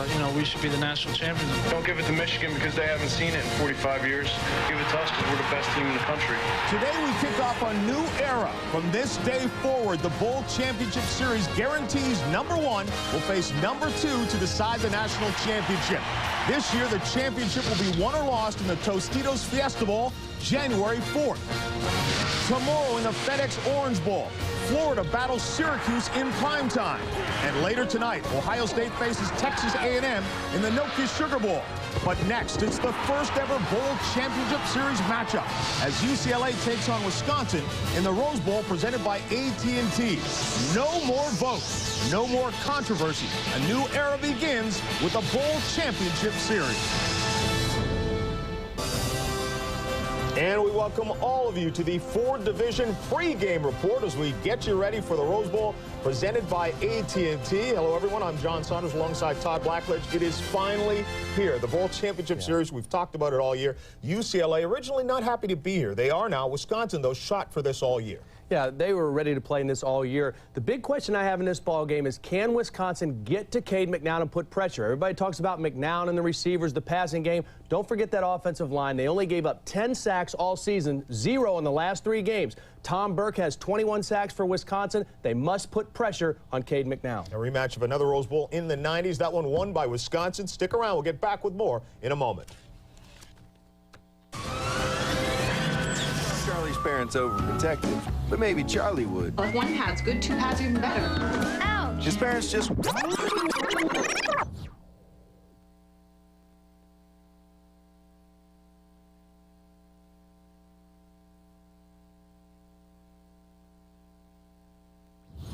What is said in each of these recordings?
You know, we should be the national champions. Don't give it to Michigan because they haven't seen it in 45 years. Give it to us because we're the best team in the country. Today we kick off a new era. From this day forward, the Bowl Championship Series guarantees number 1 will face number 2 to decide the national championship. This year, the championship will be won or lost in the Tostitos Fiesta Bowl, January 4th. Tomorrow in the FedEx Orange Bowl, Florida battles Syracuse in primetime. And later tonight, Ohio State faces Texas A&M in the No-Kiss Sugar Bowl. But next, it's the first ever Bowl Championship Series matchup as UCLA takes on Wisconsin in the Rose Bowl presented by AT&T. No more votes, no more controversy. A new era begins with the Bowl Championship Series. And we welcome all of you to the Ford Division pregame report as we get you ready for the Rose Bowl presented by AT&T. Hello, everyone. I'm John Saunders alongside Todd Blackledge. It is finally here. The Bowl Championship Series, we've talked about it all year. UCLA originally not happy to be here. They are now. Wisconsin, though, shot for this all year. Yeah, they were ready to play in this all year. The big question I have in this ball game is, can Wisconsin get to Cade McNown and put pressure? Everybody talks about McNown and the receivers, the passing game. Don't forget that offensive line. They only gave up 10 sacks all season, 0 in the last 3 games. Tom Burke has 21 sacks for Wisconsin. They must put pressure on Cade McNown. A rematch of another Rose Bowl in the 90s. That one won by Wisconsin. Stick around. We'll get back with more in a moment. Charlie's parents overprotective, but maybe Charlie would. Well, if 1 pad's good, 2 pads are even better. Ouch! His parents just...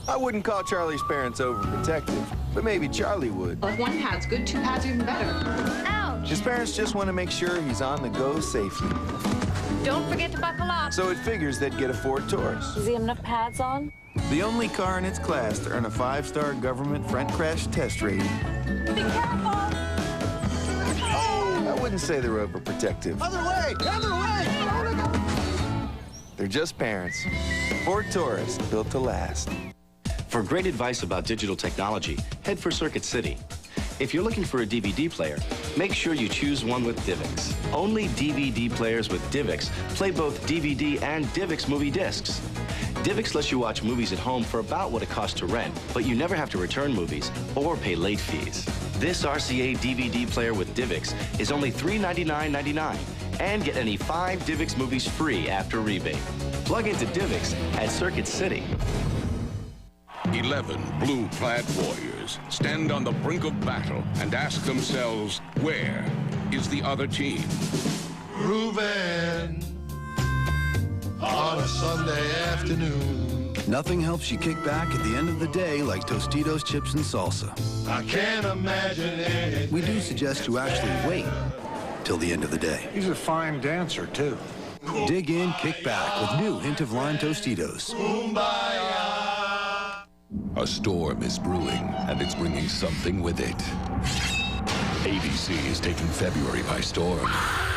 I wouldn't call Charlie's parents overprotective, but maybe Charlie would. Well, if 1 pad's good, 2 pads are even better. Ouch! His parents just want to make sure he's on the go safely. Don't forget to buckle up. So it figures they'd get a Ford Taurus. Does he have enough pads on? The only car in its class to earn a 5-star government front crash test rating. Be careful! Oh, I wouldn't say they're overprotective. Other way! Other way! They're just parents. Ford Taurus, built to last. For great advice about digital technology, head for Circuit City. If you're looking for a DVD player, make sure you choose one with DivX. Only DVD players with DivX play both DVD and DivX movie discs. DivX lets you watch movies at home for about what it costs to rent, but you never have to return movies or pay late fees. This RCA DVD player with DivX is only $399.99 and get any 5 DivX movies free after rebate. Plug into DivX at Circuit City. 11 blue-clad warriors stand on the brink of battle and ask themselves, where is the other team? Groovin' on a Sunday afternoon. Nothing helps you kick back at the end of the day like Tostitos chips and salsa. I can't imagine anything. We do suggest you actually wait till the end of the day. He's a fine dancer, too. Dig in, kick back with new hint of lime Tostitos. Kumbaya. A storm is brewing, and it's bringing something with it. ABC is taking February by storm.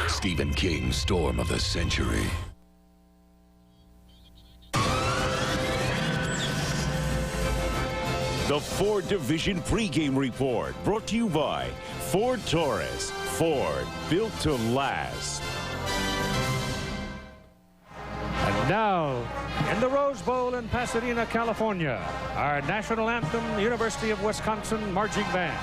Stephen King's Storm of the Century. The Ford Division pregame report brought to you by Ford Taurus. Ford, built to last. And now, in the Rose Bowl in Pasadena, California, our national anthem, University of Wisconsin Marching Band.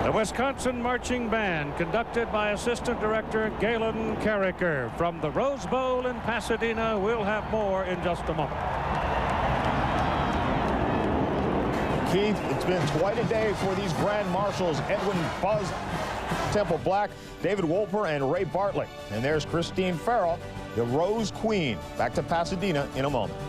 The Wisconsin Marching Band, conducted by Assistant Director Galen Carricker from the Rose Bowl in Pasadena. We'll have more in just a moment. Keith, it's been quite a day for these Grand Marshals. Edwin Buzz Temple Black, David Wolper, and Ray Bartlett. And there's Christine Farrell, the Rose Queen. Back to Pasadena in a moment.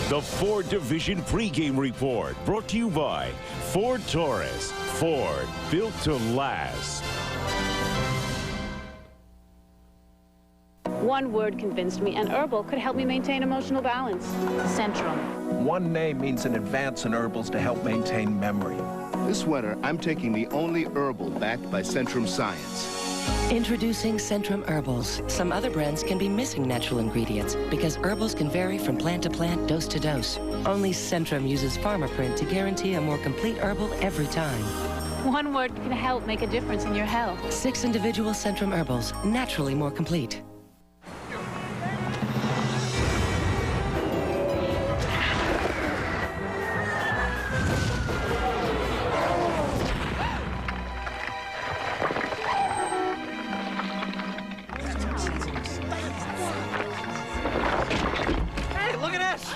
The Ford Division pregame report brought to you by Ford Taurus. Ford, built to last. One word convinced me, and herbal could help me maintain emotional balance. Centrum. One name means an advance in herbals to help maintain memory. This winter, I'm taking the only herbal backed by Centrum Science. Introducing Centrum Herbals. Some other brands can be missing natural ingredients because herbals can vary from plant to plant, dose to dose. Only Centrum uses pharma print to guarantee a more complete herbal every time. One word can help make a difference in your health. 6 individual Centrum Herbals, naturally more complete.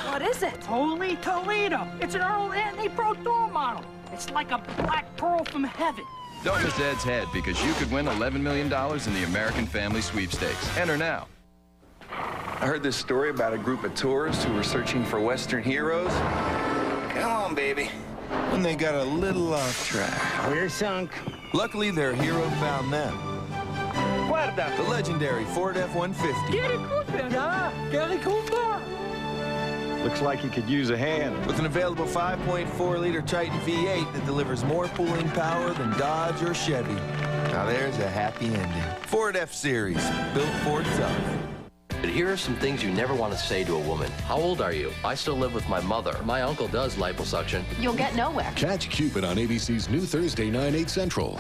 What is it? Holy Toledo! It's an Earl Anthony Pro Tour model. It's like a black pearl from heaven. Don't miss Ed's head because you could win $11 million in the American Family Sweepstakes. Enter now. I heard this story about a group of tourists who were searching for Western heroes. Come on, baby. When they got a little off track. We're sunk. Luckily, their hero found them. Guarda. The legendary Ford F-150. Gary Cooper. Yeah, Gary Cooper. Looks like you could use a hand. With an available 5.4-liter Triton V8 that delivers more pulling power than Dodge or Chevy. Now there's a happy ending. Ford F-Series, built Ford tough. But here are some things you never want to say to a woman. How old are you? I still live with my mother. My uncle does liposuction. You'll get nowhere. Catch Cupid on ABC's new Thursday, 9/8 Central.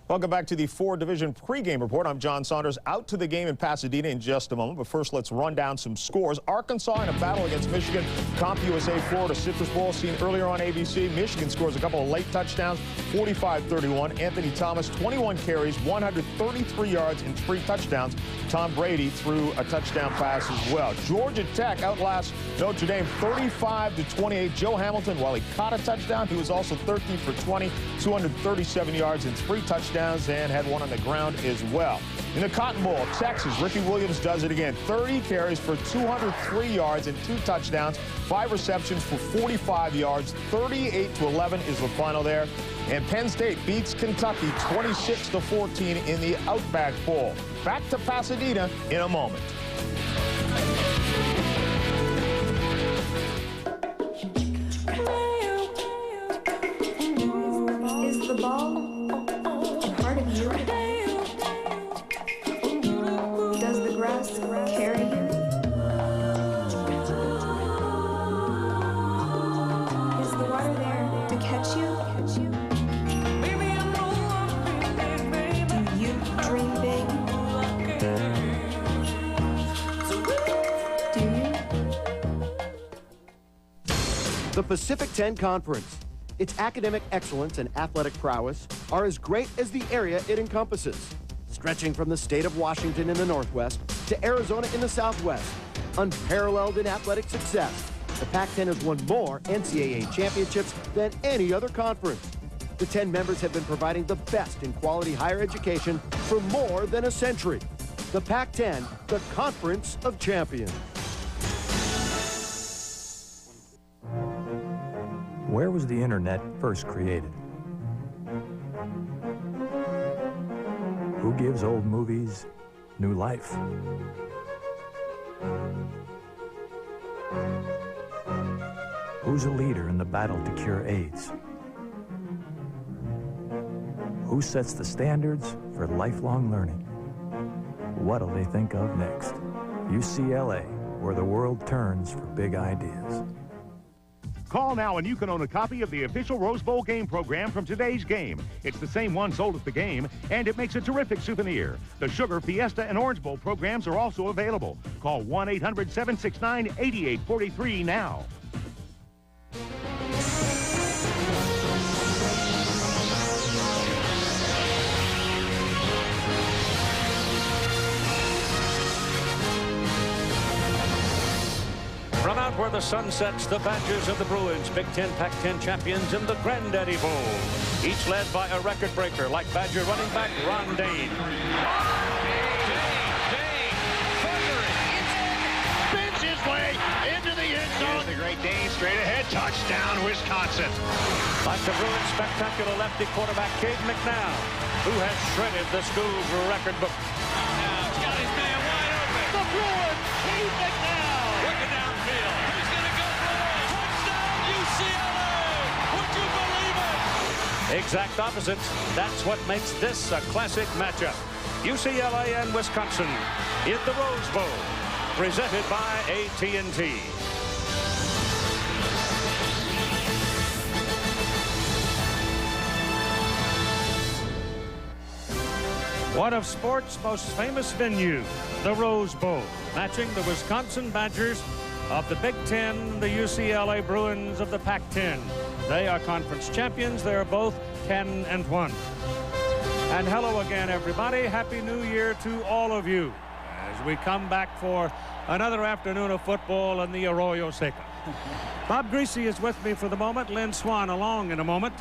Welcome back to the Ford Division pregame report. I'm John Saunders. Out to the game in Pasadena in just a moment. But first, let's run down some scores. Arkansas in a battle against Michigan. CompUSA Florida Citrus Bowl seen earlier on ABC. Michigan scores a couple of late touchdowns, 45-31. Anthony Thomas, 21 carries, 133 yards, and 3 touchdowns. Tom Brady threw a touchdown pass as well. Georgia Tech outlasts Notre Dame 35-28. Joe Hamilton, while he caught a touchdown, he was also 13 for 20, 237 yards, and 3 touchdowns. And had one on the ground as well. In the Cotton Bowl, Texas, Ricky Williams does it again. 30 carries for 203 yards and 2 touchdowns, 5 receptions for 45 yards. 38-11 is the final there. And Penn State beats Kentucky 26-14 in the Outback Bowl. Back to Pasadena in a moment. Is the ball part of you? Does the grass carry you? Is the water there to catch you? Do you dream big? Do you? The Pacific 10 Conference. Its academic excellence and athletic prowess are as great as the area it encompasses. Stretching from the state of Washington in the northwest to Arizona in the southwest. Unparalleled in athletic success, the Pac-10 has won more NCAA championships than any other conference. The 10 members have been providing the best in quality higher education for more than a century. The Pac-10, the Conference of Champions. Where was the internet first created? Who gives old movies new life? Who's a leader in the battle to cure AIDS? Who sets the standards for lifelong learning? What'll they think of next? UCLA, where the world turns for big ideas. Call now and you can own a copy of the official Rose Bowl game program from today's game. It's the same one sold at the game, and it makes a terrific souvenir. The Sugar, Fiesta, and Orange Bowl programs are also available. Call 1-800-769-8843 now. From out where the sun sets, the Badgers and the Bruins, Big Ten, Pac-10 champions in the Granddaddy Bowl. Each led by a record breaker like Badger running back Ron Dane. Spins his way into the end zone. Here's the great Dane straight ahead. Touchdown, Wisconsin. Like the Bruins' spectacular lefty quarterback Cade McNown, who has shredded the school's record book. Now, he's got his man wide open. The Bruins, Cade McNown. Looking downfield. He's going to go for it. Touchdown, UCLA. Would you believe it? Exact opposites. That's what makes this a classic matchup. UCLA and Wisconsin in the Rose Bowl, presented by AT&T. One of sports' most famous venues, the Rose Bowl, matching the Wisconsin Badgers of the Big Ten, the UCLA Bruins of the Pac-10. They are conference champions. They are both 10-1. And hello again, everybody. Happy New Year to all of you as we come back for another afternoon of football in the Arroyo Seco. Bob Greasy is with me for the moment. Lynn Swan along in a moment.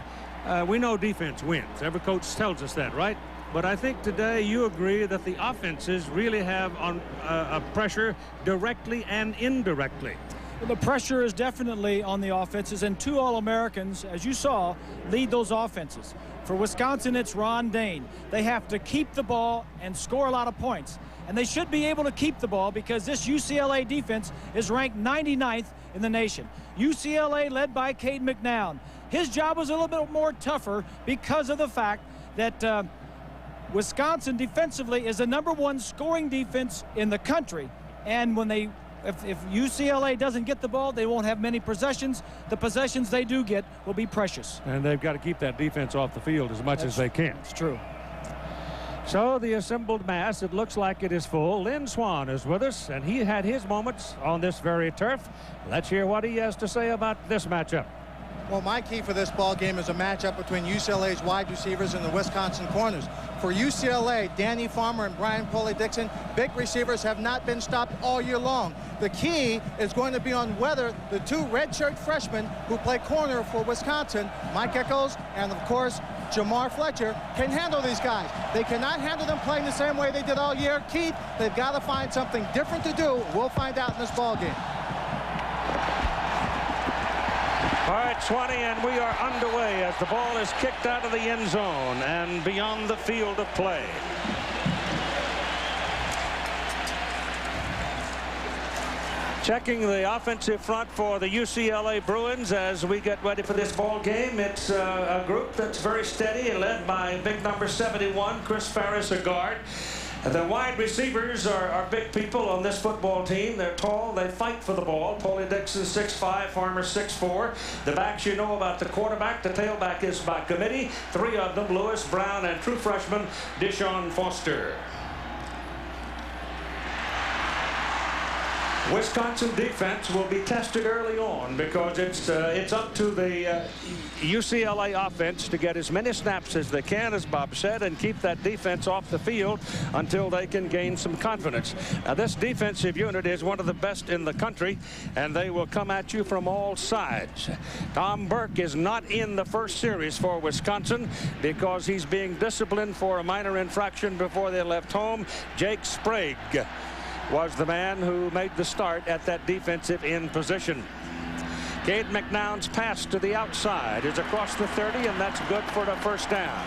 We know defense wins. Every coach tells us that, right? But I think today you agree that the offenses really have on a pressure directly and indirectly. Well, the pressure is definitely on the offenses, and two All-Americans, as you saw, lead those offenses. For Wisconsin, it's Ron Dane. They have to keep the ball and score a lot of points. And they should be able to keep the ball because this UCLA defense is ranked 99th in the nation. UCLA led by Cade McNown. His job was a little bit more tougher because of the fact that Wisconsin defensively is the #1 scoring defense in the country. And when if UCLA doesn't get the ball, they won't have many possessions. The possessions they do get will be precious. And they've got to keep that defense off the field as much as they can. It's true. So the assembled mass, it looks like it is full. Lynn Swan is with us, and he had his moments on this very turf. Let's hear what he has to say about this matchup. Well, my key for this ball game is a matchup between UCLA's wide receivers and the Wisconsin corners. For UCLA, Danny Farmer and Brian Poley-Dixon, big receivers have not been stopped all year long. The key is going to be on whether the two redshirt freshmen who play corner for Wisconsin, Mike Echols and, of course, Jamar Fletcher, can handle these guys. They cannot handle them playing the same way they did all year. Keith, they've got to find something different to do. We'll find out in this ball game. All right, 20, and we are underway as the ball is kicked out of the end zone and beyond the field of play. Checking the offensive front for the UCLA Bruins as we get ready for this ball game. It's a group that's very steady, led by big number 71, Chris Farris, a guard. The wide receivers are big people on this football team. They're tall. They fight for the ball. Poley-Dixon 6'5", Farmer 6'4". The backs you know about the quarterback. The tailback is by committee. Three of them, Lewis, Brown, and true freshman Deshaun Foster. Wisconsin defense will be tested early on because it's up to the UCLA offense to get as many snaps as they can, as Bob said, and keep that defense off the field until they can gain some confidence. Now, this defensive unit is one of the best in the country, and they will come at you from all sides. Tom Burke is not in the first series for Wisconsin because he's being disciplined for a minor infraction before they left home. Jake Sprague was the man who made the start at that defensive end position. Cade McNown's pass to the outside is across the 30, and that's good for the first down.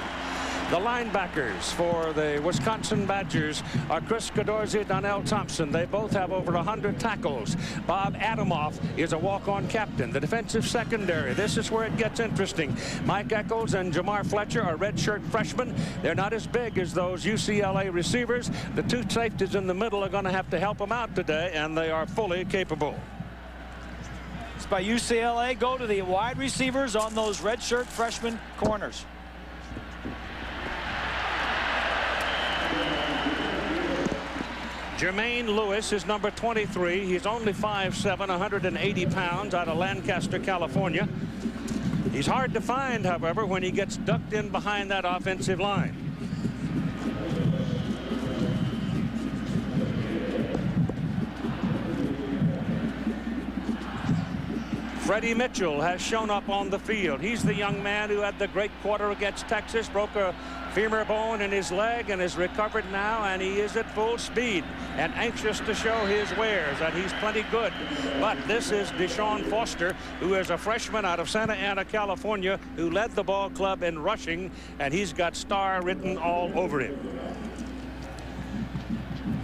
The linebackers for the Wisconsin Badgers are Chris Cadorzi, Donnell Thompson. They both have over 100 tackles. Bob Adamoff is a walk-on captain. The defensive secondary, this is where it gets interesting. Mike Echols and Jamar Fletcher are redshirt freshmen. They're not as big as those UCLA receivers. The two safeties in the middle are going to have to help them out today, and they are fully capable. blitz by UCLA go to the wide receivers on those redshirt freshman corners. Jermaine Lewis is number 23. He's only 5'7", 180 pounds, out of Lancaster, California. He's hard to find, however, when he gets ducked in behind that offensive line. Freddie Mitchell has shown up on the field. He's the young man who had the great quarter against Texas, broke a femur bone in his leg and is recovered now, and he is at full speed and anxious to show his wares, and he's plenty good. But this is Deshaun Foster, who is a freshman out of Santa Ana, California, who led the ball club in rushing, and he's got star written all over him.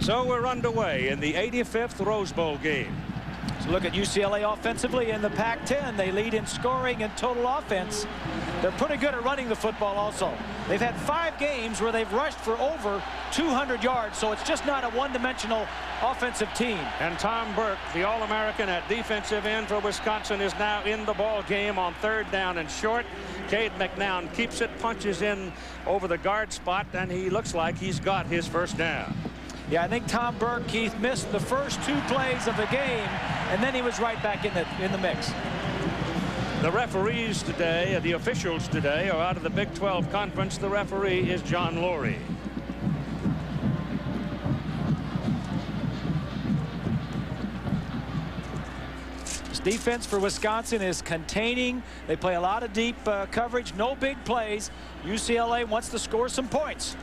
So we're underway in the 85th Rose Bowl game. So look at UCLA offensively in the Pac-10. They lead in scoring and total offense. They're pretty good at running the football also. They've had 5 games where they've rushed for over 200 yards, so it's just not a one-dimensional offensive team. And Tom Burke, the All-American at defensive end for Wisconsin, is now in the ball game on 3rd down and short. Cade McNown keeps it, punches in over the guard spot, and he looks like he's got his first down. Yeah, I think Tom Burke, Keith, missed the first 2 plays of the game, and then he was right back in the mix. The referees today, the officials today, are out of the Big 12 Conference. The referee is John Laurie. This defense for Wisconsin is containing. They play a lot of deep coverage, no big plays. UCLA wants to score some points.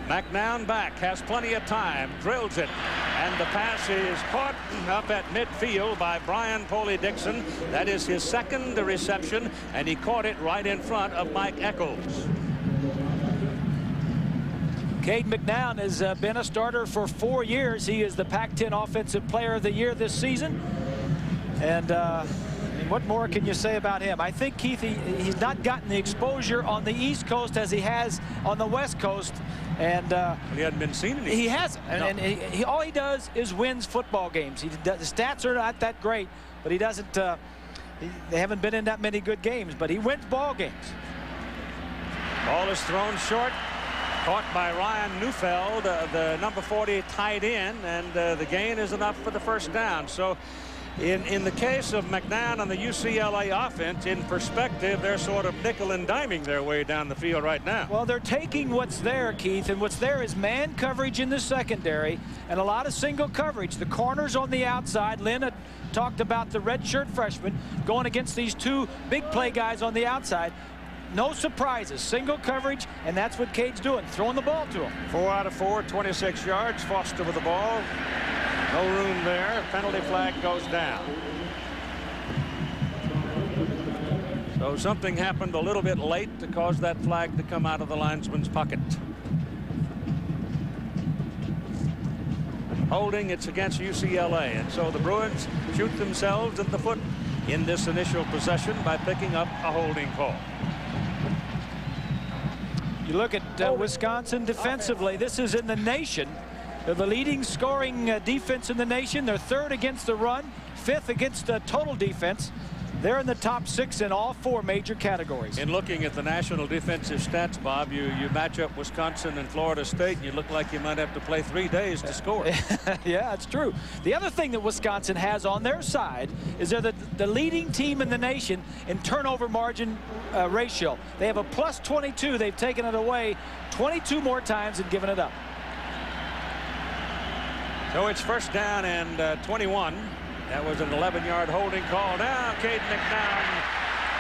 McNown back, has plenty of time, drills it, and the pass is caught up at midfield by Brian Poley-Dixon. That is his 2nd reception, and he caught it right in front of Mike Eccles. Cade McNown has been a starter for 4 years. He is the Pac-10 Offensive Player of the Year this season. And what more can you say about him? I think, Keith, he's not gotten the exposure on the East Coast as he has on the West Coast. And he hadn't been seen anything. He hasn't. No. And all he does is wins football games. The stats are not that great, but he doesn't. They haven't been in that many good games, but he wins ball games. Ball is thrown short. Caught by Ryan Neufeld, the number 40 tight end, and the gain is enough for the first down. So in the case of McNown and the UCLA offense, in perspective, they're sort of nickel and diming their way down the field right now. Well, they're taking what's there, Keith, and what's there is man coverage in the secondary and a lot of single coverage. The corners on the outside. Lynn had talked about the redshirt freshman going against these 2 big play guys on the outside. No surprises, single coverage, and that's what Cade's doing, throwing the ball to him. 4 out of 4, 26 yards. Foster with the ball. No room there. Penalty flag goes down. So something happened a little bit late to cause that flag to come out of the linesman's pocket. Holding, it's against UCLA, and so the Bruins shoot themselves in the foot in this initial possession by picking up a holding call. You look at Wisconsin defensively. This is in the nation. They're the leading scoring defense in the nation. They're 3rd against the run, 5th against total defense. They're in the top 6 in all 4 major categories. In looking at the national defensive stats, Bob, you match up Wisconsin and Florida State, and you look like you might have to play 3 days to score. Yeah, it's true. The other thing that Wisconsin has on their side is they're the leading team in the nation in turnover margin ratio. They have a plus 22. They've taken it away 22 more times and given it up. So it's 1st down and 21. That was an 11-yard holding call. Now Cade McNown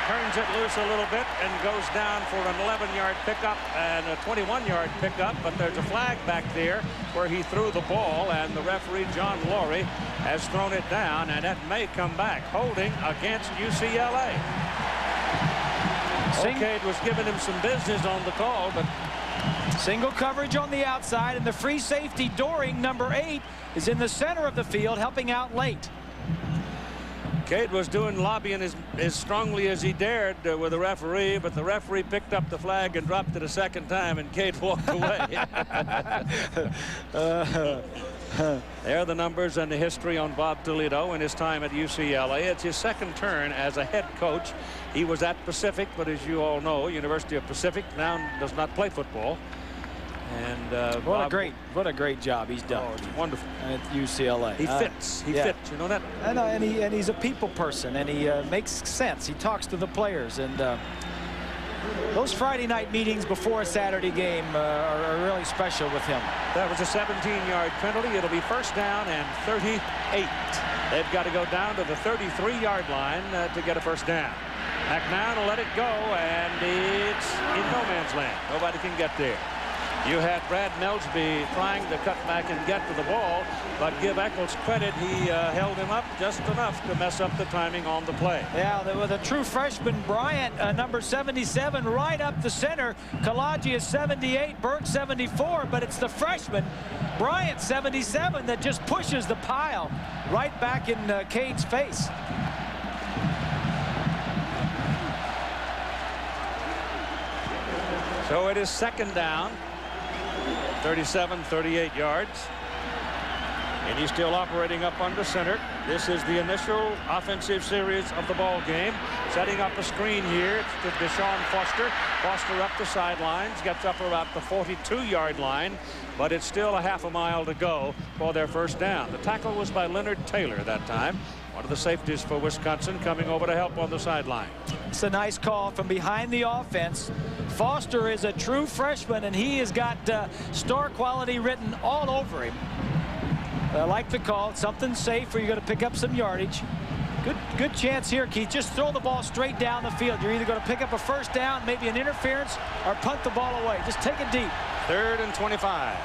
turns it loose a little bit and goes down for an 11-yard pickup and a 21-yard pickup, but there's a flag back there where he threw the ball, and the referee, John Laurie, has thrown it down, and that may come back. Holding against UCLA. Cade was giving him some business on the call, but single coverage on the outside, and the free safety Doring, number 8, is in the center of the field, helping out late. Cade was doing lobbying as strongly as he dared with the referee, but the referee picked up the flag and dropped it a 2nd time, and Cade walked away. There are the numbers and the history on Bob Toledo in his time at UCLA. It's his second turn as a head coach. He was at Pacific, but as you all know, University of Pacific now does not play football. And what a great job he's done. Oh, it's wonderful at UCLA. He fits. He fits. You know that. And he's a people person, and he makes sense. He talks to the players, and those Friday night meetings before a Saturday game are really special with him. That was a 17-yard penalty. It'll be first down and 38. They've got to go down to the 33-yard line to get a first down. McMahon will let it go, and it's in no man's land. Nobody can get there. You had Brad Melsby trying to cut back and get to the ball, but give Eccles credit, he held him up just enough to mess up the timing on the play. Yeah, with a true freshman, Bryant, number 77, right up the center. Kalaji is 78, Burke 74, but it's the freshman, Bryant 77, that just pushes the pile right back in Cade's face. So it is second down. 37, 38 yards. And he's still operating up under center. This is the initial offensive series of the ball game. Setting up a screen here. It's to Deshaun Foster. Foster up the sidelines. Gets up about the 42-yard line. But it's still a half a mile to go for their first down. The tackle was by Leonard Taylor that time. One of the safeties for Wisconsin coming over to help on the sideline. It's a nice call from behind the offense. Foster is a true freshman, and he has got star quality written all over him. I like the call. It's something safe where you're going to pick up some yardage. Good chance here, Keith. Just throw the ball straight down the field. You're either going to pick up a first down, maybe an interference, or punt the ball away. Just take it deep. 3rd and 25.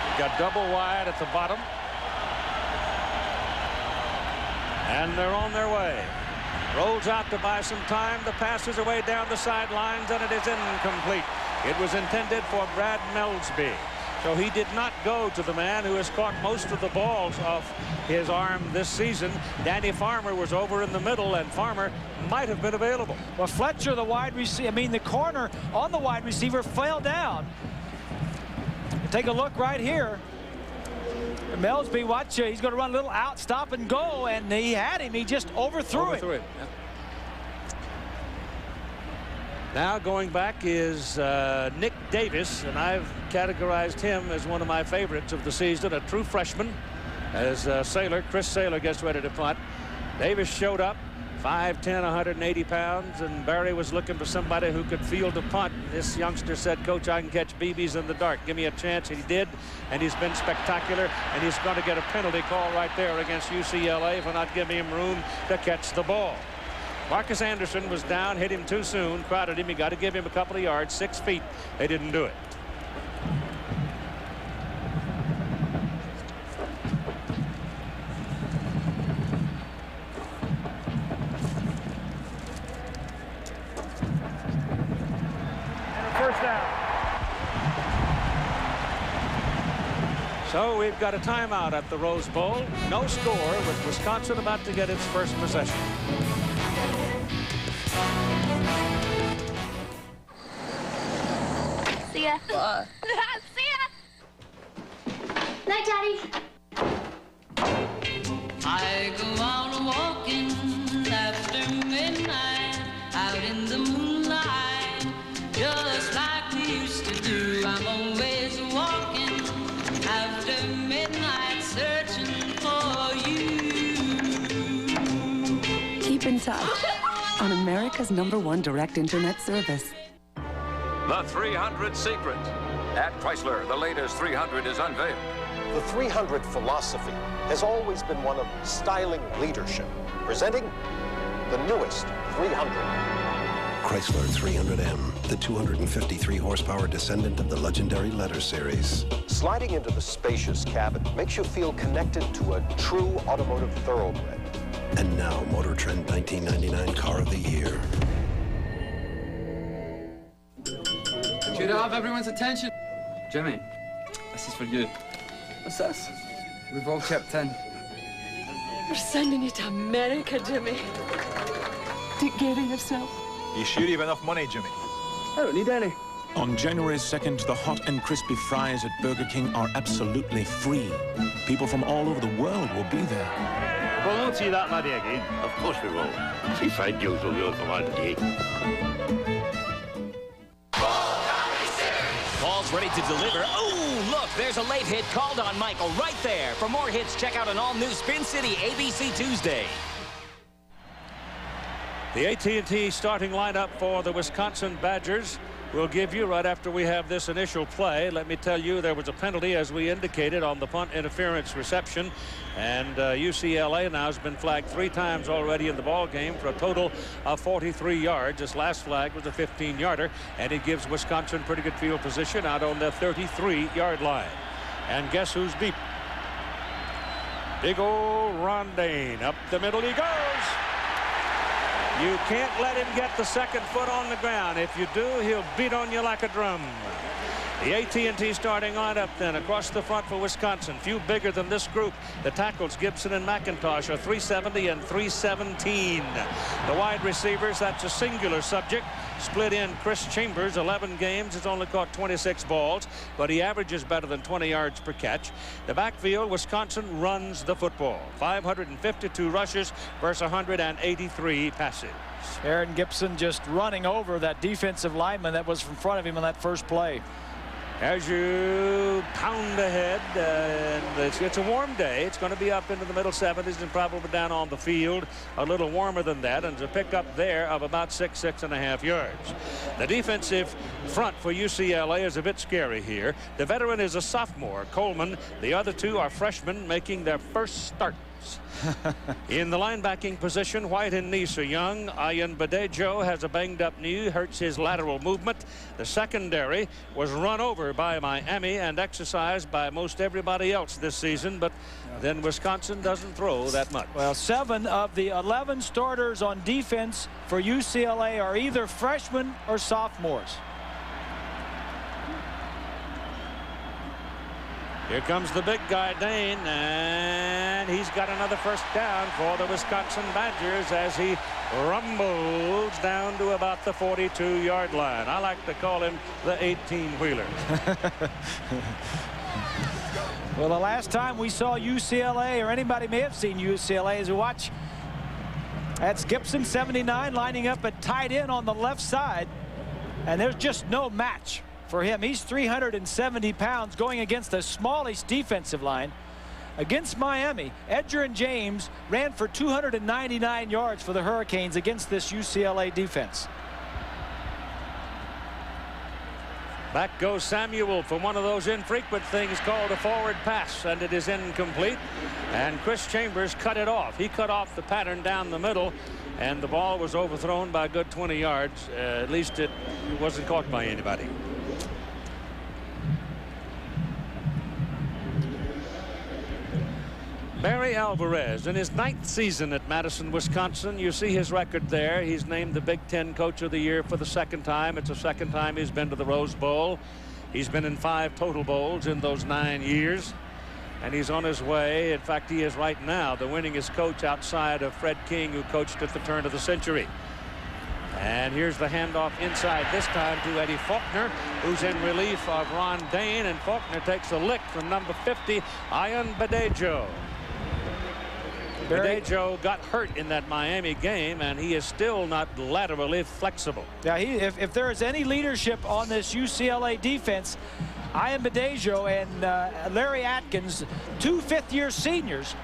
You've got double wide at the bottom. And they're on their way. Rolls out to buy some time. The pass is away down the sidelines, and it is incomplete. It was intended for Brad Melsby. So he did not go to the man who has caught most of the balls off his arm this season. Danny Farmer was over in the middle, and Farmer might have been available. Well, Fletcher, the wide receiver, the corner on the wide receiver, fell down. Take a look right here. Melsby, watch, he's going to run a little out, stop and go, and he had him. He just overthrew it. Yeah. Now going back is Nick Davis, and I've categorized him as one of my favorites of the season, a true freshman, as Chris Saylor gets ready to punt. Davis showed up, 5'10", 180 pounds, and Barry was looking for somebody who could field a punt. This youngster said, "Coach, I can catch BBs in the dark. Give me a chance." And he did, and he's been spectacular, and he's going to get a penalty call right there against UCLA for not giving him room to catch the ball. Marcus Anderson was down, hit him too soon, crowded him. He got to give him a couple of yards, 6 feet. They didn't do it. First down. So we've got a timeout at the Rose Bowl. No score, with Wisconsin about to get its first possession. See ya. See ya. Night, Daddy. I go out walking after midnight, out in the moonlight, just like we used to do. I'm always walking after midnight, searching for you. Keep in touch on America's #1 direct internet service. The 300 Secret. At Chrysler, the latest 300 is unveiled. The 300 philosophy has always been one of styling leadership, presenting the newest 300. Chrysler 300M, the 253 horsepower descendant of the legendary Letter series. Sliding into the spacious cabin makes you feel connected to a true automotive thoroughbred. And now, Motor Trend 1999 Car of the Year. Should have everyone's attention. Jimmy, this is for you. What's this? We've all kept 10. We're sending you to America, Jimmy. Take care of yourself. You sure you have enough money, Jimmy? I don't need any. On January 2nd, the hot and crispy fries at Burger King are absolutely free. People from all over the world will be there. Well, won't see that laddie again. Of course we will. See fried Joes will do it for one day. Paul's ready to deliver. Oh, look, there's a late hit called on Michael right there. For more hits, check out an all-new Spin City ABC Tuesday. The AT&T starting lineup for the Wisconsin Badgers we'll give you right after we have this initial play. Let me tell you, there was a penalty, as we indicated, on the punt interference reception, and UCLA now has been flagged 3 times already in the ball game for a total of 43 yards. This last flag was a 15-yarder, and it gives Wisconsin pretty good field position out on the 33-yard line. And guess who's deep? Big old Ron Dane. Up the middle he goes. You can't let him get the second foot on the ground. If you do, he'll beat on you like a drum. The AT&T starting lineup then across the front for Wisconsin. Few bigger than this group. The tackles, Gibson and McIntosh, are 370 and 317. The wide receivers, that's a singular subject. Split in Chris Chambers, 11 games, has only caught 26 balls, but he averages better than 20 yards per catch. The backfield, Wisconsin runs the football. 552 rushes versus 183 passes. Aaron Gibson just running over that defensive lineman that was in front of him on that first play. As you pound ahead, and it's a warm day. It's going to be up into the middle 70s and probably down on the field a little warmer than that, and a pickup there of about 6.5 yards. The defensive front for UCLA is a bit scary here. The veteran is a sophomore, Coleman. The other 2 are freshmen making their first start. In the linebacking position, White and Neese are young. Ayan Badejo has a banged-up knee, hurts his lateral movement. The secondary was run over by Miami and exercised by most everybody else this season, but then Wisconsin doesn't throw that much. Well, 7 of the 11 starters on defense for UCLA are either freshmen or sophomores. Here comes the big guy, Dane, and he's got another first down for the Wisconsin Badgers as he rumbles down to about the 42-yard line. I like to call him the 18-wheeler. Well, the last time we saw UCLA, or anybody may have seen UCLA, as we watch, that's Gibson, 79, lining up at tight end on the left side, and there's just no match for him. He's 370 pounds going against the smallest defensive line. Against Miami, Edgerrin James ran for 299 yards for the Hurricanes against this UCLA defense. Back goes Samuel for one of those infrequent things called a forward pass, and it is incomplete. And Chris Chambers cut it off. He cut off the pattern down the middle, and the ball was overthrown by a good 20 yards. At least it wasn't caught by anybody. Barry Alvarez in his 9th season at Madison, Wisconsin. You see his record there. He's named the Big Ten Coach of the Year for the 2nd time. It's the 2nd time he's been to the Rose Bowl. He's been in 5 total bowls in those 9 years. And he's on his way. In fact, he is right now the winningest coach outside of Fred King, who coached at the turn of the century. And here's the handoff inside, this time to Eddie Faulkner, who's in relief of Ron Dane. And Faulkner takes a lick from number 50, Ayan Badejo. Badejo got hurt in that Miami game, and he is still not laterally flexible. Yeah, if there is any leadership on this UCLA defense, Ayan Badejo and Larry Atkins, 2 fifth-year seniors,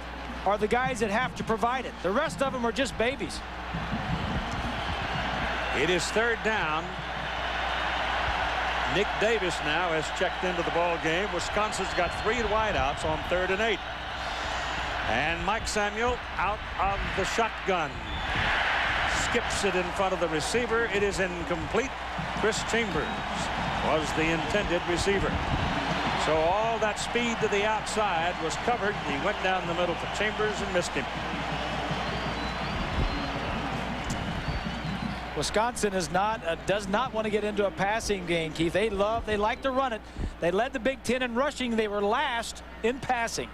are the guys that have to provide it. The rest of them are just babies. It is 3rd down. Nick Davis now has checked into the ball game. Wisconsin's got 3 wideouts on 3rd and 8. And Mike Samuel out of the shotgun. Skips it in front of the receiver. It is incomplete. Chris Chambers was the intended receiver. So all that speed to the outside was covered. He went down the middle for Chambers and missed him. Wisconsin is does not want to get into a passing game, Keith. They like to run it. They led the Big Ten in rushing. They were last in passing.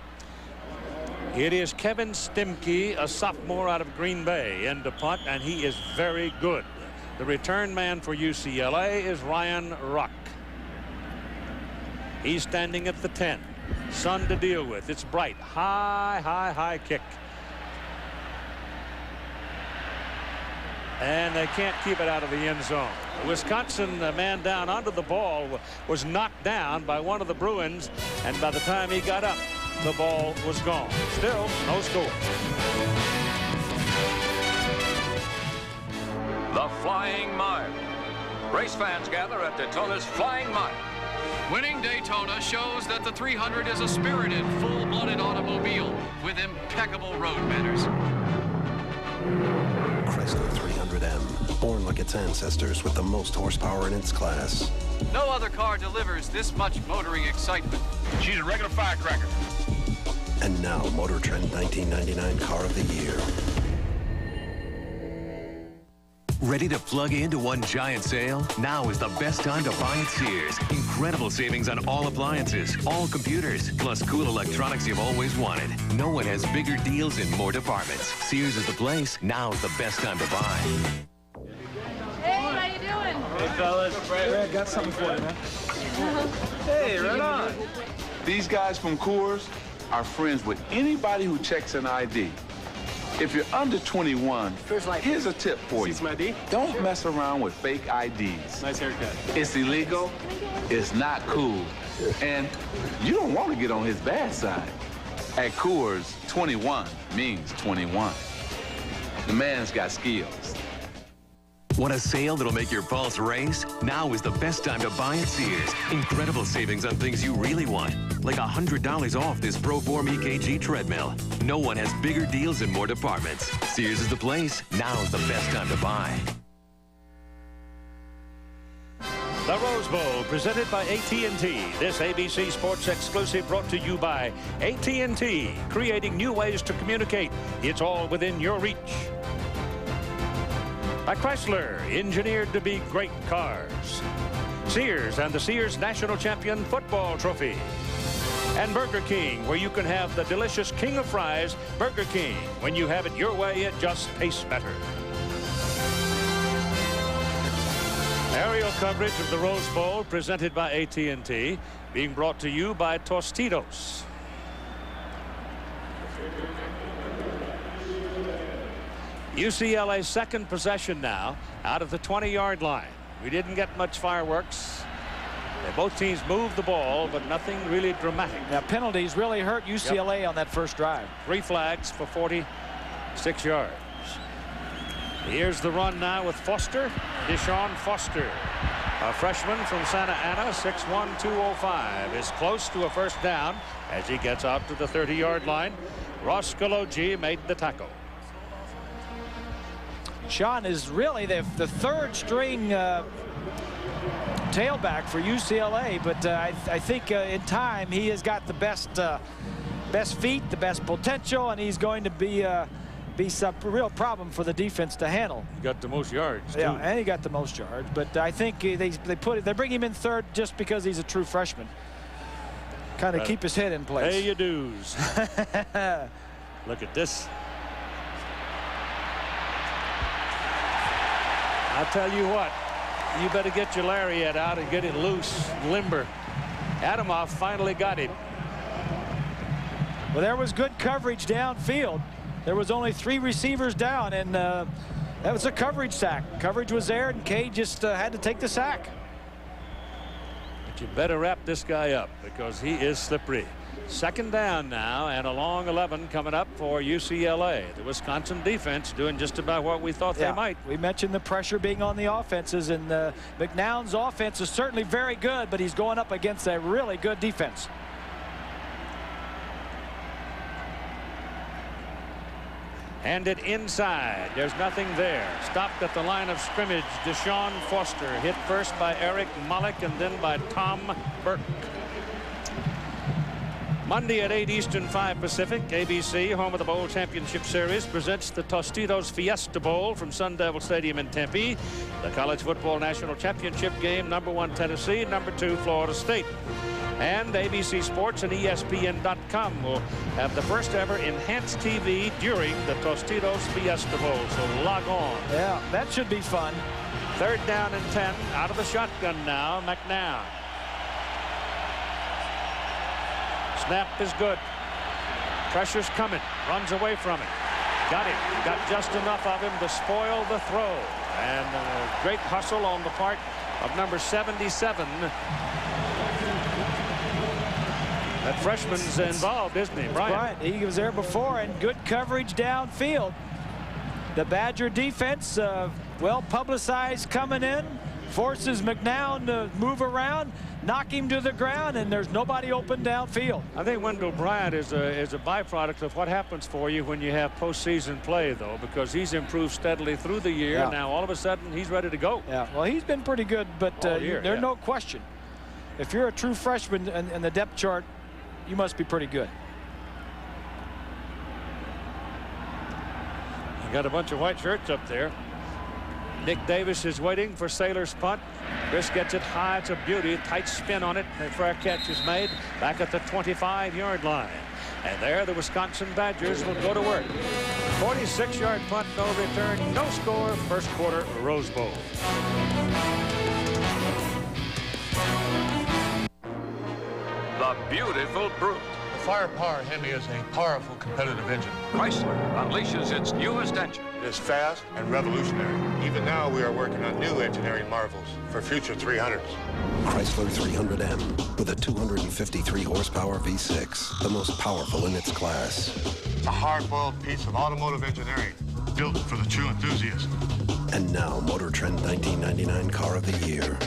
It is Kevin Stemke, a sophomore out of Green Bay, in the punt, and he is very good. The return man for UCLA is Ryan Ruck. He's standing at the 10. Sun to deal with. It's Bright. High kick. And they can't keep it out of the end zone. The Wisconsin man down onto the ball was knocked down by one of the Bruins, and by the time he got up, the ball was gone. Still, no score. The Flying Mile. Race fans gather at Daytona's Flying Mile. Winning Daytona shows that the 300 is a spirited, full-blooded automobile with impeccable road manners. Chrysler 300M, born like its ancestors with the most horsepower in its class. No other car delivers this much motoring excitement. She's a regular firecracker. And now, Motor Trend 1999 Car of the Year. Ready to plug into one giant sale? Now is the best time to buy at Sears. Incredible savings on all appliances, all computers, plus cool electronics you've always wanted. No one has bigger deals in more departments. Sears is the place. Now is the best time to buy. Hey, how you doing? Hey, fellas. I got something for you, man. Hey, right on. These guys from Coors are friends with anybody who checks an ID. If you're under 21, here's a tip for you. Don't mess around with fake IDs. Nice haircut. It's illegal, it's not cool, and you don't want to get on his bad side. At Coors, 21 means 21. The man's got skills. Want a sale that'll make your pulse race? Now is the best time to buy at Sears. Incredible savings on things you really want. Like $100 off this Proform EKG treadmill. No one has bigger deals in more departments. Sears is the place. Now is the best time to buy. The Rose Bowl, presented by AT&T. This ABC Sports exclusive brought to you by AT&T. Creating new ways to communicate. It's all within your reach. By Chrysler, engineered to be great cars. Sears and the Sears National Champion Football Trophy. And Burger King, where you can have the delicious king of fries, Burger King. When you have it your way, it just tastes better. Aerial coverage of the Rose Bowl, presented by AT&T, being brought to you by Tostitos. UCLA's second possession now, out of the 20-yard line. We didn't get much fireworks. Both teams moved the ball, but nothing really dramatic. Now, penalties really hurt UCLA on that first drive. 3 flags for 46 yards. Here's the run now with Foster. Deshaun Foster, a freshman from Santa Ana, 6'1", 205, is close to a first down as he gets out to the 30-yard line. Ross Kaloji made the tackle. Sean is really the third string tailback for UCLA, but I think in time he has got the best feet, the best potential, and he's going to be some real problem for the defense to handle. He got the most yards, yeah, too. and he got the most yards, but I think they bring him in third just because he's a true freshman. Kind of keep his head in place. Pay your dues. Look at this. I'll tell you what, you better get your lariat out and get it loose, limber. Adamoff finally got him. Well, there was good coverage downfield. There was only 3 receivers down, and that was a coverage sack. Coverage was there, and Cade just had to take the sack. But you better wrap this guy up because he is slippery. Second down now, and a long 11 coming up for UCLA. The Wisconsin defense doing just about what we thought they might. We mentioned the pressure being on the offenses, and McNown's offense is certainly very good, but he's going up against a really good defense. And it inside. There's nothing there. Stopped at the line of scrimmage. Deshaun Foster hit first by Eric Mullick and then by Tom Burke. Monday at 8 Eastern, 5 Pacific, ABC, home of the Bowl Championship Series, presents the Tostitos Fiesta Bowl from Sun Devil Stadium in Tempe. The College Football National Championship game, #1 Tennessee, #2 Florida State. And ABC Sports and ESPN.com will have the first ever enhanced TV during the Tostitos Fiesta Bowl. So log on. Yeah, that should be fun. Third down and 10, out of the shotgun now, McNown. Snap is good. Pressure's coming. Runs away from it. Got him. Got just enough of him to spoil the throw. And a great hustle on the part of number 77. That freshman's involved, isn't he, Brian? Right. He was there before, and good coverage downfield. The Badger defense, well publicized coming in, forces McNown to move around, knock him to the ground, and there's nobody open downfield. I think Wendell Bryant is a byproduct of what happens for you when you have postseason play, though, because he's improved steadily through the year. Yeah. Now, all of a sudden, he's ready to go. Yeah, well, he's been pretty good, but there's no question. If you're a true freshman in the depth chart, you must be pretty good. You got a bunch of white shirts up there. Nick Davis is waiting for Saylor's punt. Chris gets it high. It's a beauty. Tight spin on it. The fair catch is made back at the 25-yard line. And there the Wisconsin Badgers will go to work. 46-yard punt, no return, no score. First quarter, Rose Bowl. The beautiful brute. The firepower Hemi is a powerful competitive engine. Chrysler unleashes its newest engine. It is fast and revolutionary. Even now we are working on new engineering marvels for future 300s. Chrysler 300M with a 253 horsepower V6, the most powerful in its class. It's a hard-boiled piece of automotive engineering built for the true enthusiast. And now Motor Trend 1999 Car of the Year.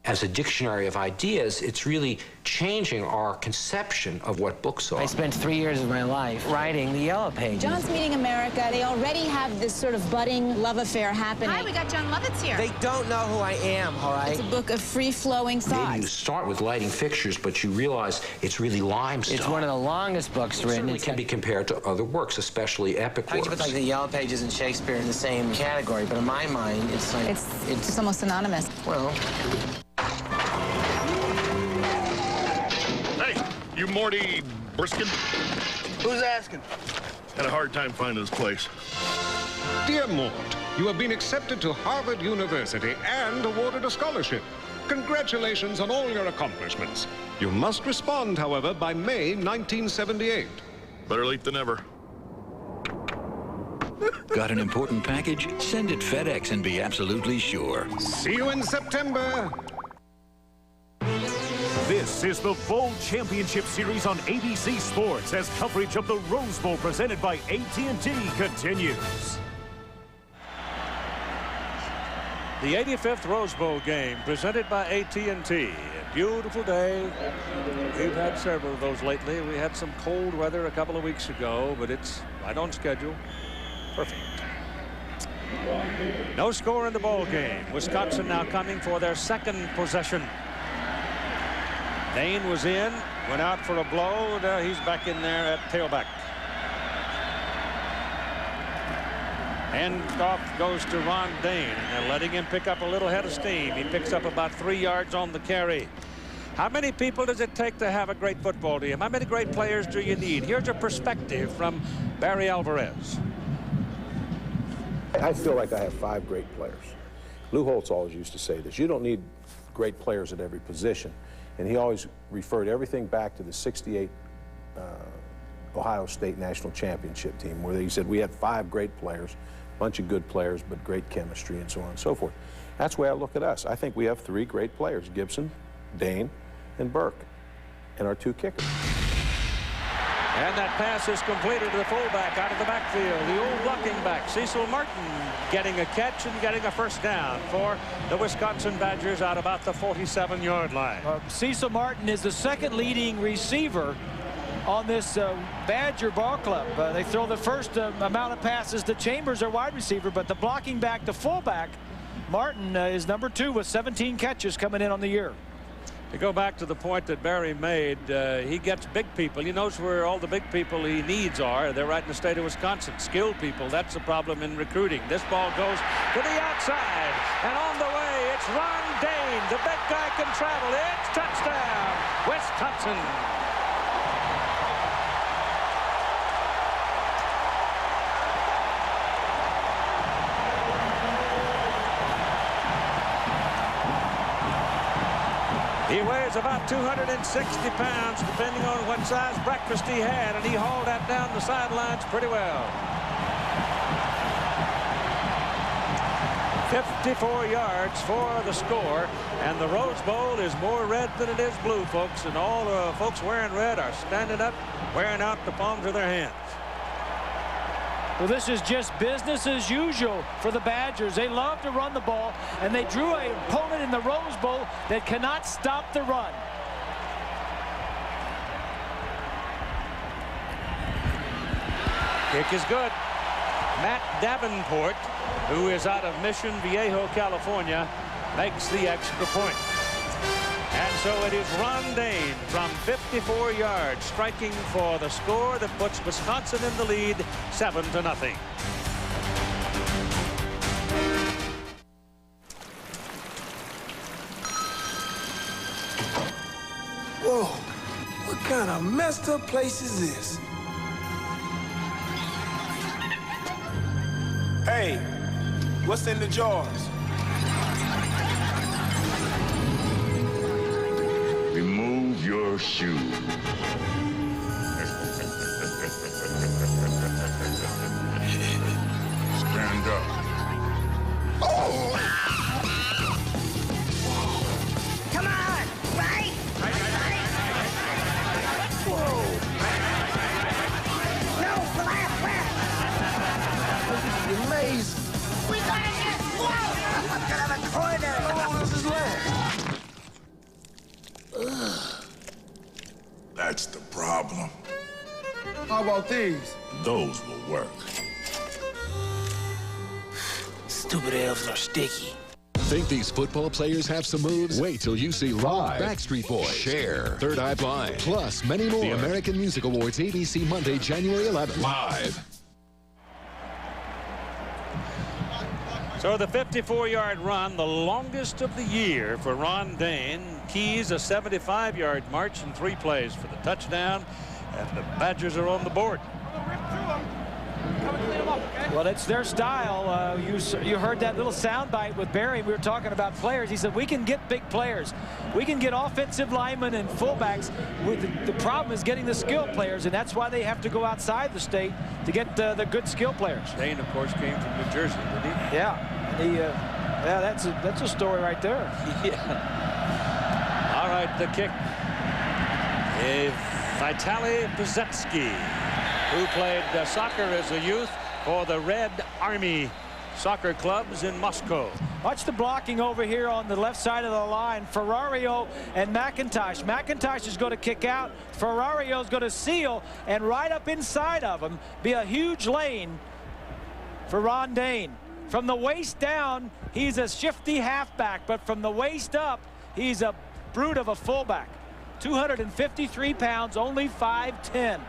As a dictionary of ideas, it's really changing our conception of what books are. I spent 3 years of my life writing the Yellow Pages. John's Meeting America. They already have this sort of budding love affair happening. Hi, we got John Lovitz here. They don't know who I am, all right? It's a book of free-flowing thoughts. Maybe you start with lighting fixtures, but you realize it's really limestone. It's one of the longest books written. Certainly can be compared to other works, especially epic I works. would put like the Yellow Pages and Shakespeare in the same category, but in my mind, it's like... It's just almost synonymous. Well... Hey, you Morty Briskin? Who's asking? Had a hard time finding this place. Dear Mort, you have been accepted to Harvard University and awarded a scholarship. Congratulations on all your accomplishments. You must respond, however, by May 1978. Better late than never. Got an important package? Send it FedEx and be absolutely sure. See you in September. This is the Bowl Championship Series on ABC Sports as coverage of the Rose Bowl presented by AT&T continues. The 85th Rose Bowl game presented by AT&T. A beautiful day. We've had several of those lately. We had some cold weather a couple of weeks ago, but it's right on schedule. Perfect. No score in the ball game. Wisconsin now coming for their second possession. Dane was in, went out for a blow. Now he's back in there at tailback. Handoff goes to Ron Dane, and they're letting him pick up a little head of steam. He picks up about 3 yards on the carry. How many people does it take to have a great football team? How many great players do you need? Here's a perspective from Barry Alvarez. I feel like I have 5 great players. Lou Holtz always used to say this. You don't need great players at every position. And he always referred everything back to the '68 Ohio State National Championship team, where he said we had 5 great players, a bunch of good players, but great chemistry and so on and so forth. That's the way I look at us. I think we have 3 great players, Gibson, Dane, and Burke, and our 2 kickers. And that pass is completed to the fullback out of the backfield. The old blocking back, Cecil Martin, getting a catch and getting a first down for the Wisconsin Badgers out about the 47-yard line. Cecil Martin is the second leading receiver on this Badger ball club. They throw the first amount of passes to Chambers, their wide receiver, but the blocking back, the fullback, Martin is number 2 with 17 catches coming in on the year. To go back to the point that Barry made, he gets big people. He knows where all the big people he needs are. They're right in the state of Wisconsin. Skilled people, that's the problem in recruiting. This ball goes to the outside. And on the way, it's Ron Dane. The big guy can travel. It's touchdown, Wisconsin. He weighs was about 260 pounds, depending on what size breakfast he had, and he hauled that down the sidelines pretty well. 54 yards for the score, and the Rose Bowl is more red than it is blue, folks, and all the folks wearing red are standing up, wearing out the palms of their hands. Well, this is just business as usual for the Badgers. They love to run the ball, and they drew an opponent in the Rose Bowl that cannot stop the run. Kick is good. Matt Davenport, who is out of Mission Viejo, California, makes the extra point. And so it is Ron Dane from 54 yards striking for the score that puts Wisconsin in the lead 7-0. Whoa, what kind of messed up place is this? Hey, what's in the jars? Remove your shoe. Stand up. Oh! Come on! Right? Whoa! No, left! This is amazing. We gotta get slow! I'm gonna have a corner! How long does this last? That's the problem. How about these? Those will work. Stupid elves are sticky. Think these football players have some moves? Wait till you see Live, Backstreet Boys, Cher, Third Eye Blind, plus many more. The American Music Awards, ABC, Monday, January 11th. Live. So the 54-yard run, the longest of the year for Ron Dane. Keys a 75-yard march in 3 plays for the touchdown, and the Badgers are on the board. Well, it's their style. You heard that little soundbite with Barry. We were talking about players. He said, we can get big players. We can get offensive linemen and fullbacks. The problem is getting the skill players, and that's why they have to go outside the state to get the good skill players. Dane, of course, came from New Jersey, didn't he? Yeah. Yeah, that's a story right there. Yeah. All right, the kick. Vitaly Pazetsky, who played soccer as a youth for the Red Army soccer clubs in Moscow. Watch the blocking over here on the left side of the line. Ferrario and McIntosh. McIntosh is going to kick out. Ferrario is going to seal, and right up inside of him be a huge lane for Ron Dane. From the waist down, he's a shifty halfback, but from the waist up, he's a brute of a fullback. 253 pounds, only 5'10".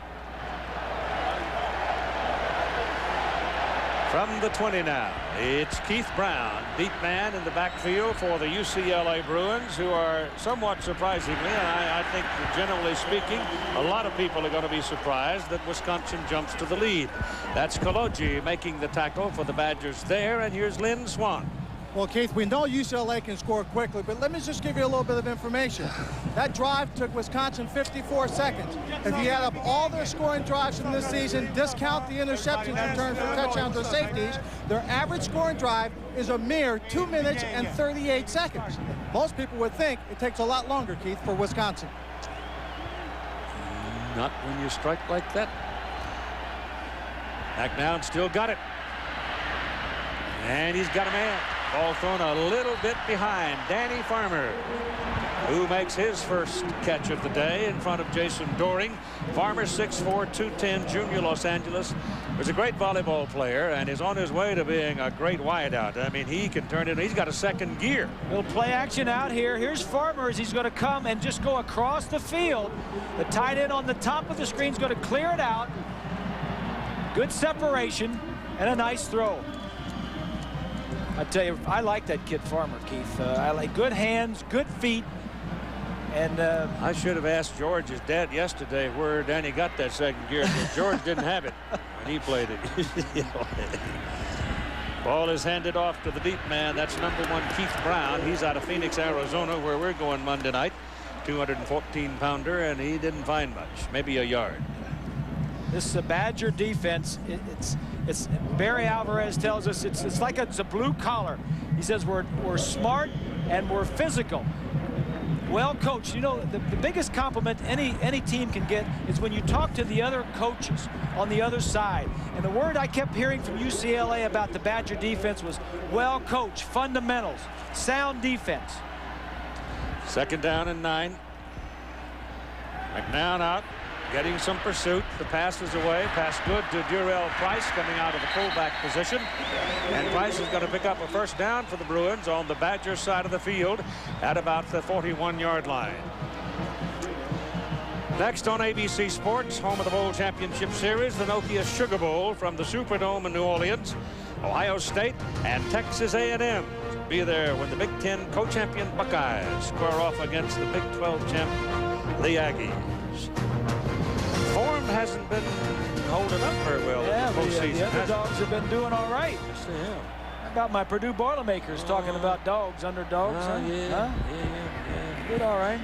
From the 20 now, it's Keith Brown, deep man in the backfield for the UCLA Bruins, who are somewhat surprisingly, and I think generally speaking, a lot of people are going to be surprised that Wisconsin jumps to the lead. That's Koloji making the tackle for the Badgers there, and here's Lynn Swan. Well, Keith, we know UCLA can score quickly, but let me just give you a little bit of information. That drive took Wisconsin 54 seconds. If you add up all their scoring drives from this season, discount the interceptions returned for touchdowns or safeties, their average scoring drive is a mere 2 minutes and 38 seconds. Most people would think it takes a lot longer, Keith, for Wisconsin. Not when you strike like that. Back down, still got it. And he's got a man. Ball thrown a little bit behind Danny Farmer, who makes his first catch of the day in front of Jason Doring. Farmer, 6'4", 210, junior Los Angeles. Was a great volleyball player and is on his way to being a great wideout. I mean, he can turn it. He's got a second gear. Little play action out here. Here's Farmer as he's going to come and just go across the field. The tight end on the top of the screen is going to clear it out. Good separation and a nice throw. I tell you, I like that kid Farmer, Keith. I like good hands, good feet, and I should have asked George's dad yesterday where Danny got that second gear, because George didn't have it when he played it. Ball is handed off to the deep man. That's #1 Keith Brown. He's out of Phoenix, Arizona, where we're going Monday night. 214-pounder, and he didn't find much, maybe a yard. This is a Badger defense. It's Barry Alvarez tells us it's like it's a blue collar. He says we're smart and we're physical. Well coached. You know, the biggest compliment any team can get is when you talk to the other coaches on the other side. And the word I kept hearing from UCLA about the Badger defense was well coached, fundamentals, sound defense. 2nd down and 9. McNown out, getting some pursuit. The pass is away. Pass good to Durrell Price coming out of the fullback position. And Price is going to pick up a 1st down for the Bruins on the Badger side of the field at about the 41-yard line. Next on ABC Sports, home of the Bowl Championship Series, the Nokia Sugar Bowl from the Superdome in New Orleans. Ohio State and Texas A&M be there when the Big Ten co-champion Buckeyes square off against the Big 12 champ, the Aggies. Form hasn't been holding up very well. Yeah, postseason. The other dogs have been doing all right. Yeah. How about my Purdue Boilermakers talking about dogs, underdogs? Huh? Yeah. Did all right.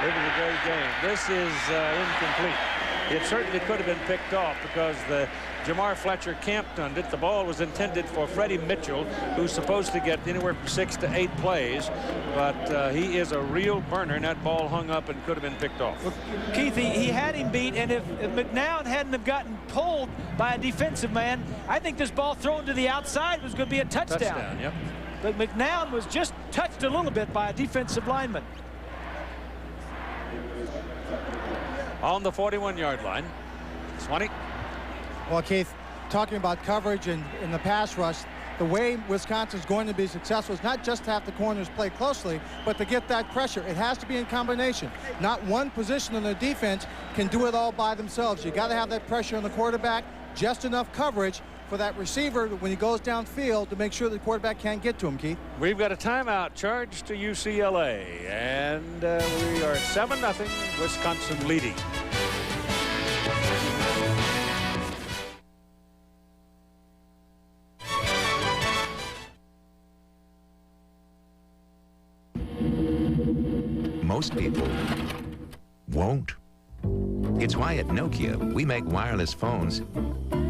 It was a great game. This is incomplete. It certainly could have been picked off because the Jamar Fletcher camped on it. The ball was intended for Freddie Mitchell, who's supposed to get anywhere from 6 to 8 plays, but he is a real burner, and that ball hung up and could have been picked off. Well, Keith, he had him beat, and if McNown hadn't have gotten pulled by a defensive man, I think this ball thrown to the outside was going to be a touchdown. Touchdown, yep. But McNown was just touched a little bit by a defensive lineman. On the 41-yard line, 20. Well, Keith, talking about coverage and in the pass rush, the way Wisconsin's going to be successful is not just to have the corners play closely, but to get that pressure. It has to be in combination. Not one position in the defense can do it all by themselves. You got to have that pressure on the quarterback, just enough coverage for that receiver when he goes downfield to make sure the quarterback can't get to him, Keith. We've got a timeout charged to UCLA, and we are 7-0, Wisconsin leading. Most people won't. It's why at Nokia we make wireless phones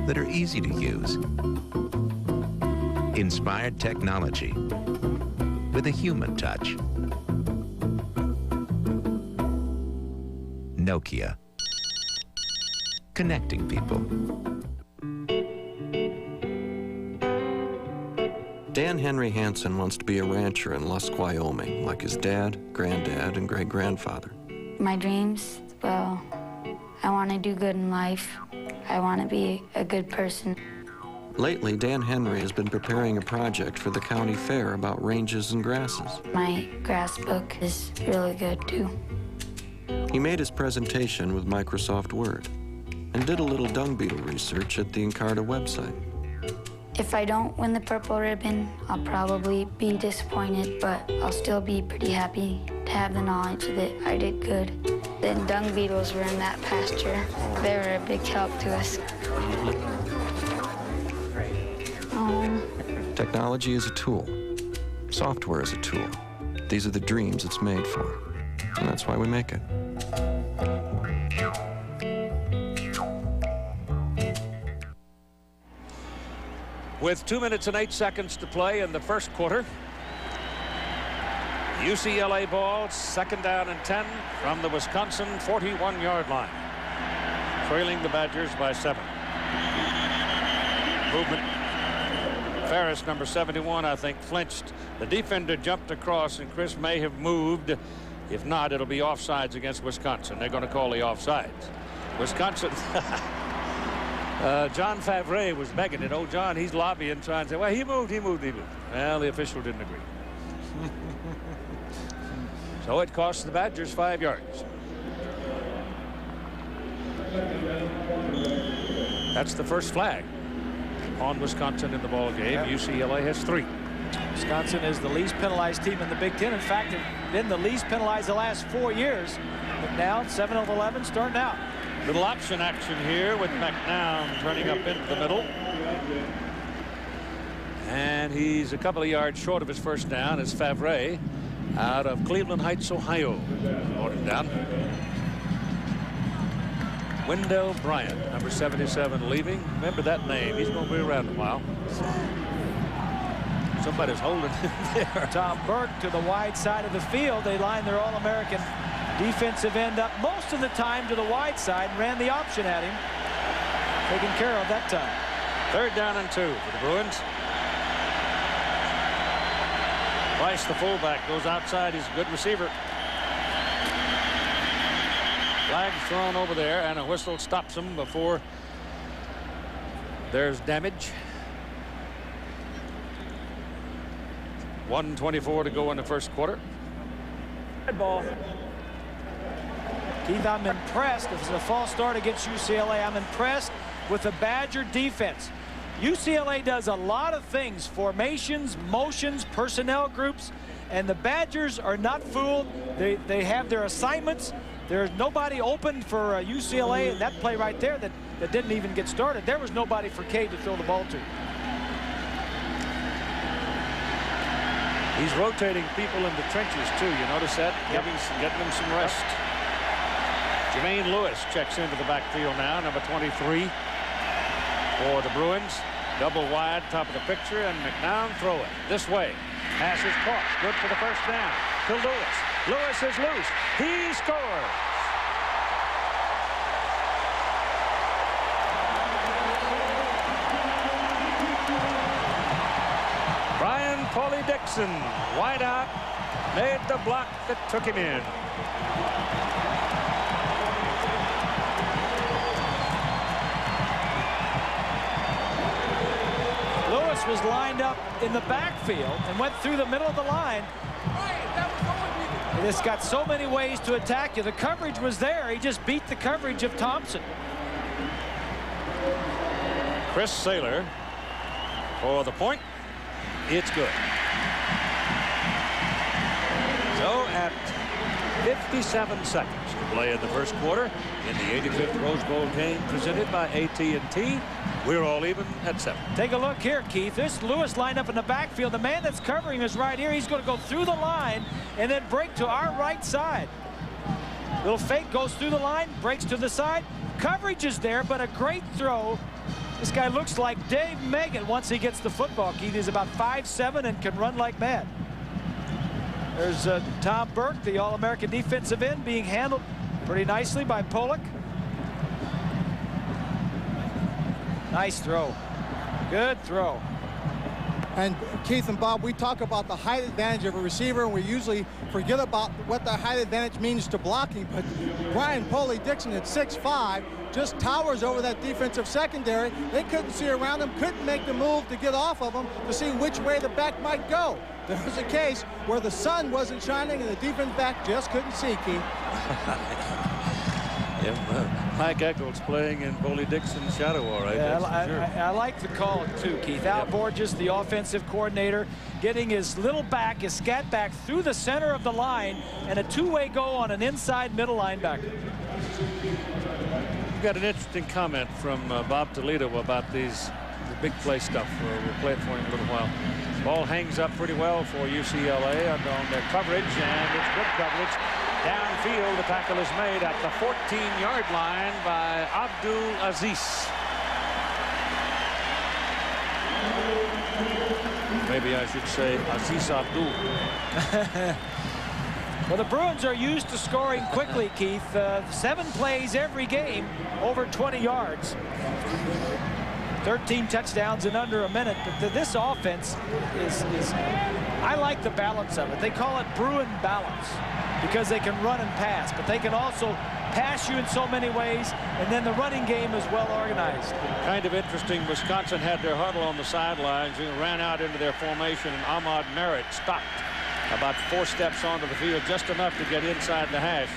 that are easy to use. Inspired technology with a human touch. Nokia. Connecting people. Dan Henry Hansen wants to be a rancher in Lusk, Wyoming, like his dad, granddad, and great-grandfather. My dreams, well, I want to do good in life. I want to be a good person. Lately, Dan Henry has been preparing a project for the county fair about ranges and grasses. My grass book is really good, too. He made his presentation with Microsoft Word and did a little dung beetle research at the Encarta website. If I don't win the purple ribbon, I'll probably be disappointed, but I'll still be pretty happy to have the knowledge that I did good. The dung beetles were in that pasture. They were a big help to us. Technology is a tool. Software is a tool. These are the dreams it's made for, and that's why we make it. With 2 minutes and 8 seconds to play in the first quarter, UCLA ball, 2nd down and 10 from the Wisconsin 41-yard line. Trailing the Badgers by 7. Movement. Ferris, number 71, I think, flinched. The defender jumped across, and Chris may have moved. If not, it'll be offsides against Wisconsin. They're going to call the offsides. Wisconsin. John Favre was begging it. Oh, John, he's lobbying, trying to say, well, he moved. Well, the official didn't agree. So it cost the Badgers 5 yards. That's the first flag on Wisconsin in the ball game. Yep. UCLA has 3. Wisconsin is the least penalized team in the Big Ten. In fact, they've been the least penalized the last 4 years. But now 7 of 11 starting out. Little option action here with McNown turning up into the middle. And he's a couple of yards short of his first down as Favre out of Cleveland Heights, Ohio. Ordered down. Wendell Bryant, number 77, leaving. Remember that name. He's going to be around a while. Somebody's holding him there. Tom Burke to the wide side of the field. They lined their All-American defensive end up most of the time to the wide side and ran the option at him. Taken care of that time. 3rd down and 2 for the Bruins. Rice, the fullback, goes outside. He's a good receiver. Flag thrown over there, and a whistle stops him before there's damage. 1:24 to go in the first quarter. Red ball. Keith, I'm impressed. This is a false start against UCLA. I'm impressed with the Badger defense. UCLA does a lot of things, formations, motions, personnel groups, and the Badgers are not fooled. They have their assignments. There's nobody open for UCLA, and that play right there that didn't even get started. There was nobody for Cade to throw the ball to. He's rotating people in the trenches, too. You notice that? Yep. Getting them some rest. Jermaine Lewis checks into the backfield now, number 23 for the Bruins. Double wide, top of the picture, and McNown throw it this way. Pass is caught. Good for the first down to Lewis. Lewis is loose. He scores. Brian Paulie Dixon, wide out, made the block that took him in. Lewis was lined up in the backfield and went through the middle of the line. This got so many ways to attack you. The coverage was there. He just beat the coverage of Thompson. Chris Saylor for the point. It's good. So at 57 seconds to play in the first quarter in the 85th Rose Bowl game presented by AT&T. We're all even at 7. Take a look here, Keith. This Lewis lined up in the backfield. The man that's covering is right here. He's going to go through the line and then break to our right side. Little fake, goes through the line, breaks to the side. Coverage is there, but a great throw. This guy looks like Dave Megan once he gets the football. Keith is about 5'7" and can run like mad. There's Tom Burke, the All-American defensive end, being handled pretty nicely by Pollock. Nice throw. Good throw. And Keith and Bob, we talk about the height advantage of a receiver, and we usually forget about what the height advantage means to blocking. But Brian Paulie Dixon at 6'5" just towers over that defensive secondary. They couldn't see around him, couldn't make the move to get off of him to see which way the back might go. There was a case where the sun wasn't shining and the defense back just couldn't see, Keith. Mike Eccles playing in Paulie Dixon's shadow, all right. Yeah, sure. I like the call, too, Keith. Al Borges, the offensive coordinator, getting his little back, his scat back through the center of the line, and a two-way go on an inside middle linebacker. We've got an interesting comment from Bob Toledo about the big play stuff. We'll play it for him in a little while. Ball hangs up pretty well for UCLA on their coverage, and it's good coverage. Downfield, the tackle is made at the 14-yard line by Abdul Aziz. Maybe I should say Aziz Abdul. Well, the Bruins are used to scoring quickly, Keith. 7 plays every game, over 20 yards. 13 touchdowns in under a minute. But this offense is I like the balance of it. They call it Bruin balance because they can run and pass, but they can also pass you in so many ways, and then the running game is well organized. Kind of interesting, Wisconsin had their huddle on the sidelines and ran out into their formation, and Ahmad Merritt stopped about 4 steps onto the field, just enough to get inside the hash,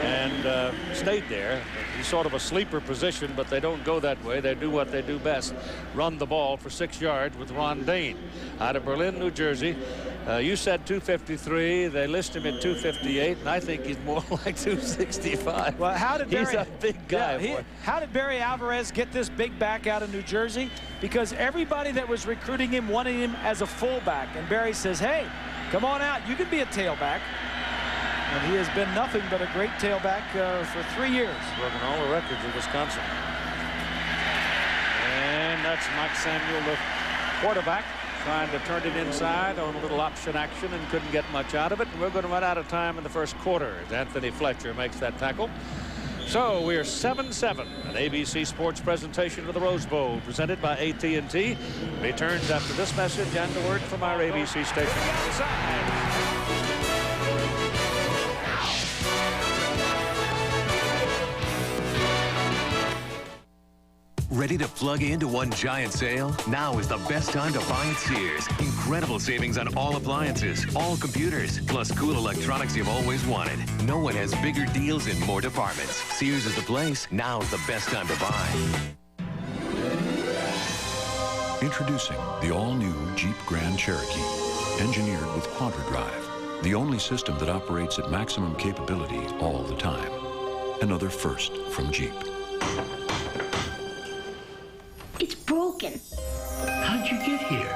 and stayed there. He's sort of a sleeper position, but they don't go that way. They do what they do best, run the ball for 6 yards with Ron Dane out of Berlin, New Jersey. You said 253. They list him at 258, and I think he's more like 265. Well, he's a big guy. Yeah, how did Barry Alvarez get this big back out of New Jersey? Because everybody that was recruiting him wanted him as a fullback. And Barry says, hey, come on out. You can be a tailback. And he has been nothing but a great tailback for 3 years. Broken all the records of Wisconsin. And that's Mike Samuel, the quarterback, trying to turn it inside on a little option action and couldn't get much out of it. And we're going to run out of time in the first quarter as Anthony Fletcher makes that tackle. So we're 7-7. An ABC Sports presentation of the Rose Bowl presented by AT&T returns after this message and a word from our ABC station. Ready to plug into one giant sale? Now is the best time to buy at Sears. Incredible savings on all appliances, all computers, plus cool electronics you've always wanted. No one has bigger deals in more departments. Sears is the place. Now is the best time to buy. Introducing the all-new Jeep Grand Cherokee, engineered with QuadraDrive, the only system that operates at maximum capability all the time. Another first from Jeep. It's broken. How'd you get here?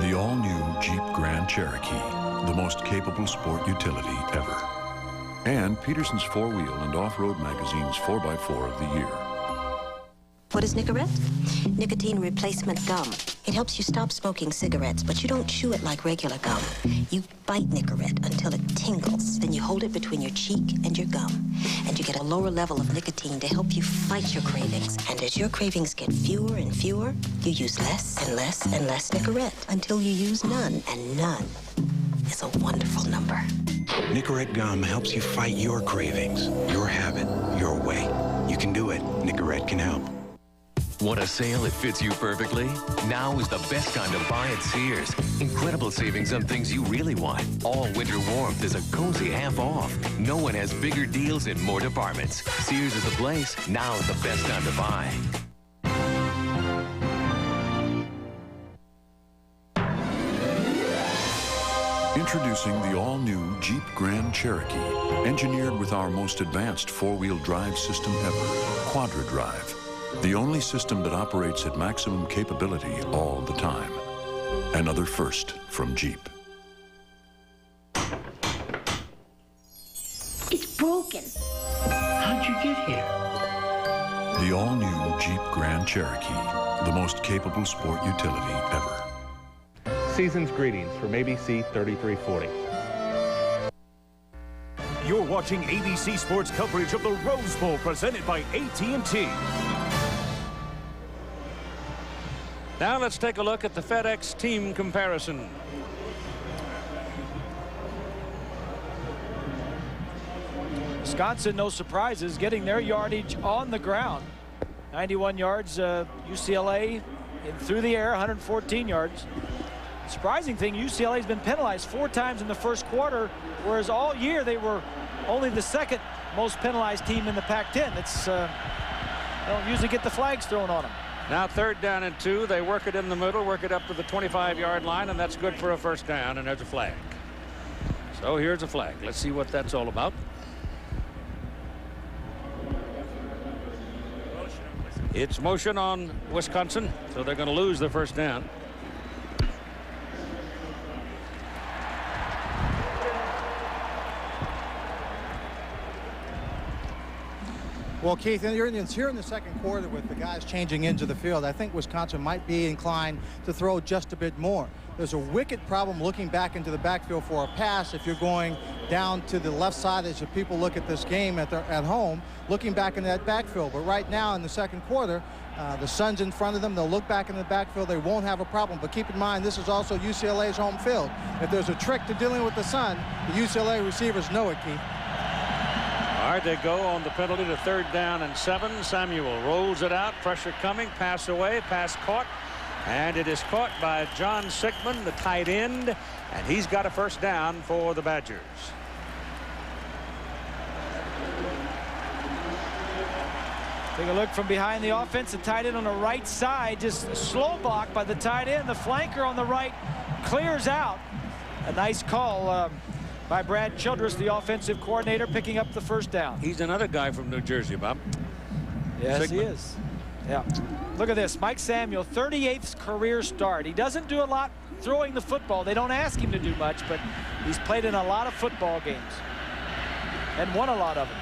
The all-new Jeep Grand Cherokee, the most capable sport utility ever. And Peterson's 4-Wheel and Off-Road Magazine's 4x4 of the year. What is Nicorette? Nicotine replacement gum. It helps you stop smoking cigarettes, but you don't chew it like regular gum. You bite Nicorette until it tingles. Then you hold it between your cheek and your gum. And you get a lower level of nicotine to help you fight your cravings. And as your cravings get fewer and fewer, you use less and less and less Nicorette until you use none. And none is a wonderful number. Nicorette gum helps you fight your cravings, your habit, your way. You can do it. Nicorette can help. Want a sale that fits you perfectly? Now is the best time to buy at Sears. Incredible savings on things you really want. All winter warmth is a cozy half off. No one has bigger deals in more departments. Sears is the place. Now is the best time to buy. Introducing the all-new Jeep Grand Cherokee, engineered with our most advanced 4-wheel drive system ever, QuadraDrive. The only system that operates at maximum capability all the time. Another first from Jeep. It's broken. How'd you get here? The all-new Jeep Grand Cherokee, the most capable sport utility ever. Season's greetings from ABC 3340. You're watching ABC Sports coverage of the Rose Bowl presented by AT&T. Now let's take a look at the FedEx team comparison. Wisconsin, no surprises, getting their yardage on the ground. 91 yards, UCLA through the air, 114 yards. Surprising thing, UCLA's been penalized 4 times in the first quarter, whereas all year they were only the second most penalized team in the Pac-10. It's they don't usually get the flags thrown on them. Now 3rd down and 2. They work it in the middle, work it up to the 25-yard line, and that's good for a first down, and there's a flag. So here's a flag. Let's see what that's all about. It's motion on Wisconsin, so they're going to lose the first down. Well, Keith, here in the second quarter with the guys changing into the field, I think Wisconsin might be inclined to throw just a bit more. There's a wicked problem looking back into the backfield for a pass if you're going down to the left side as people look at this game at home, looking back in that backfield. But right now in the second quarter, the sun's in front of them. They'll look back in the backfield. They won't have a problem. But keep in mind, this is also UCLA's home field. If there's a trick to dealing with the sun, the UCLA receivers know it, Keith. All right, they go on the penalty to 3rd down and 7. Samuel rolls it out. Pressure coming. Pass away. Pass caught. And it is caught by John Sickman, the tight end. And he's got a first down for the Badgers. Take a look from behind the offense. The tight end on the right side, just slow block by the tight end. The flanker on the right clears out. A nice call by Brad Childress, the offensive coordinator, picking up the first down. He's another guy from New Jersey, Bob. Yes, he is. Yeah. Look at this. Mike Samuel, 38th career start. He doesn't do a lot throwing the football. They don't ask him to do much, but he's played in a lot of football games and won a lot of them.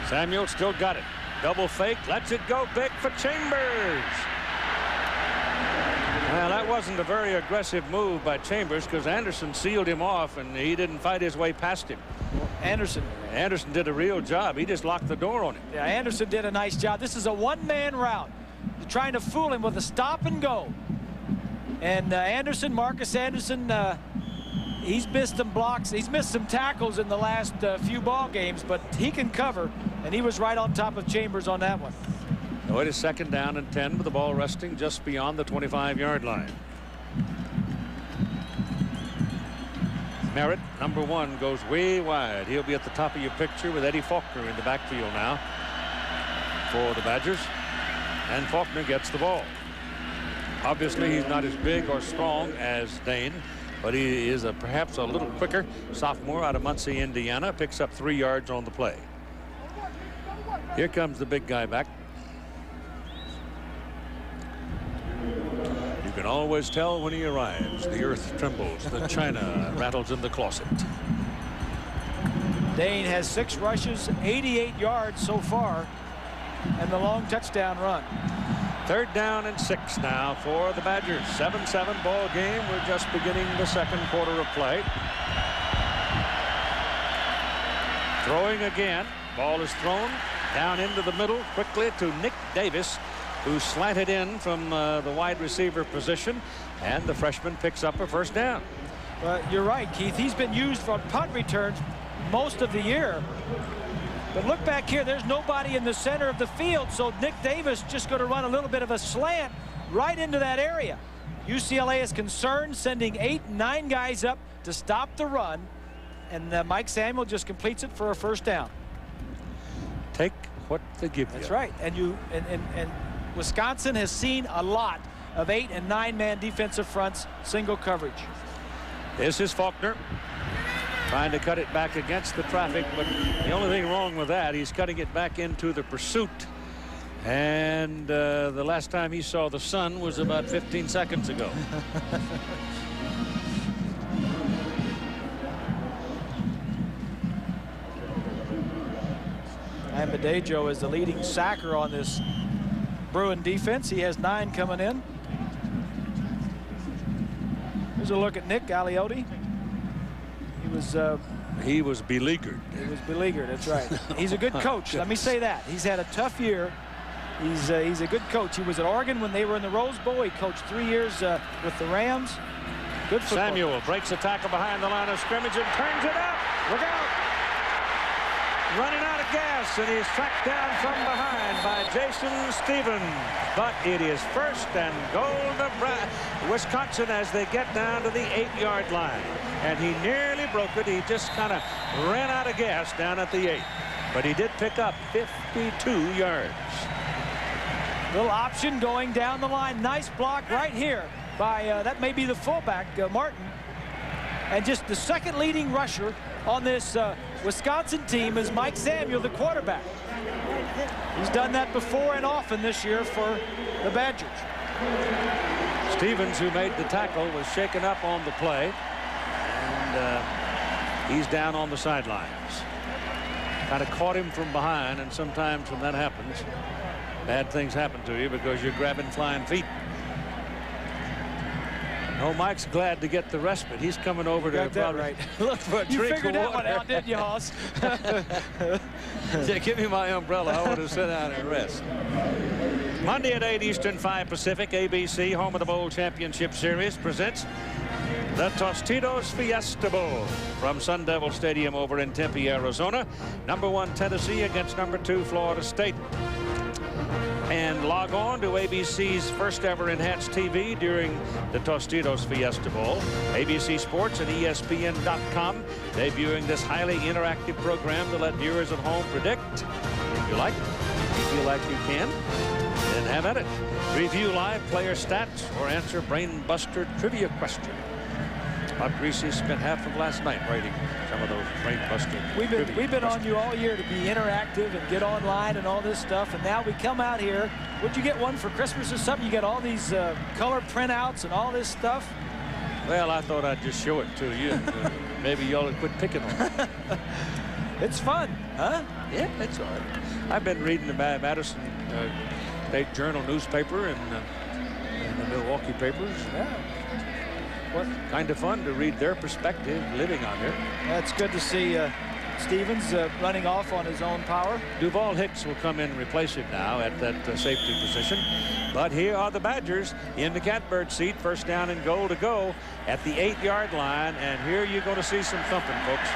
Samuel still got it. Double fake, lets it go big for Chambers. Well, that wasn't a very aggressive move by Chambers because Anderson sealed him off and he didn't fight his way past him. Well, Anderson did a real job. He just locked the door on him. Yeah, Anderson did a nice job. This is a one-man route. They're trying to fool him with a stop and go. And Marcus Anderson, he's missed some blocks. He's missed some tackles in the last few ball games, but he can cover, and he was right on top of Chambers on that one. So it is 2nd down and 10 with the ball resting just beyond the 25-yard line. Merritt, number 1, goes way wide. He'll be at the top of your picture with Eddie Faulkner in the backfield now for the Badgers. And Faulkner gets the ball. Obviously, he's not as big or strong as Dane, but he is perhaps a little quicker. Sophomore out of Muncie, Indiana, picks up 3 yards on the play. Here comes the big guy back. You can always tell when he arrives. The earth trembles, the china rattles in the closet. Dane has 6 rushes, 88 yards so far, and the long touchdown run. 3rd down and 6 now for the Badgers. 7-7 ball game. We're just beginning the 2nd quarter of play. Throwing again. Ball is thrown down into the middle quickly to Nick Davis, who slanted in from the wide receiver position, and the freshman picks up a 1st down. You're right, Keith. He's been used for punt returns most of the year. But look back here, there's nobody in the center of the field, so Nick Davis just going to run a little bit of a slant right into that area. UCLA is concerned, sending 8 and 9 guys up to stop the run, and Mike Samuel just completes it for a 1st down. Take what they give you. That's right. And Wisconsin has seen a lot of 8 and 9 man defensive fronts, single coverage. This is Faulkner trying to cut it back against the traffic, but the only thing wrong with that, he's cutting it back into the pursuit. And the last time he saw the sun was about 15 seconds ago. And Badejo is the leading sacker on this Bruin defense. He has 9 coming in. Here's a look at Nick Aliotti. He was beleaguered. He was beleaguered, that's right. He's a good coach. Let me say that. He's had a tough year. He's a good coach. He was at Oregon when they were in the Rose Bowl. He coached 3 years with the Rams. Good football. Samuel breaks a tackle behind the line of scrimmage and turns it up. Look out. Running out of gas, and he's tracked down from behind by Jason Stevens. But it is 1st and goal to Wisconsin as they get down to the 8-yard line. And he nearly broke it. He just kind of ran out of gas down at the 8. But he did pick up 52 yards. Little option going down the line. Nice block right here by, that may be the fullback, Martin. And just the 2nd leading rusher on this Wisconsin team is Mike Samuel, the quarterback. He's done that before and often this year for the Badgers. Stevens, who made the tackle, was shaken up on the play, and he's down on the sidelines. Kind of caught him from behind, and sometimes when that happens, bad things happen to you because you're grabbing flying feet. Oh, Mike's glad to get the respite. He's coming over to probably look for a drink of water. You figured that one out, didn't you, Hoss? Yeah, give me my umbrella. I want to sit down and rest. Monday at 8 Eastern, 5 Pacific, ABC, home of the Bowl Championship Series, presents the Tostitos Fiesta Bowl from Sun Devil Stadium over in Tempe, Arizona. Number 1 Tennessee against number 2 Florida State. And log on to ABC's first ever enhanced TV during the Tostitos Fiesta Bowl. ABC Sports and ESPN.com debuting this highly interactive program to let viewers at home predict. If you like, you feel like you can, then have at it. review live player stats, or answer brain-buster trivia questions. Bob Greasy spent half of last night writing some of those brain-buster. We've been on you all year to be interactive and get online and all this stuff, and now we come out here. Would you get one for Christmas or something? You get all these color printouts and all this stuff. Well, I thought I'd just show it to you. Maybe y'all would quit picking on it. It's fun, huh? Yeah, it's all right. I've been reading the Madison State Journal newspaper and the Milwaukee papers. Yeah. What kind of fun to read their perspective living on here. That's good to see Stevens running off on his own power. Duval Hicks will come in and replace him now at that safety position. But here are the Badgers in the catbird seat. First down and goal to go at the 8-yard line. And here you're going to see some thumping, folks.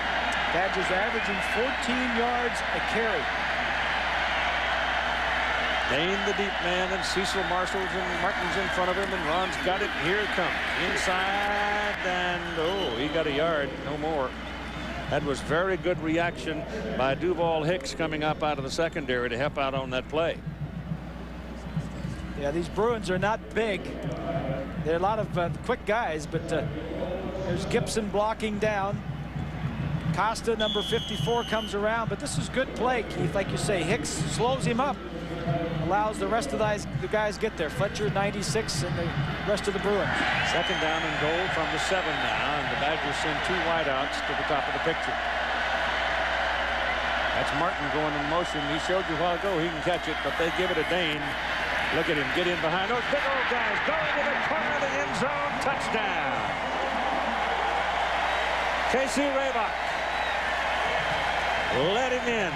Badgers averaging 14 yards a carry. Dane, the deep man, and Cecil Marshall's and Martin's in front of him, and Ron's got it. Here it comes. Inside, and oh, he got a yard, no more. That was very good reaction by Duval Hicks coming up out of the secondary to help out on that play. Yeah, these Bruins are not big. They're a lot of quick guys, but there's Gibson blocking down. Costa, number 54, comes around, but this is good play, Keith. Like you say, Hicks slows him up, allows the rest of the guys get there. Fletcher, 96, and the rest of the Bruins. Second down and goal from the 7 now, and the Badgers send 2 wideouts to the top of the picture. That's Martin going in motion. He showed you a while ago he can catch it, but they give it to Dane. Look at him get in behind those big old guys. Going to the corner of the end zone. Touchdown. Casey Raybach let him in.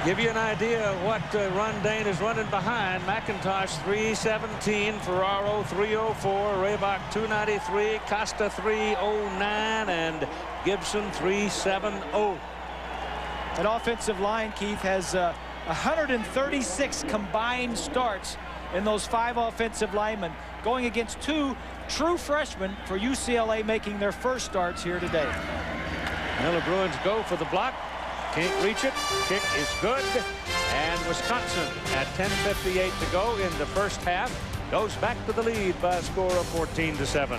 Give you an idea of what Ron Dane is running behind. McIntosh 317, Ferraro 304, Raybach 293, Costa 309, and Gibson 370. That offensive line, Keith, has 136 combined starts in those 5 offensive linemen, going against 2 true freshmen for UCLA making their first starts here today. Now the Bruins go for the block. Can't reach it. Kick is good. And Wisconsin at 10:58 to go in the first half goes back to the lead by a score of 14-7.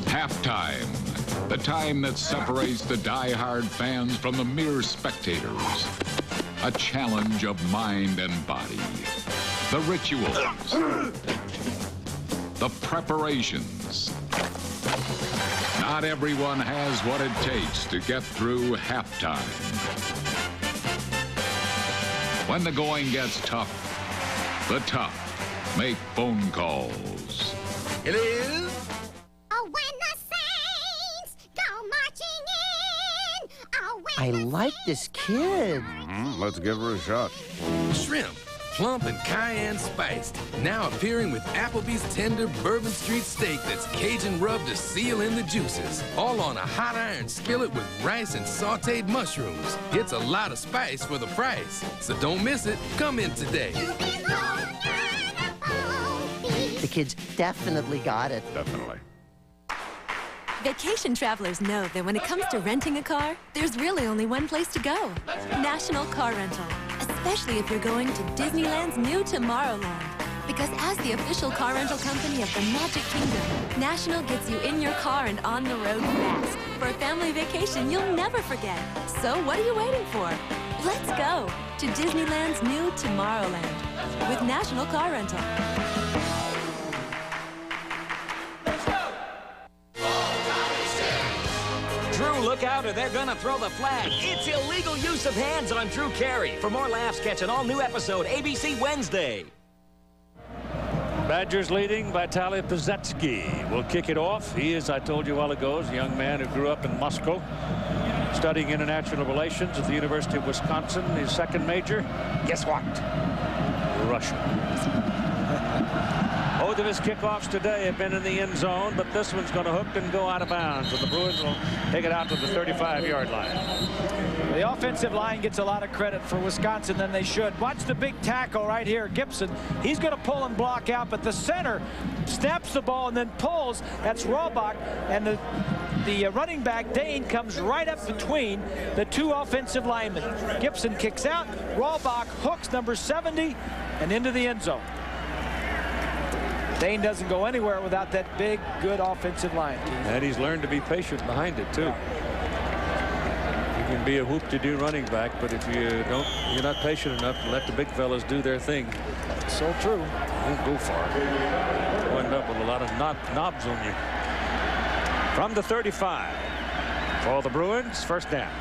Halftime, the time that separates the die-hard fans from the mere spectators. A challenge of mind and body. The rituals. The preparations. Not everyone has what it takes to get through halftime. When the going gets tough, the tough make phone calls. It is. Oh, when the Saints go marching in. Oh, when I like this kid. Let's give her a shot. Shrimp, plump and cayenne spiced. Now appearing with Applebee's tender Bourbon Street steak that's Cajun rubbed to seal in the juices. All on a hot iron skillet with rice and sauteed mushrooms. It's a lot of spice for the price. So don't miss it. Come in today. The kids definitely got it. Definitely. Vacation travelers know that when it comes to renting a car, there's really only one place to go. National Car Rental. Especially if you're going to Disneyland's new Tomorrowland. Because as the official car rental company of the Magic Kingdom, National gets you in your car and on the road fast. For a family vacation you'll never forget. So what are you waiting for? Let's go to Disneyland's new Tomorrowland with National Car Rental. Drew, look out or they're gonna throw the flag. It's illegal use of hands on Drew Carey. For more laughs, catch an all-new episode ABC Wednesday. Badgers leading by Vitaly Pazetsky will kick it off. He is, I told you a while ago, is a young man who grew up in Moscow, studying international relations at the University of Wisconsin. His second major, guess what? Russia. Both of his kickoffs today have been in the end zone, but this one's going to hook and go out of bounds, and the Bruins will take it out to the 35-yard line. The offensive line gets a lot of credit for Wisconsin than they should. Watch the big tackle right here, Gibson. He's going to pull and block out, but the center snaps the ball and then pulls. That's Rohrbach, and the running back, Dane, comes right up between the two offensive linemen. Gibson kicks out. Rohrbach hooks number 70 and into the end zone. Dane doesn't go anywhere without that big, good offensive line. And he's learned to be patient behind it, too. You can be a whoop-to-do running back, but if you're not patient enough to let the big fellas do their thing. So true. You won't go far. You end up with a lot of knobs on you. From the 35 for the Bruins, first down.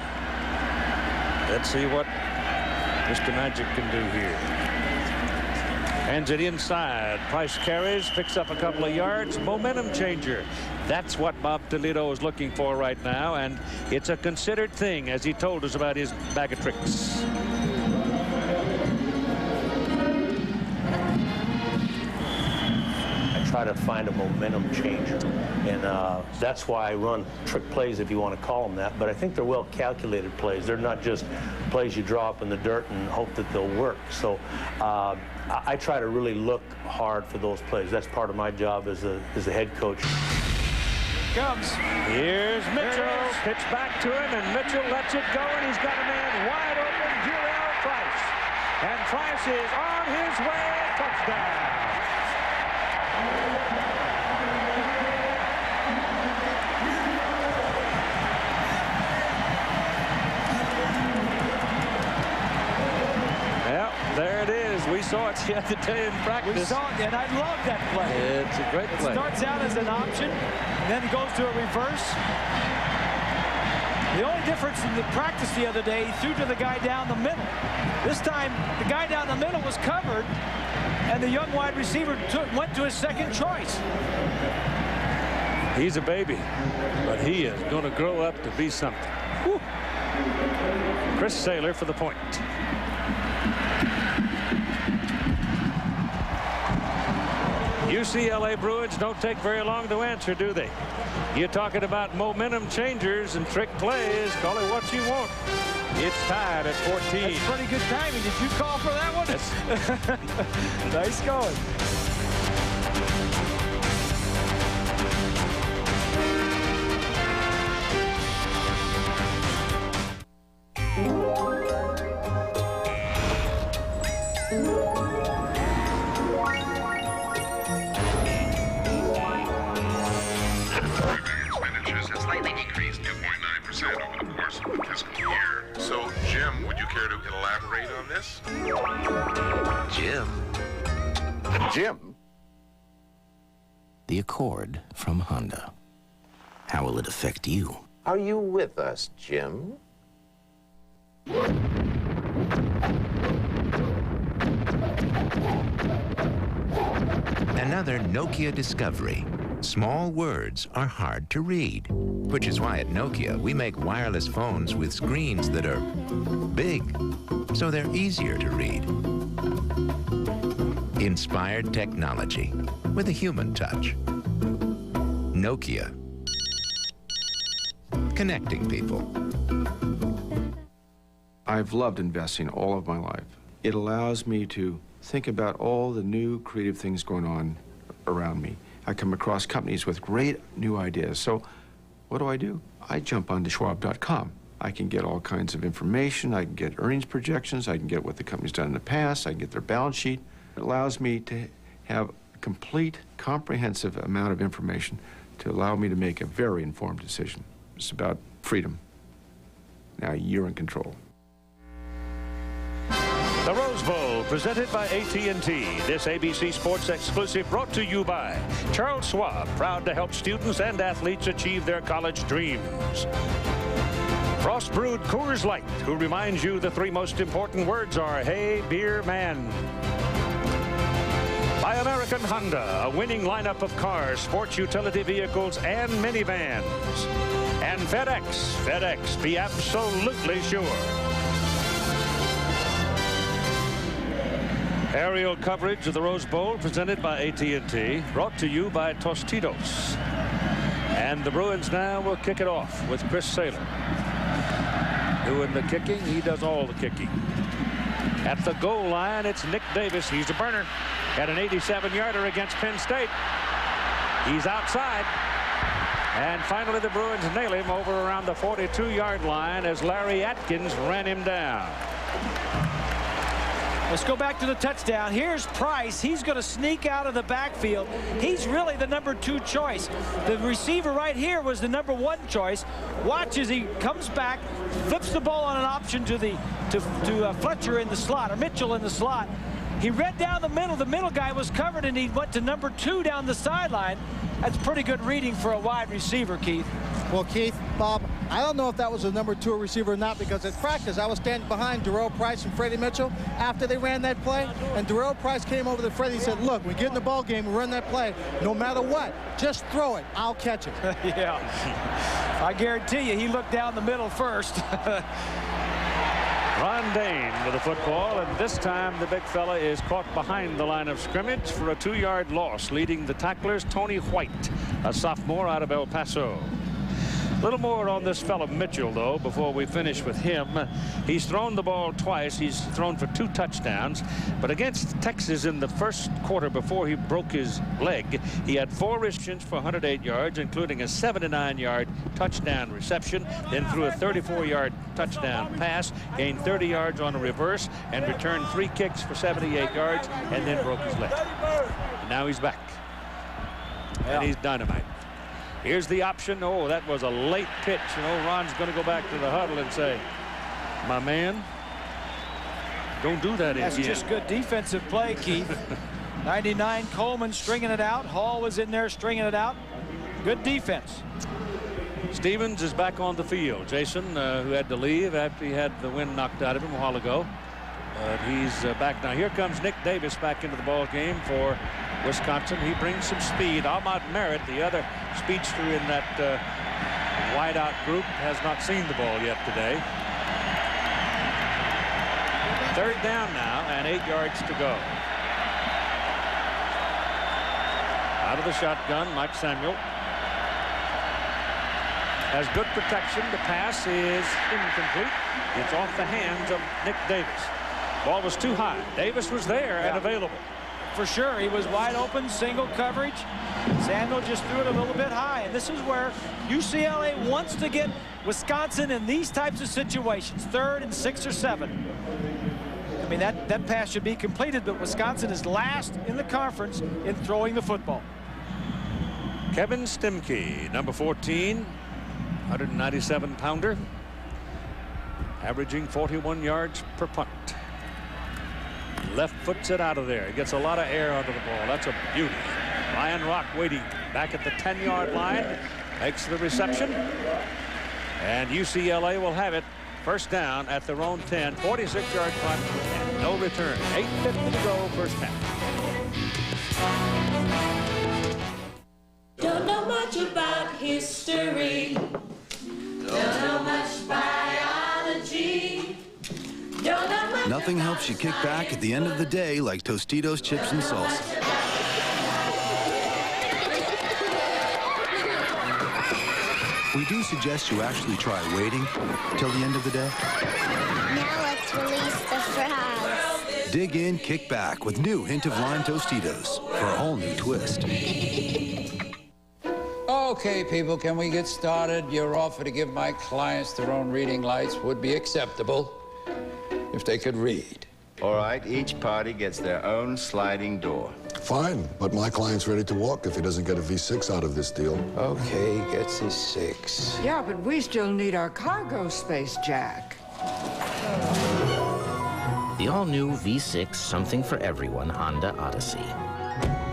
Let's see what Mr. Magic can do here. Hands it inside. Price carries, picks up a couple of yards. Momentum changer. That's what Bob Toledo is looking for right now, and it's a considered thing, as he told us about his bag of tricks. Try to find a momentum changer, and that's why I run trick plays, if you want to call them that. But I think they're well calculated plays. They're not just plays you draw up in the dirt and hope that they'll work. So I try to really look hard for those plays. That's part of my job as a head coach. Comes. Here's Mitchell. Pitch back to him, and Mitchell lets it go, and he's got a man wide open, Jurel Price. And Price is on his way. Touchdown. Well, there it is. We saw it the other day in practice. We saw it, and I love that play. It's a great play. It starts out as an option, and then it goes to a reverse. The only difference in the practice the other day, he threw to the guy down the middle. This time, the guy down the middle was covered, and the young wide receiver went to his second choice. He's a baby, but he is going to grow up to be something. Whew. Chris Saylor for the point. UCLA Bruins don't take very long to answer, do they? You're talking about momentum changers and trick plays. Call it what you want. It's tied at 14. That's pretty good timing. Did you call for that one? Nice going. Expenditures have slightly decreased 2.9% over the course of the fiscal year. So, Jim, would you care to elaborate on this? Jim? The Accord from Honda. How will it affect you? Are you with us, Jim? Another Nokia discovery. Small words are hard to read, which is why at Nokia we make wireless phones with screens that are big, so they're easier to read. Inspired technology with a human touch. Nokia. Connecting people. I've loved investing all of my life. It allows me to think about all the new creative things going on around me. I come across companies with great new ideas. So what do? I jump onto Schwab.com. I can get all kinds of information. I can get earnings projections. I can get what the company's done in the past. I can get their balance sheet. It allows me to have a complete, comprehensive amount of information to allow me to make a very informed decision. It's about freedom. Now you're in control. The Rose Bowl, presented by AT&T. This ABC Sports exclusive brought to you by Charles Schwab, proud to help students and athletes achieve their college dreams. Frost Brewed Coors Light, who reminds you the three most important words are, hey, beer, man. By American Honda, a winning lineup of cars, sports utility vehicles, and minivans. And FedEx, be absolutely sure. Aerial coverage of the Rose Bowl presented by AT&T, brought to you by Tostitos. And the Bruins now will kick it off with Chris Saylor. Doing the kicking, he does all the kicking. At the goal line, it's Nick Davis. He's a burner. At an 87-yarder against Penn State. He's outside. And finally, the Bruins nail him over around the 42-yard line as Larry Atkins ran him down. Let's go back to the touchdown. Here's Price. He's going to sneak out of the backfield. He's really the #2 choice. The receiver right here was the #1 choice. Watch as he comes back, flips the ball on an option to Fletcher in the slot, or Mitchell in the slot. He read down the middle. The middle guy was covered, and he went to #2 down the sideline. That's pretty good reading for a wide receiver, Keith. Well, Keith, Bob, I don't know if that was a #2 receiver or not, because at practice I was standing behind Darrell Price and Freddie Mitchell after they ran that play, and Darrell Price came over to Freddie and said, look, we get in the ball game, we run that play, no matter what, just throw it, I'll catch it. Yeah, I guarantee you he looked down the middle first. Ron Dane with the football, and this time the big fella is caught behind the line of scrimmage for a 2-yard loss. Leading the tacklers, Tony White, a sophomore out of El Paso. A little more on this fellow Mitchell, though, before we finish with him. He's thrown the ball twice. He's thrown for 2 touchdowns. But against Texas in the first quarter before he broke his leg, he had 4 receptions for 108 yards, including a 79-yard touchdown reception, then threw a 34-yard touchdown pass, gained 30 yards on a reverse, and returned 3 kicks for 78 yards, and then broke his leg. And now he's back. And he's dynamite. Here's the option. Oh, that was a late pitch. You know, Ron's going to go back to the huddle and say, my man, don't do that again. That's just good defensive play, Keith. 99, Coleman stringing it out. Hall was in there stringing it out. Good defense. Stevens is back on the field. Jason, who had to leave after he had the wind knocked out of him a while ago. He's back now. Here comes Nick Davis back into the ball game for Wisconsin. He brings some speed. Ahmad Merritt, the other speedster in that wideout group, has not seen the ball yet today. 3rd down now and 8 yards to go. Out of the shotgun, Mike Samuel has good protection. The pass is incomplete. It's off the hands of Nick Davis. Ball was too high. Davis was there and available. For sure, he was wide open, single coverage. Samuel just threw it a little bit high, and this is where UCLA wants to get Wisconsin in these types of situations, 3rd and 6 or 7. I mean, that pass should be completed, but Wisconsin is last in the conference in throwing the football. Kevin Stemke, number 14, 197-pounder, averaging 41 yards per punt. Left foots it out of there. He gets a lot of air under the ball. That's a beauty. Ryan Rock waiting back at the 10-yard line. Makes the reception. And UCLA will have it. 1st down at their own 10. 46-yard punt and no return. 8:50 to go, first half. Don't know much about history. Don't know much biology. Don't know much. Nothing helps you kick back at the end of the day like Tostitos chips and salsa. We do suggest you actually try waiting till the end of the day. Now let's release the frogs. Dig in, kick back with new hint of lime Tostitos for a whole new twist. Okay, people, can we get started? Your offer to give my clients their own reading lights would be acceptable if they could read. All right, each party gets their own sliding door. Fine, but my client's ready to walk if he doesn't get a V6 out of this deal. Okay, he gets his 6. Yeah, but we still need our cargo space, Jack. The all-new V6 Something for Everyone Honda Odyssey.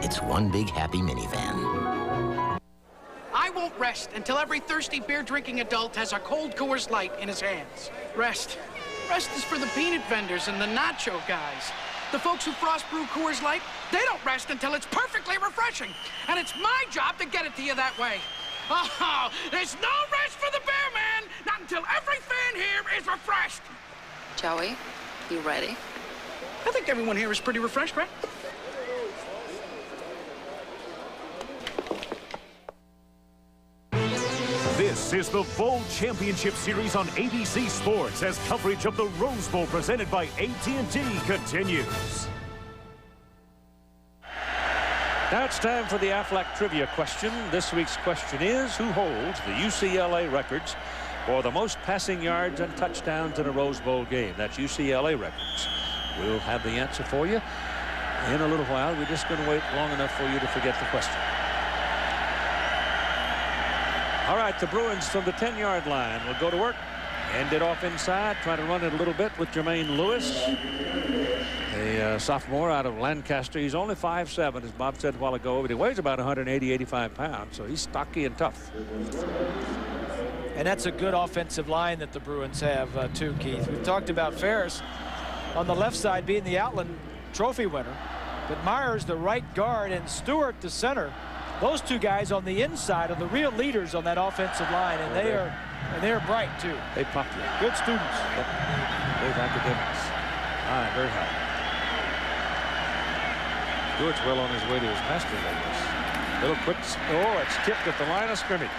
It's one big happy minivan. I won't rest until every thirsty beer-drinking adult has a cold Coors Light in his hands. Rest. Rest is for the peanut vendors and the nacho guys. The folks who frost brew Coors Light, they don't rest until it's perfectly refreshing. And it's my job to get it to you that way. Oh, there's no rest for the bear man, not until every fan here is refreshed. Joey, you ready? I think everyone here is pretty refreshed, right? This is the Bowl Championship Series on ABC Sports as coverage of the Rose Bowl presented by AT&T continues. Now it's time for the Aflac Trivia question. This week's question is, who holds the UCLA records for the most passing yards and touchdowns in a Rose Bowl game? That's UCLA records. We'll have the answer for you in a little while. We're just going to wait long enough for you to forget the question. All right, the Bruins from the 10-yard line will go to work. End it off inside, try to run it a little bit with Jermaine Lewis, a sophomore out of Lancaster. He's only 5'7", as Bob said a while ago, but he weighs about 180, 85 pounds, so he's stocky and tough. And that's a good offensive line that the Bruins have, too, Keith. We've talked about Ferris on the left side being the Outland Trophy winner, but Myers, the right guard, and Stewart, the center, those two guys on the inside are the real leaders on that offensive line, and they're bright too. They pump you. Good students. Yep. Great academics. High, very high. Stewart's well on his way to his master's, I guess. Little quick. Oh, it's tipped at the line of scrimmage.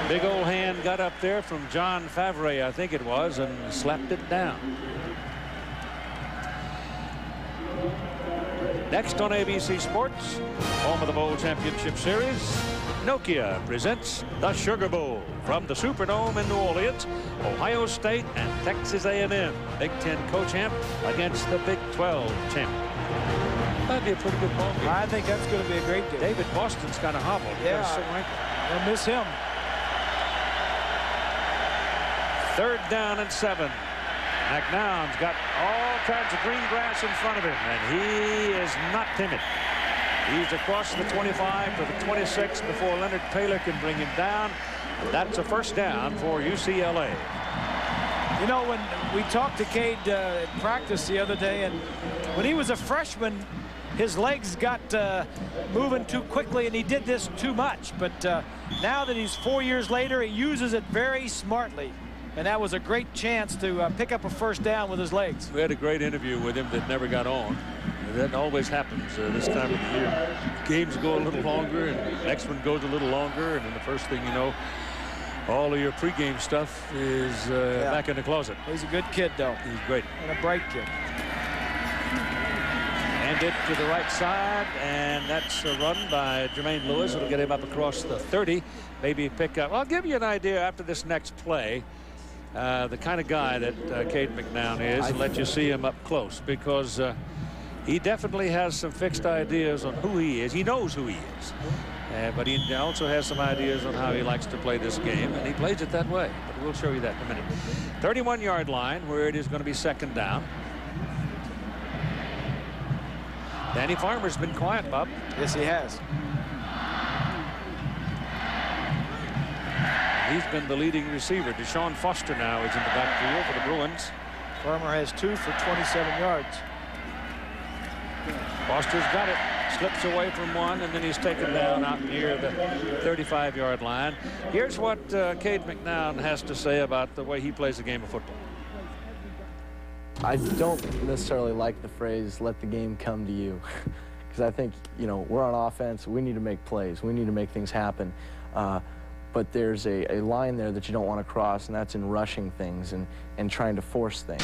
Big old hand got up there from John Favre, I think it was, and slapped it down. Next on ABC Sports, home of the Bowl Championship Series, Nokia presents the Sugar Bowl from the Superdome in New Orleans. Ohio State and Texas A&M, Big Ten co-champ against the Big 12 champ. That'd be a pretty good ball game. I think that's going to be a great game. David Boston's kind of hobbled. Yeah, I'll miss him. 3rd down and 7. McNown's got all kinds of green grass in front of him, and he is not timid. He's across the 25 to the 26 before Leonard Taylor can bring him down. That's a 1st down for UCLA. You know, when we talked to Cade in practice the other day, and when he was a freshman, his legs got moving too quickly, and he did this too much. But now that he's 4 years later, he uses it very smartly. And that was a great chance to pick up a 1st down with his legs. We had a great interview with him that never got on. That always happens this time of the year. Games go a little longer, and the next one goes a little longer, and then the first thing you know, all of your pregame stuff is back in the closet. He's a good kid, though. He's great. And a bright kid. And it to the right side, and that's a run by Jermaine Lewis. It'll get him up across the 30. Maybe pick up. I'll give you an idea after this next play. The kind of guy that Cade McNown is, and let you see him up close, because he definitely has some fixed ideas on who he is. He knows who he is, but he also has some ideas on how he likes to play this game, and he plays it that way. But we'll show you that in a minute. 31-yard line, where it is going to be 2nd down. Danny Farmer's been quiet, Bob. Yes, he has. He's been the leading receiver. Deshaun Foster now is in the backfield for the Bruins. Farmer has 2 for 27 yards. Foster's got it. Slips away from one, and then he's taken down out near the 35-yard line. Here's what Cade McNown has to say about the way he plays the game of football. I don't necessarily like the phrase, let the game come to you. Because I think, you know, we're on offense. We need to make plays. We need to make things happen. But there's a line there that you don't want to cross, and that's in rushing things and trying to force things.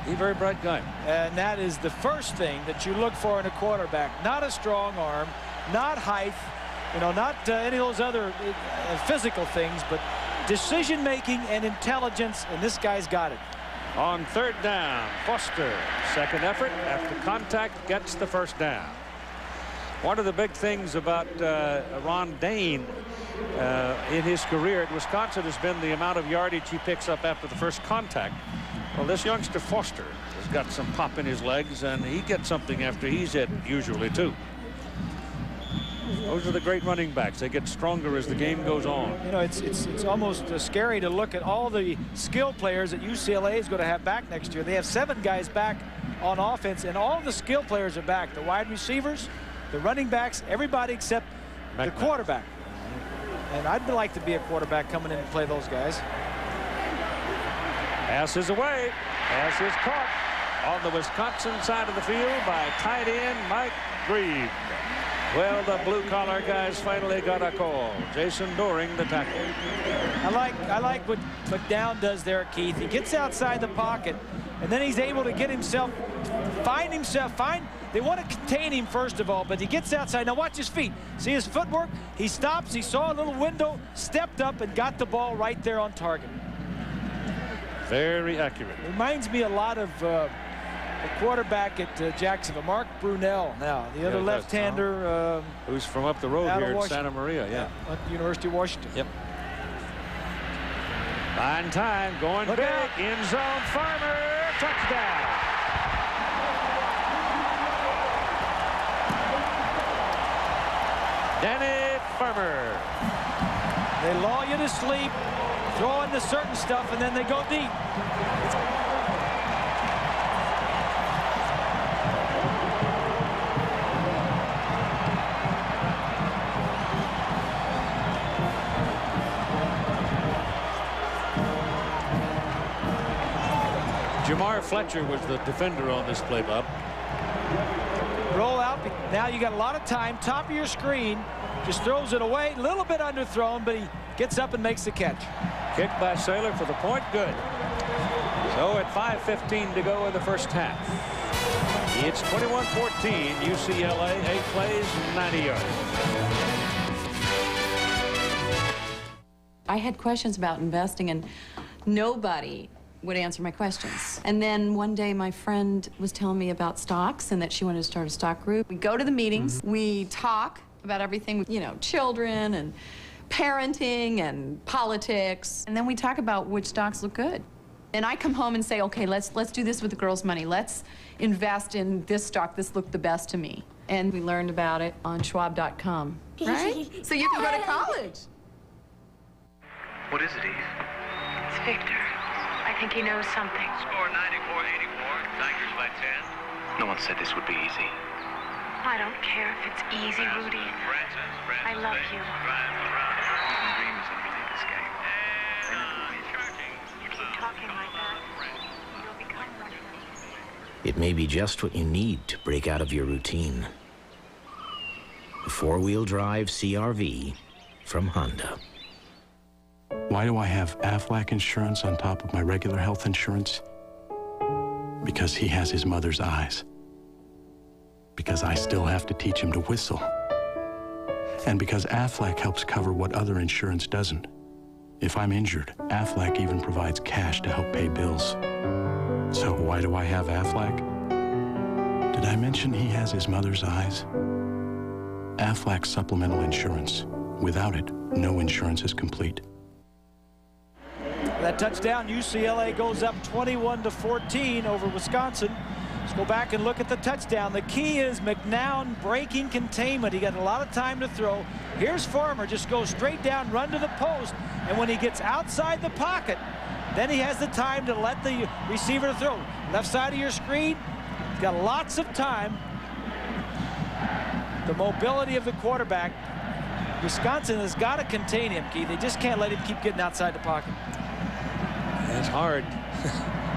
He's a very bright guy. And that is the first thing that you look for in a quarterback. Not a strong arm, not height, you know, not any of those other physical things, but decision-making and intelligence, and this guy's got it. On 3rd down, Foster, 2nd effort after contact, gets the 1st down. One of the big things about Ron Dane in his career at Wisconsin has been the amount of yardage he picks up after the first contact. Well, this youngster Foster has got some pop in his legs, and he gets something after he's hit usually too. Those are the great running backs. They get stronger as the game goes on. You know, it's almost scary to look at all the skill players that UCLA is going to have back next year. They have 7 guys back on offense, and all the skill players are back. The wide receivers, the running backs, everybody except the quarterback. And I'd like to be a quarterback coming in and play those guys. Pass is away. as is caught on the Wisconsin side of the field by tight end Mike Grieve. Well, the blue-collar guys finally got a call. Jason Doring, the tackle. I like what McNown does there, Keith. He gets outside the pocket, and then he's able to get himself, they want to contain him first of all, but he gets outside. Now watch his feet. See his footwork? He stops, he saw a little window, stepped up, and got the ball right there on target. Very accurate. Reminds me a lot of the quarterback at Jacksonville, Mark Brunell. Now, the other left-hander. Who's from up the road here in Santa Maria, at the University of Washington. Yep. Fine time, going big, end zone, Farmer, touchdown. Danny Farmer. They lull you to sleep, throw into certain stuff, and then they go deep. Jamar Fletcher was the defender on this play, Bob. Roll out. Now you got a lot of time. Top of your screen. Just throws it away. A little bit underthrown, but he gets up and makes the catch. Kick by Saylor for the point. Good. So at 5:15 to go in the first half. It's 21-14. UCLA, 8 plays, 90 yards. I had questions about investing, and nobody would answer my questions. And then one day my friend was telling me about stocks and that she wanted to start a stock group. We go to the meetings, we talk about everything, you know, children and parenting and politics, and then we talk about which stocks look good. And I come home and say, okay, let's do this with the girls' money. Let's invest in this stock. This looked the best to me. And we learned about it on Schwab.com, right? So you can go to college. What is it, Eve? It's Victor. I think he knows something. Score 94-84. Tigers by 10. No one said this would be easy. I don't care if it's easy, Rudy. I love you. Dreams underneath this game. You keep talking like that, you'll become one of these. It may be just what you need to break out of your routine. A four-wheel drive CR-V from Honda. Why do I have Aflac insurance on top of my regular health insurance? Because he has his mother's eyes. Because I still have to teach him to whistle. And because Aflac helps cover what other insurance doesn't. If I'm injured, Aflac even provides cash to help pay bills. So why do I have Aflac? Did I mention he has his mother's eyes? Aflac supplemental insurance. Without it, no insurance is complete. That touchdown, UCLA goes up 21-14 over Wisconsin. Let's go back and look at the touchdown. The key is McNown breaking containment. He got a lot of time to throw. Here's Farmer, just goes straight down, run to the post, and when he gets outside the pocket, then he has the time to let the receiver throw. Left side of your screen, he's got lots of time. The mobility of the quarterback. Wisconsin has got to contain him, Keith. They just can't let him keep getting outside the pocket. It's hard.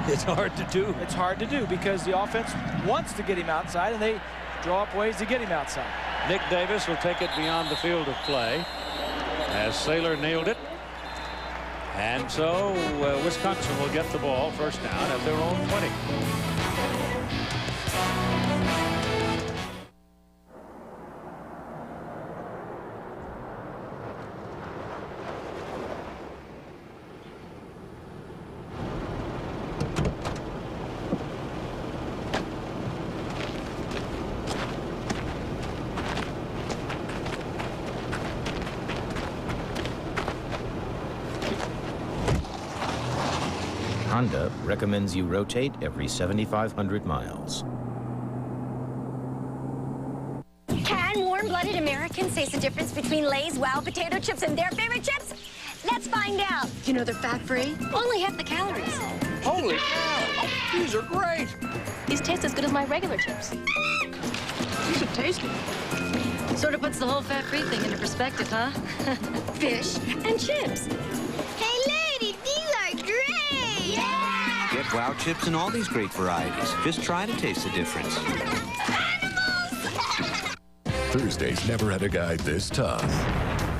It's hard to do. It's hard to do because the offense wants to get him outside, and they draw up ways to get him outside. Nick Davis will take it beyond the field of play as Saylor nailed it. And so Wisconsin will get the ball first down at their own 20. Honda recommends you rotate every 7,500 miles. Can warm-blooded Americans taste the difference between Lay's Wild Potato Chips and their favorite chips? Let's find out. You know they're fat-free, only half the calories. Holy cow! These are great! These taste as good as my regular chips. These are tasty. Sort of puts the whole fat-free thing into perspective, huh? Fish and chips. Hey, lady, these are great! Yeah! Get Wow chips in all these great varieties. Just try to taste the difference. Thursdays never had a guy this tough.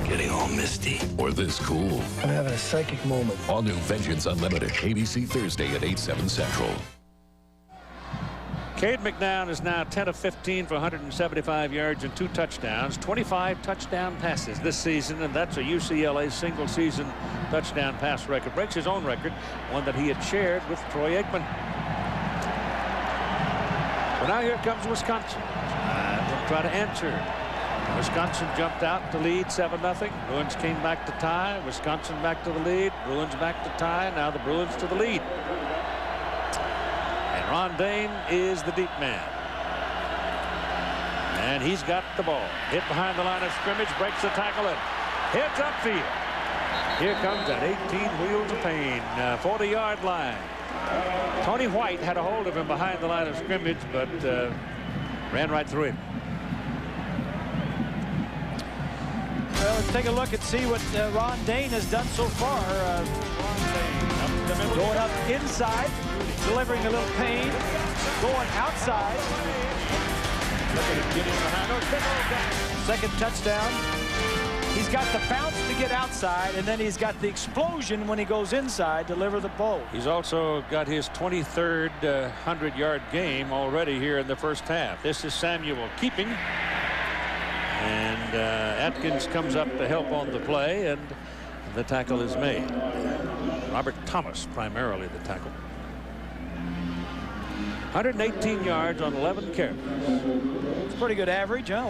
Getting all misty. Or this cool. I'm having a psychic moment. All new Vengeance Unlimited. ABC Thursday at 8, 7 Central. Cade McNown is now 10 of 15 for 175 yards and 2 touchdowns. 25 touchdown passes this season, and that's a UCLA single-season touchdown pass record. Breaks his own record, one that he had shared with Troy Aikman. So now here comes Wisconsin. They'll try to answer. Wisconsin jumped out to lead 7-0. Bruins came back to tie. Wisconsin back to the lead. Bruins back to tie. Now the Bruins to the lead. And Ron Dane is the deep man. And he's got the ball. Hit behind the line of scrimmage. Breaks the tackle and heads upfield. Here comes that 18 wheels of pain. 40-yard line. Tony White had a hold of him behind the line of scrimmage, but ran right through him. Well, let's take a look and see what Ron Dane has done so far. Going up inside, delivering a little pain, going outside. Look at him getting behind. Second touchdown. He's got the bounce to get outside, and then he's got the explosion when he goes inside, deliver the ball. He's also got his 23rd 100-yard game already here in the first half. This is Samuel keeping. And Atkins comes up to help on the play, and the tackle is made. Robert Thomas primarily the tackle. 118 yards on 11 carries. It's pretty good average, huh?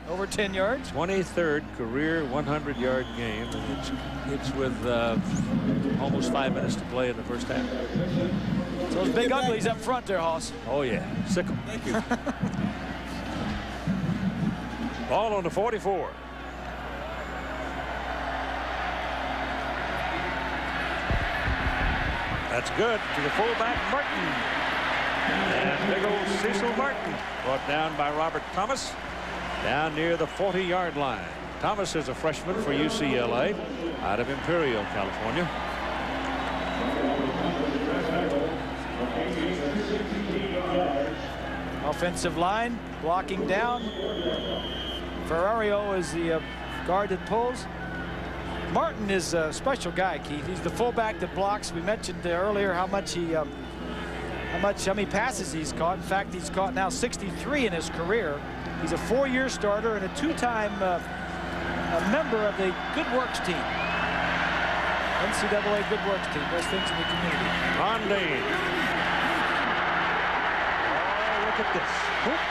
Over 10 yards. 23rd career 100-yard game, and it's with almost 5 minutes to play in the first half. So those big uglies up front there, Hoss. Oh yeah, sick 'em. Thank you. Ball on the 44. That's good to the fullback, Martin. And big old Cecil Martin brought down by Robert Thomas down near the 40-yard line. Thomas is a freshman for UCLA out of Imperial, California. Offensive line blocking down. Ferrario is the guard that pulls. Martin is a special guy, Keith. He's the fullback that blocks. We mentioned earlier how many passes he's caught. In fact, he's caught now 63 in his career. He's a 4-year starter and a 2-time member of the Good Works team. NCAA Good Works team. Best things in the community. Ron Dane. Oh, look at this. Whoop.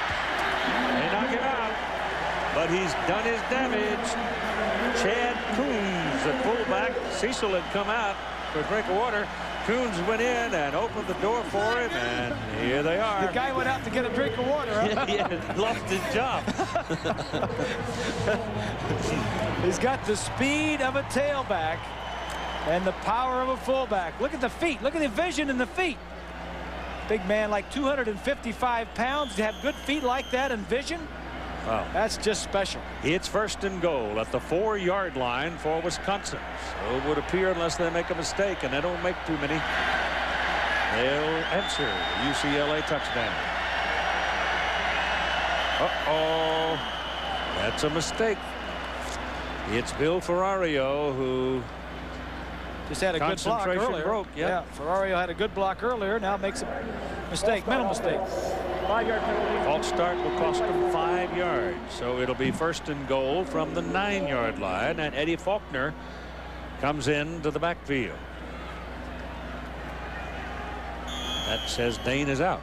They knock him out. But he's done his damage. Chad Coons, the fullback. Cecil had come out for a drink of water. Coons went in and opened the door for him, and here they are. The guy went out to get a drink of water, huh? Yeah, lost his job. He's got the speed of a tailback and the power of a fullback. Look at the feet. Look at the vision in the feet. Big man, like 255 pounds, to have good feet like that and vision. Wow. That's just special. It's first and goal at the 4-yard line for Wisconsin. So it would appear, unless they make a mistake, and they don't make too many, they'll answer the UCLA touchdown. Uh-oh. That's a mistake. It's Bill Ferrario who just had a good block earlier. Broke. Yep. Yeah, Ferrario had a good block earlier. Now makes a mistake, mental mistake. 5-yard penalty. False start will cost them 5 yards. So it'll be first and goal from the 9-yard line, and Eddie Faulkner comes into the backfield. That says Dane is out.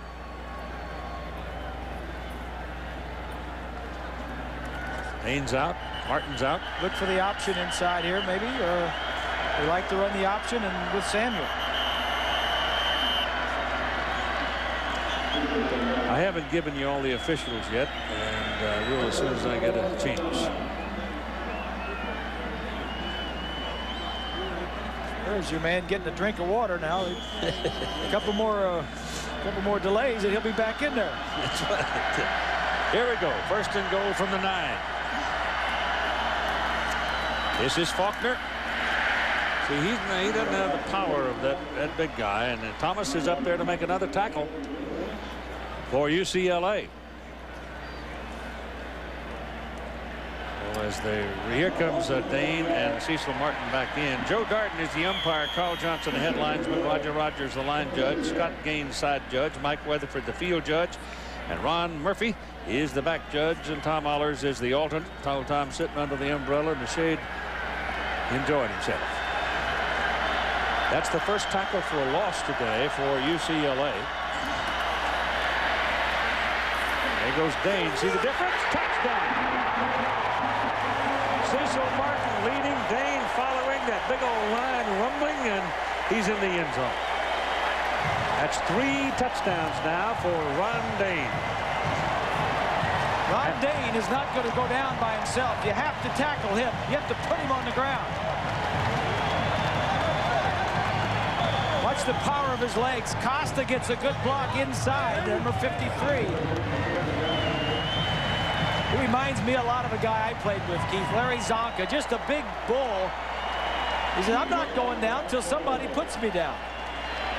Dane's out. Martin's out. Look for the option inside here, maybe, or they like to run the option and with Samuel. I haven't given you all the officials yet, and I will as soon as I get a chance. There's your man getting a drink of water now. A couple more delays, and he'll be back in there. That's right. Here we go. First and goal from the 9. This is Faulkner. Murphy. He doesn't have the power of that big guy. And Thomas is up there to make another tackle for UCLA. As here comes Dane and Cecil Martin back in. Joe Darden is the umpire. Carl Johnson, the head linesman. Roger Rogers, the line judge. Scott Gaines, side judge. Mike Weatherford, the field judge. And Ron Murphy is the back judge. And Tom Allers is the alternate. Tom sitting under the umbrella in the shade, enjoying himself. That's the first tackle for a loss today for UCLA. There goes Dane. See the difference? Touchdown. Cecil Martin leading, Dane following, that big old line rumbling, and he's in the end zone. That's 3 touchdowns now for Ron Dane. Ron Dane is not going to go down by himself. You have to tackle him. You have to put him on the ground. Watch the power of his legs. Costa gets a good block inside, number 53. He reminds me a lot of a guy I played with, Keith, Larry Zonka, just a big bull. He said, I'm not going down till somebody puts me down.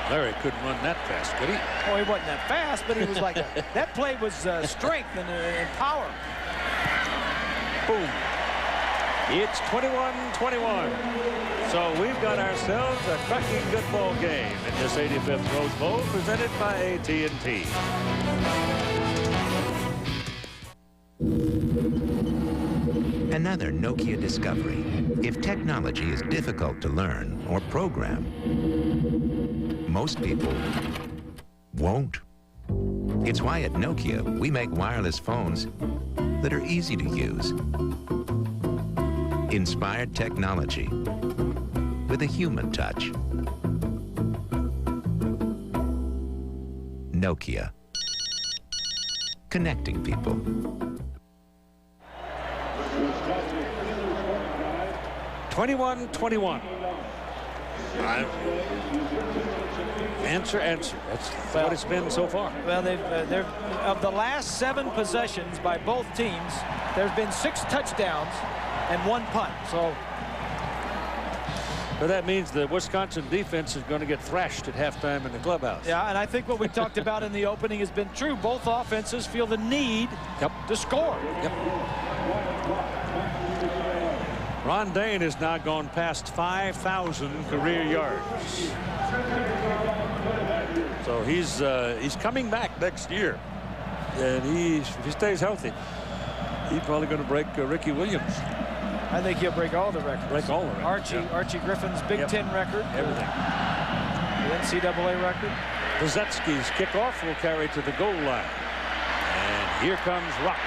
Larry couldn't run that fast, could he? Oh, he wasn't that fast, but he was like, that play was strength and power. Boom. It's 21-21. So we've got ourselves a cracking good ball game in this 85th Rose Bowl presented by AT&T. Another Nokia discovery. If technology is difficult to learn or program, most people won't. It's why at Nokia we make wireless phones that are easy to use. Inspired technology with a human touch. Nokia. Connecting people. (21-21). Answer. That's what it's been so far. Well, they've of the last 7 possessions by both teams, there's been 6 touchdowns and 1 punt. So that means the Wisconsin defense is going to get thrashed at halftime in the clubhouse. Yeah, and I think what we talked about in the opening has been true. Both offenses feel the need to score. Yep. Ron Dane has now gone past 5,000 career yards. So he's coming back next year, and if he stays healthy, he's probably going to break Ricky Williams. I think he'll break all the records. Break all the records. Archie Griffin's Big Ten record. Everything. The NCAA record. Pozetsky's kickoff will carry to the goal line. And here comes Rock.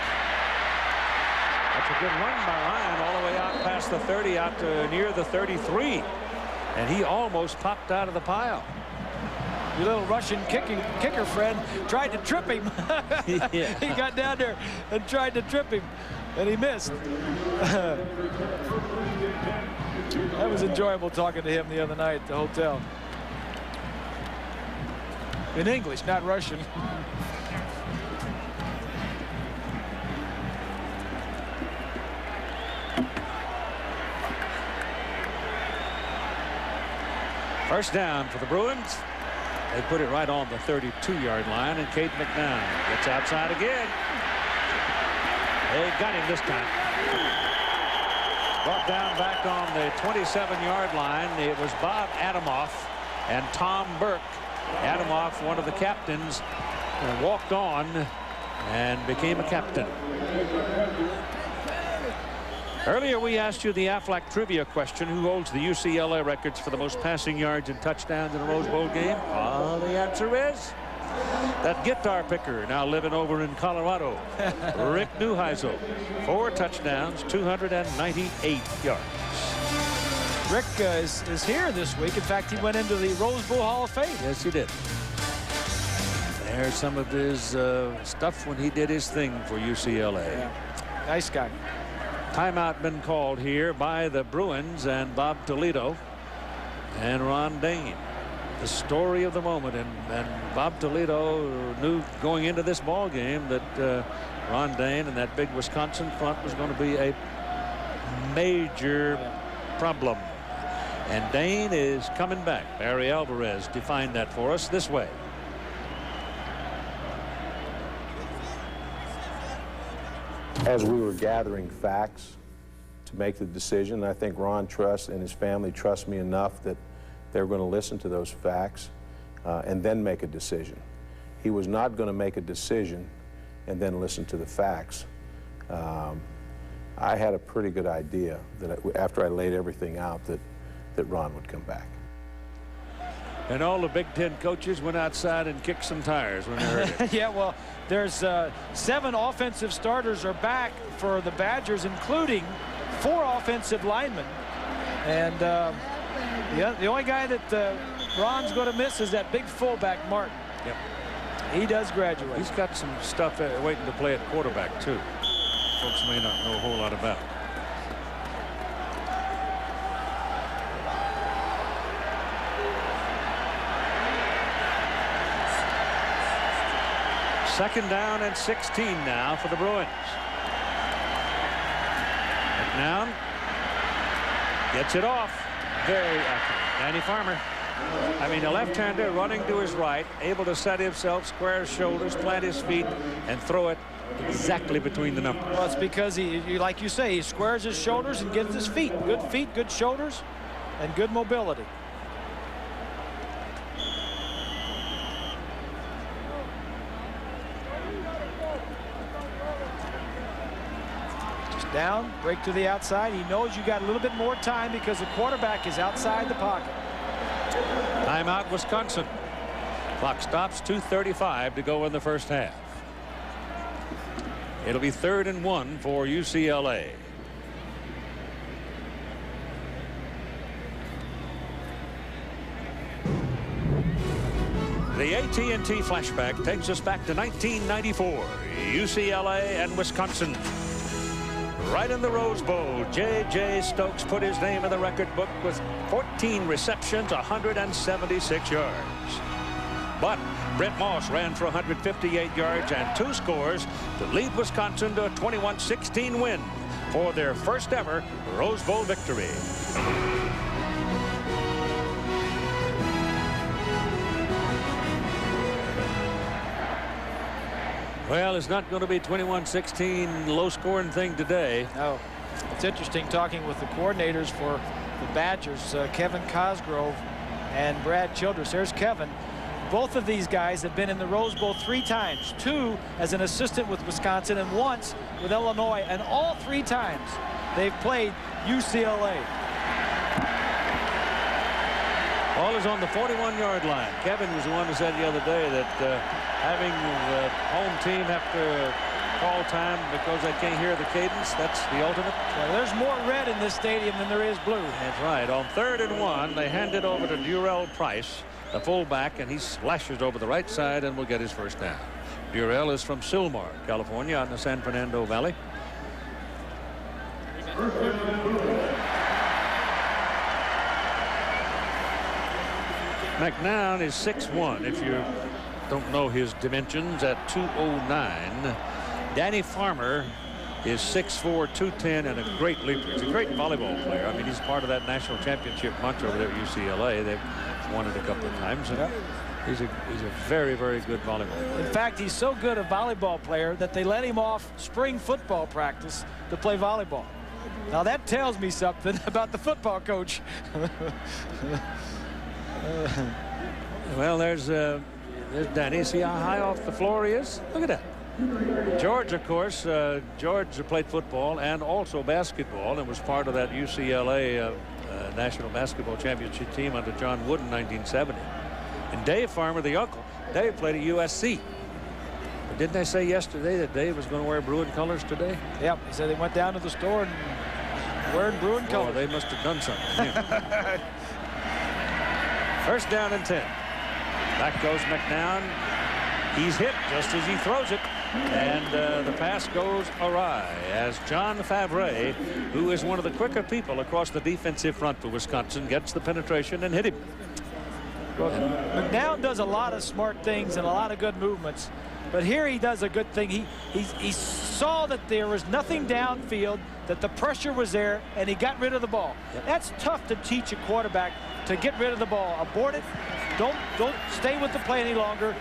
That's a good run by Ryan all the way out past the 30, out to near the 33. And he almost popped out of the pile. Your little Russian kicker friend tried to trip him. He got down there and tried to trip him, and he missed. That was enjoyable talking to him the other night at the hotel. In English, not Russian. First down for the Bruins. They put it right on the 32-yard line, and Cade McNown gets outside again. They got him this time. Brought down back on the 27-yard line. It was Bob Adamoff and Tom Burke. Adamoff, one of the captains, walked on and became a captain. Earlier we asked you the Aflac trivia question: who holds the UCLA records for the most passing yards and touchdowns in a Rose Bowl game? The answer is that guitar picker now living over in Colorado, Rick Neuheisel. 4 touchdowns, 298 yards. Rick is here this week. In fact, he went into the Rose Bowl Hall of Fame. Yes, he did. There's some of his stuff when he did his thing for UCLA. Yeah. Nice guy. Timeout been called here by the Bruins and Bob Toledo and Ron Dane. The story of the moment, and Bob Toledo knew going into this ball game that Ron Dane and that big Wisconsin front was going to be a major problem. And Dane is coming back. Barry Alvarez defined that for us this way. As we were gathering facts to make the decision, I think Ron trusts and his family trust me enough that they're going to listen to those facts and then make a decision. He was not going to make a decision and then listen to the facts. I had a pretty good idea that after I laid everything out that Ron would come back. And all the Big Ten coaches went outside and kicked some tires when they heard it. Yeah, well, there's 7 offensive starters are back for the Badgers, including 4 offensive linemen. And the only guy that Ron's going to miss is that big fullback, Martin. Yep. He does graduate. He's got some stuff waiting to play at quarterback, too. Folks may not know a whole lot about. Second down and 16 now for the Bruins. McNown gets it off. Very accurate. Danny Farmer. I mean, a left-hander running to his right, able to set himself, square his shoulders, plant his feet, and throw it exactly between the numbers. Well, it's because he, like you say, he squares his shoulders and gets his feet. Good good shoulders, and good mobility. Down, break to the outside. He knows you got a little bit more time because the quarterback is outside the pocket. Timeout, Wisconsin. Clock stops, 2:35 to go in the first half. It'll be 3rd and 1 for UCLA. The AT&T flashback takes us back to 1994. UCLA and Wisconsin. Right in the Rose Bowl, J.J. Stokes put his name in the record book with 14 receptions, 176 yards. But Brett Moss ran for 158 yards and 2 scores to lead Wisconsin to a 21-16 win for their first ever Rose Bowl victory. Well, it's not going to be 21-16 low-scoring thing today. No. It's interesting talking with the coordinators for the Badgers, Kevin Cosgrove and Brad Childress. There's Kevin. Both of these guys have been in the Rose Bowl 3 times, 2 as an assistant with Wisconsin and once with Illinois, and all 3 times they've played UCLA. Ball is on the 41-yard line. Kevin was the one who said the other day that having the home team have to call time because they can't hear the cadence, that's the ultimate. Well, there's more red in this stadium than there is blue. That's right. On 3rd and 1, they hand it over to Durell Price, the fullback, and he slashes over the right side and will get his first down. Durell is from Sylmar, California, out in the San Fernando Valley. McNown is 6'1", if you don't know his dimensions, at 209. Danny Farmer is 6'4", 210, and a great leaper. He's a great volleyball player. I mean, he's part of that national championship bunch over there at UCLA. They've won it a couple of times. And he's a very, very good volleyball player. In fact, he's so good a volleyball player that they let him off spring football practice to play volleyball. Now that tells me something about the football coach. Well, there's Danny. See how high off the floor he is? Look at that. George, of course, George played football and also basketball and was part of that UCLA National Basketball Championship team under John Wooden in 1970. And Dave Farmer, the uncle, Dave played at USC. But didn't they say yesterday that Dave was going to wear Bruin colors today? Yep, he said they went down to the store and wearing Bruin colors. Oh, they must have done something. Yeah. First down and 10. Back goes McNown. He's hit just as he throws it. And the pass goes awry as John Favre, who is one of the quicker people across the defensive front for Wisconsin, gets the penetration and hit him. McNown does a lot of smart things and a lot of good movements. But here he does a good thing. He saw that there was nothing downfield, that the pressure was there, and he got rid of the ball. Yep. That's tough to teach a quarterback, to get rid of the ball. Abort it. Don't stay with the play any longer.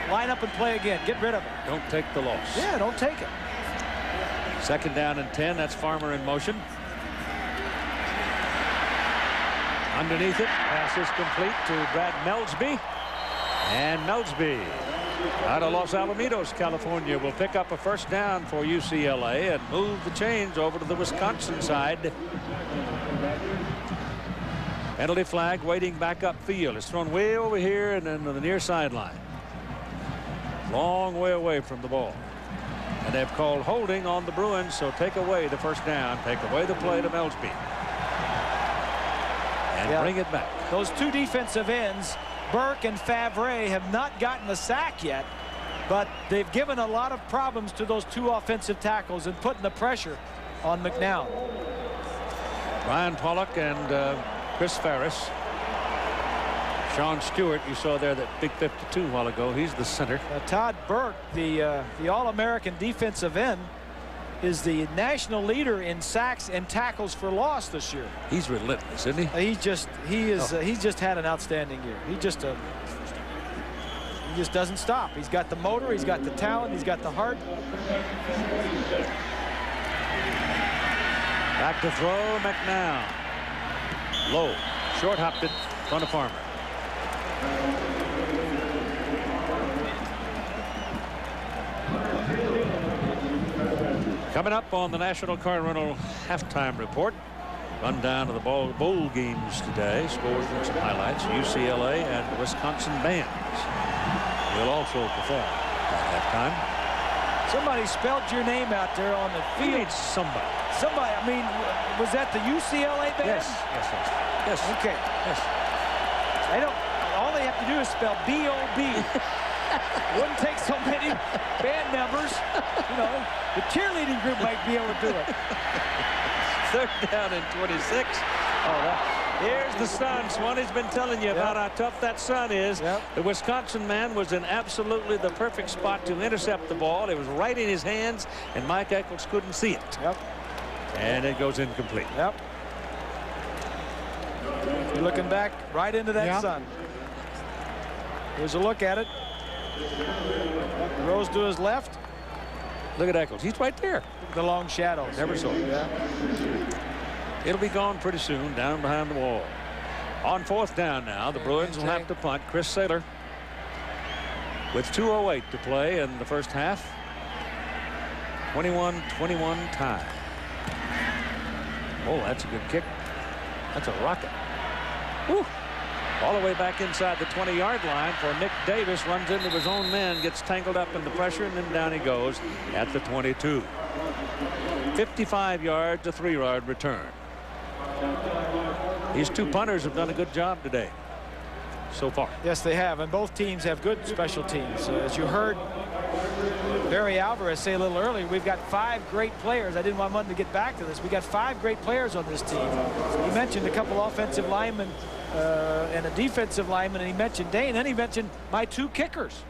Line up and play again. Get rid of it. Don't take the loss. Yeah, don't take it. 2nd down and 10. That's Farmer in motion. Underneath it, pass is complete to Brad Melsby. And Melsby, out of Los Alamitos, California, will pick up a 1st down for UCLA and move the chains over to the Wisconsin side. Penalty flag waiting back upfield. It's thrown way over here and then to the near sideline. Long way away from the ball. And they've called holding on the Bruins, so take away the 1st down, take away the play to Melsby. And bring it back. Those 2 defensive ends, Burke and Favre, have not gotten a sack yet, but they've given a lot of problems to those 2 offensive tackles and putting the pressure on McNown. Ryan Pollock and Chris Ferris. Sean Stewart, you saw there that big 52 a while ago. He's the center. Todd Burke, the All-American defensive end, is the national leader in sacks and tackles for loss this year. He's relentless, isn't he? He's just had an outstanding year. He just doesn't stop. He's got the motor, he's got the talent, he's got the heart. Back to throw, McNown. Low, short hopped it, front of Farmer. Coming up on the National Car Rental halftime report. Rundown of the bowl games today. Scores and some highlights. UCLA and Wisconsin bands will also perform at halftime. Somebody spelled your name out there on the field. Somebody. Somebody. I mean, was that the UCLA band? Yes. Okay. Yes. They don't. All they have to do is spell B-O-B. Wouldn't take so many band members. You know, the cheerleading group might be able to do it. 3rd down and 26. Here's the sun. Swanee's been telling you about how tough that sun is. The Wisconsin man was in absolutely the perfect spot to intercept the ball. It was right in his hands, and Mike Eccles couldn't see it. And it goes incomplete. You're looking back right into that sun. Here's a look at it. Rose to his left. Look at Eccles. He's right there. The long shadows. Never saw it. It'll be gone pretty soon, down behind the wall. On 4th down now, the Bruins will have to punt. Chris Saylor with 2:08 to play in the 1st half. 21-21 tie. Oh, that's a good kick. That's a rocket. Woo. All the way back inside the 20-yard line for Nick Davis. Runs into his own man, gets tangled up in the pressure, and then down he goes at the 22. 55 yards, a 3-yard return. These 2 punters have done a good job today so far. Yes, they have, and both teams have good special teams. As you heard Barry Alvarez say a little earlier, we've got 5 great players. I didn't want Munn to get back to this. We got 5 great players on this team. He mentioned a couple offensive linemen and a defensive lineman, and he mentioned Dane, and he mentioned my 2 kickers.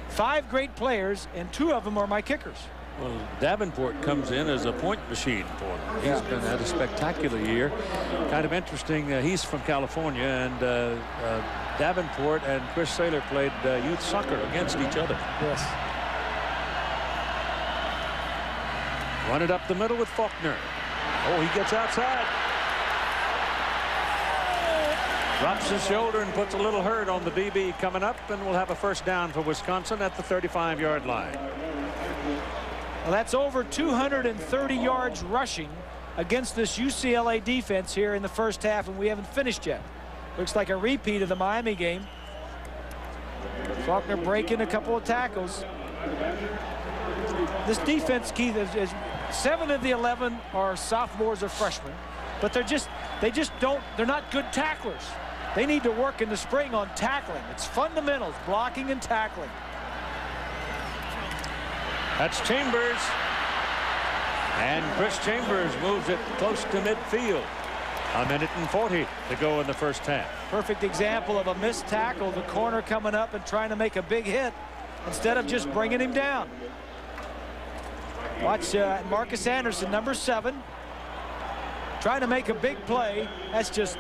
5 great players, and 2 of them are my kickers. Well, Davenport comes in as a point machine for them. He's been had a spectacular year. Kind of interesting. He's from California, and Davenport and Chris Saylor played youth soccer against each other. Yes. Run it up the middle with Faulkner. Oh, he gets outside. Drops his shoulder and puts a little hurt on the DB coming up, and we'll have a 1st down for Wisconsin at the 35-yard line. Well, that's over 230 yards rushing against this UCLA defense here in the 1st half, and we haven't finished yet. Looks like a repeat of the Miami game. Faulkner breaking a couple of tackles. This defense, Keith, is 7 of the 11 are sophomores or freshmen, but they're not good tacklers. They need to work in the spring on tackling. It's fundamentals, blocking and tackling. That's Chambers. And Chris Chambers moves it close to midfield. 1:40 to go in the 1st half. Perfect example of a missed tackle. The corner coming up and trying to make a big hit instead of just bringing him down. Watch Marcus Anderson, number 7, trying to make a big play. That's just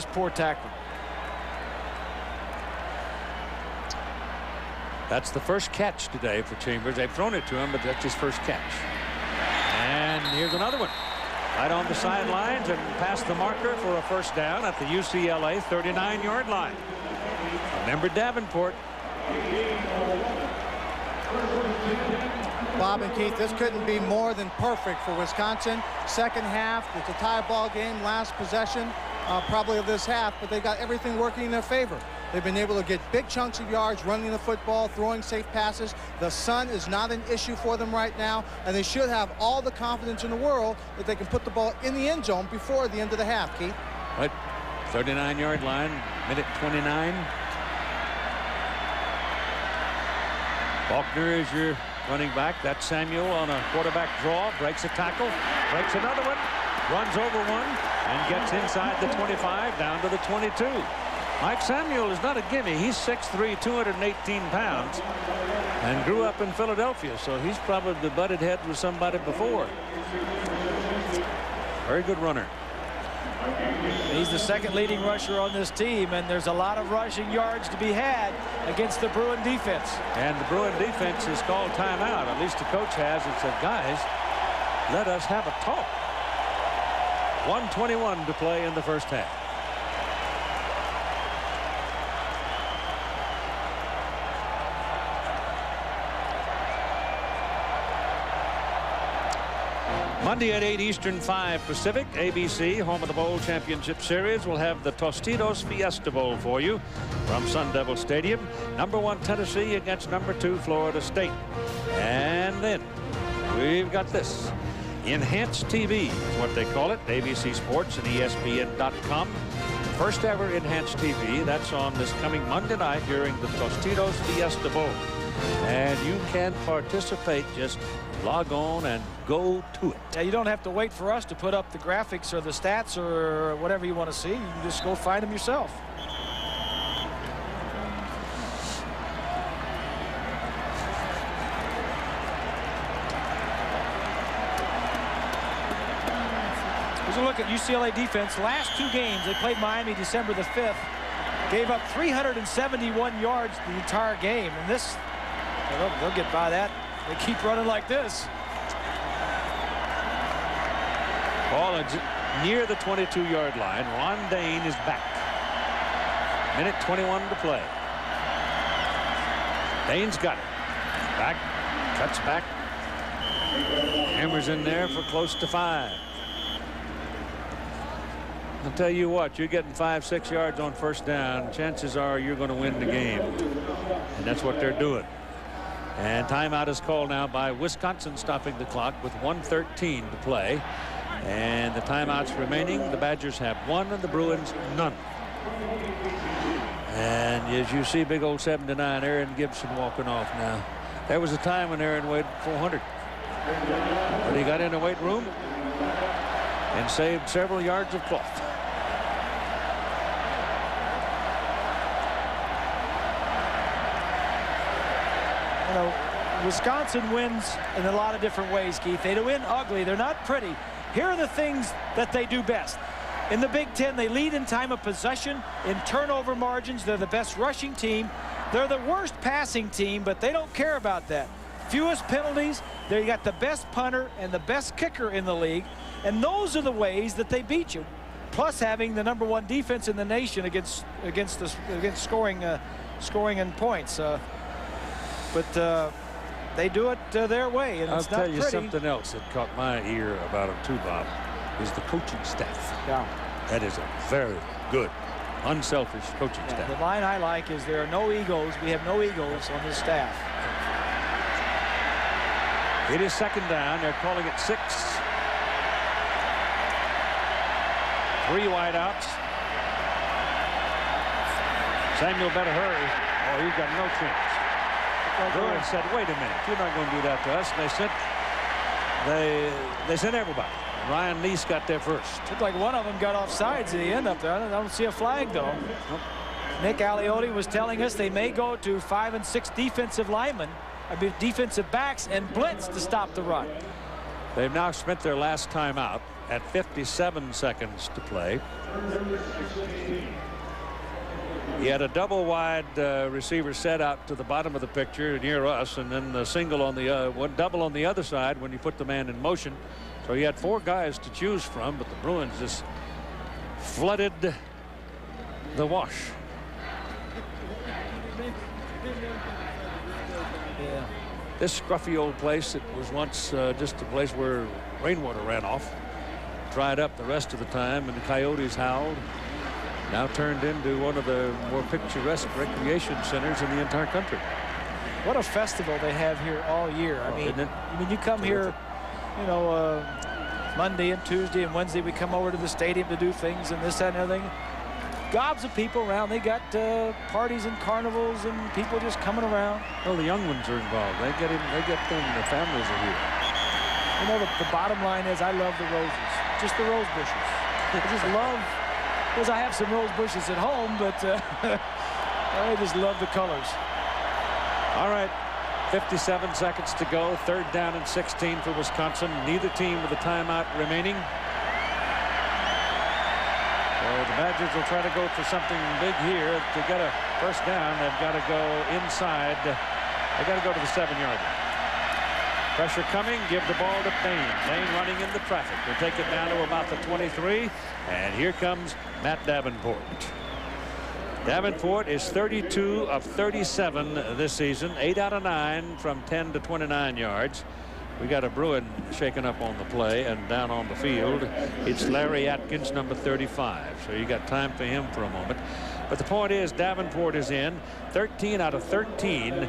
poor tackling. That's the first catch today for Chambers. They've thrown it to him, but that's his first catch. And here's another one. Right on the sidelines and past the marker for a first down at the UCLA 39-yard line. Remember Davenport. Bob and Keith, this couldn't be more than perfect for Wisconsin. Second half, it's a tie ball game, last possession probably of this half, but they got everything working in their favor. They've been able to get big chunks of yards running the football, throwing safe passes. The sun is not an issue for them right now, and they should have all the confidence in the world that they can put the ball in the end zone before the end of the half, Keith. Right, 39-yard line, minute 29. Faulkner is your running back. That's Samuel on a quarterback draw, breaks a tackle, breaks another one, runs over one, and gets inside the 25 down to the 22. Mike Samuel is not a gimme. He's 6'3", 218 pounds, and grew up in Philadelphia, so he's probably butted heads with somebody before. Very good runner. He's the second leading rusher on this team, and there's a lot of rushing yards to be had against the Bruin defense. And the Bruin defense has called timeout. At least the coach has, and said, guys, let us have a talk. 1:21 to play in the first half. Monday at 8 Eastern, 5 Pacific, ABC, home of the Bowl Championship Series, will have the Tostitos Fiesta Bowl for you from Sun Devil Stadium. Number 1 Tennessee against number 2 Florida State. And then we've got this. Enhanced TV is what they call it. ABC Sports and ESPN.com. First ever Enhanced TV. That's on this coming Monday night during the Tostitos Fiesta Bowl. And you can participate. Just log on and go to it. Yeah, you don't have to wait for us to put up the graphics or the stats or whatever you want to see. You can just go find them yourself. Here's a look at UCLA defense. Last 2 games, they played Miami December the 5th. Gave up 371 yards the entire game. And this, they'll get by that. They keep running like this. Ball near the 22-yard line. Ron Dane is back. Minute 21 to play. Dane's got it. Back. Cuts back. Hammers in there for close to 5. I'll tell you what, you're getting 5-6 yards on first down. Chances are you're going to win the game. And that's what they're doing. And timeout is called now by Wisconsin, stopping the clock with 1:13 to play. And the timeouts remaining, the Badgers have 1 and the Bruins none. And as you see, big old 79 Aaron Gibson walking off now. There was a time when Aaron weighed 400. But he got in the weight room and saved several yards of cloth. You know, Wisconsin wins in a lot of different ways, Keith. They win ugly. They're not pretty. Here are the things that they do best. In the Big Ten, they lead in time of possession, in turnover margins. They're the best rushing team. They're the worst passing team, but they don't care about that. Fewest penalties. They got the best punter and the best kicker in the league. And those are the ways that they beat you. Plus having the #1 defense in the nation against scoring and points. But they do it their way, and it's not pretty. I'll tell you something else that caught my ear about them too, Bob, is the coaching staff. Yeah. That is a very good, unselfish coaching staff. The line I like is there are no egos. We have no egos on this staff. It is second down. They're calling it 6. 3 wideouts. Samuel better hurry, or he's got no chance. Bruin said, wait a minute, you're not going to do that to us. And they sent everybody. Ryan Neese got there first. Looked like one of them got off sides at the end up there. I don't see a flag, though. Nope. Nick Aliotti was telling us they may go to 5 and 6 defensive linemen defensive backs and blitz to stop the run. They've now spent their last timeout at 57 seconds to play. He had a double wide receiver set out to the bottom of the picture near us, and then the single on the double on the other side when you put the man in motion. So he had 4 guys to choose from, but the Bruins just flooded the wash. Yeah. This scruffy old place, it was once just a place where rainwater ran off, dried up the rest of the time, and the coyotes howled. Now turned into one of the more picturesque recreation centers in the entire country. What a festival they have here all year. I mean, you come here, you know, Monday and Tuesday and Wednesday we come over to the stadium to do things and this, that, and everything. Gobs of people around. They got parties and carnivals and people just coming around. Well, the young ones are involved. They get them. Their families are here. You know, the bottom line is I love the roses, just the rose bushes. I just love. Because I have some rose bushes at home, but I just love the colors. All right, 57 seconds to go. 3rd down and 16 for Wisconsin. Neither team with a timeout remaining. So the Badgers will try to go for something big here. To get a first down, they've got to go inside. They've got to go to the 7-yard line. Pressure coming. Give the ball to Payne. Payne running into traffic. We'll take it down to about the 23. And here comes Matt Davenport. Davenport is 32 of 37 this season. 8 out of 9 from 10 to 29 yards. We got a Bruin shaken up on the play and down on the field. It's Larry Atkins, number 35. So you got time for him for a moment. But the point is Davenport is in 13 out of 13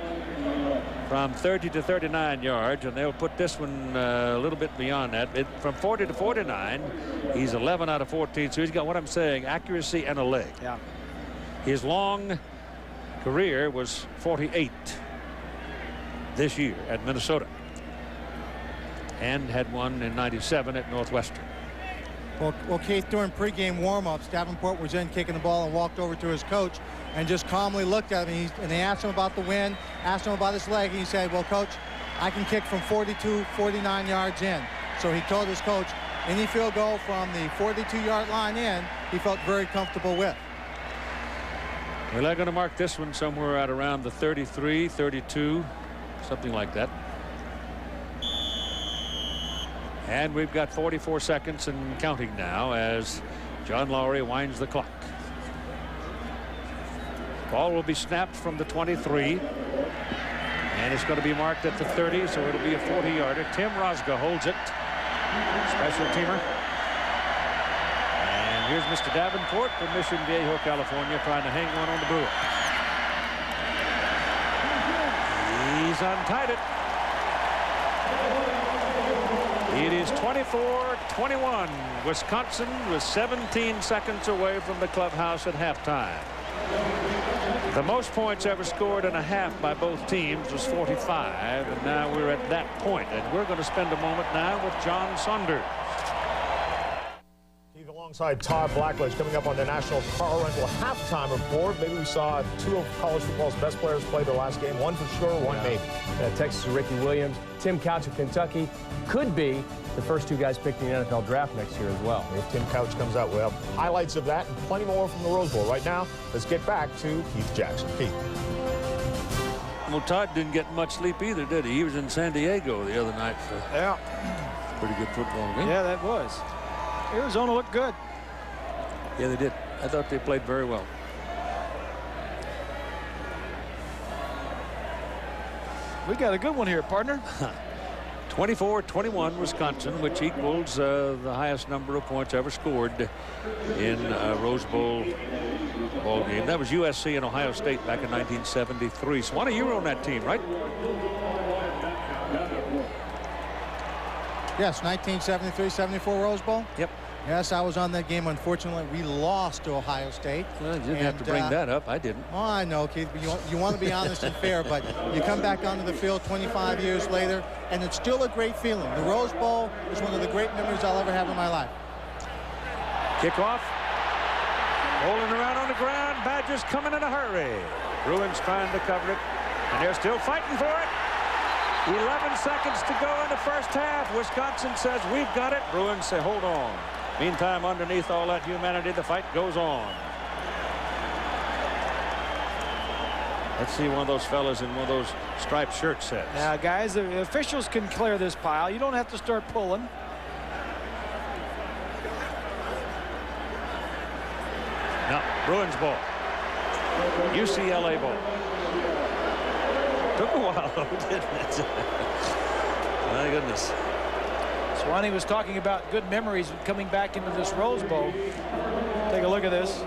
from 30 to 39 yards, and they'll put this one a little bit beyond that. From 40 to 49, he's 11 out of 14. So he's got what I'm saying, accuracy and a leg. Yeah. His long career was 48 this year at Minnesota, and had one in 97 at Northwestern. Well, Keith, during pregame warm-ups, Davenport was in kicking the ball and walked over to his coach and just calmly looked at him. And they asked him about the wind, asked him about his leg, and he said, well, coach, I can kick from 42, 49 yards in. So he told his coach any field goal from the 42-yard line in, he felt very comfortable with. Well, they're going to mark this one somewhere out around the 33, 32, something like that. And we've got 44 seconds and counting now as John Lowry winds the clock. Ball will be snapped from the 23. And it's going to be marked at the 30, so it'll be a 40-yarder. Tim Rosga holds it. Special teamer. And here's Mr. Davenport from Mission Viejo, California, trying to hang one on the Bruins. He's untied it. It is 24-21. Wisconsin was 17 seconds away from the clubhouse at halftime. The most points ever scored in a half by both teams was 45, and now we're at that point. And we're going to spend a moment now with John Saunders. Alongside Todd Blackledge coming up on the National Car Rental halftime report. Maybe we saw 2 of college football's best players play their last game. One for sure, one maybe. Texas' Ricky Williams, Tim Couch of Kentucky could be the first 2 guys picked in the NFL draft next year as well. If Tim Couch comes out, we'll have highlights of that and plenty more from the Rose Bowl. Right now, let's get back to Keith Jackson. Keith. Well, Todd didn't get much sleep either, did he? He was in San Diego the other night for pretty good football game. Yeah, that was. Arizona looked good. Yeah, they did. I thought they played very well. We got a good one here, partner. 24-21 Wisconsin, which equals the highest number of points ever scored in a Rose Bowl ball game. That was USC and Ohio State back in 1973. So why you were on that team, right? Yes, 1973-74 Rose Bowl. Yep. Yes, I was on that game. Unfortunately, we lost to Ohio State. Well, you didn't have to bring that up. I didn't. Oh, I know, Keith, but you want to be honest and fair, but you come back onto the field 25 years later, and it's still a great feeling. The Rose Bowl is one of the great memories I'll ever have in my life. Kickoff. Rolling around on the ground. Badgers coming in a hurry. Bruins trying to cover it, and they're still fighting for it. 11 seconds to go in the first half. Wisconsin says, we've got it. Bruins say, hold on. Meantime, underneath all that humanity, the fight goes on. Let's see one of those fellas in one of those striped shirts says. Now, guys, the officials can clear this pile. You don't have to start pulling. No, Bruins ball. UCLA ball. Took a while, though, didn't it? My goodness. Swanee was talking about good memories coming back into this Rose Bowl. Take a look at this.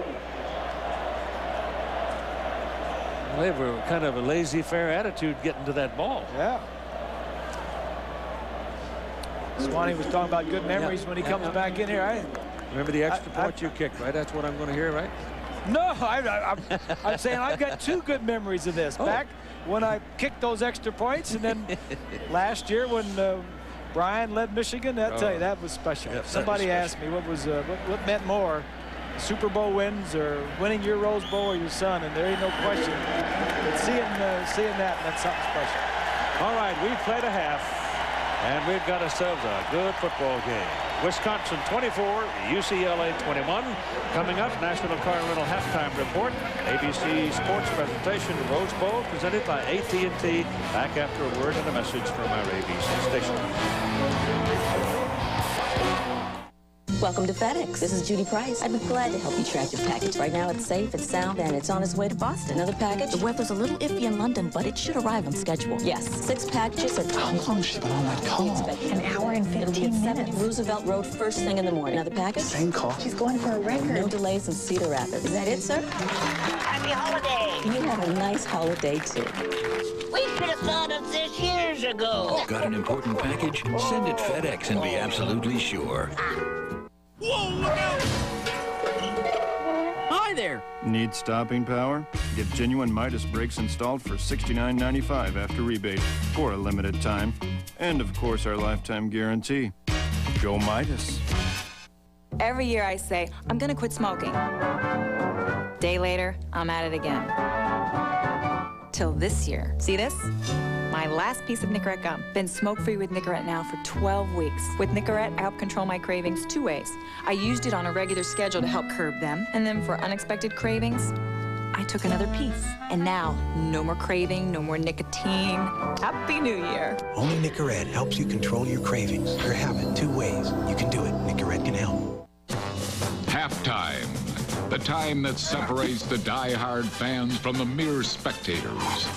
They were kind of a laissez-faire attitude getting to that ball. Yeah. Swanee was talking about good memories when he comes back in here. Remember the extra point you kicked, right? That's what I'm going to hear, right? No, I'm saying I've got two good memories of this. Back when I kicked those extra points, and then last year when Brian led Michigan, I'll tell you, that was special. Yep, Somebody asked me what meant more, Super Bowl wins or winning your Rose Bowl or your son, and there ain't no question. But seeing that meant something special. All right, we've played a half, and we've got ourselves a good football game. Wisconsin 24, UCLA 21. Coming up, National Car Rental Halftime Report. ABC Sports Presentation, Rose Bowl, presented by AT&T. Back after a word and a message from our ABC station. Welcome to FedEx. This is Judy Price. I'd be glad to help you track your package. Right now it's safe, it's sound, and it's on its way to Boston. Another package? The weather's a little iffy in London, but it should arrive on schedule. Yes, 6 packages are... How long has she been on that call? An hour and 15 minutes. Roosevelt Road first thing in the morning. Another package? Same call. She's going for a record. No delays in Cedar Rapids. Is that it, sir? Happy holiday! You have a nice holiday, too. We could have thought of this years ago. Got an important package? Send it FedEx and be absolutely sure. Whoa, look out! Hi there. Need stopping power? Get genuine Midas brakes installed for $69.95 after rebate for a limited time. And, of course, our lifetime guarantee. Go Midas. Every year I say, I'm gonna quit smoking. Day later, I'm at it again. Till this year. See this? My last piece of Nicorette gum. Been smoke-free with Nicorette now for 12 weeks. With Nicorette, I help control my cravings 2 ways. I used it on a regular schedule to help curb them, and then for unexpected cravings, I took another piece. And now, no more craving, no more nicotine. Happy New Year. Only Nicorette helps you control your cravings, your habit, 2 ways. You can do it. Nicorette can help. Halftime. The time that separates the die-hard fans from the mere spectators.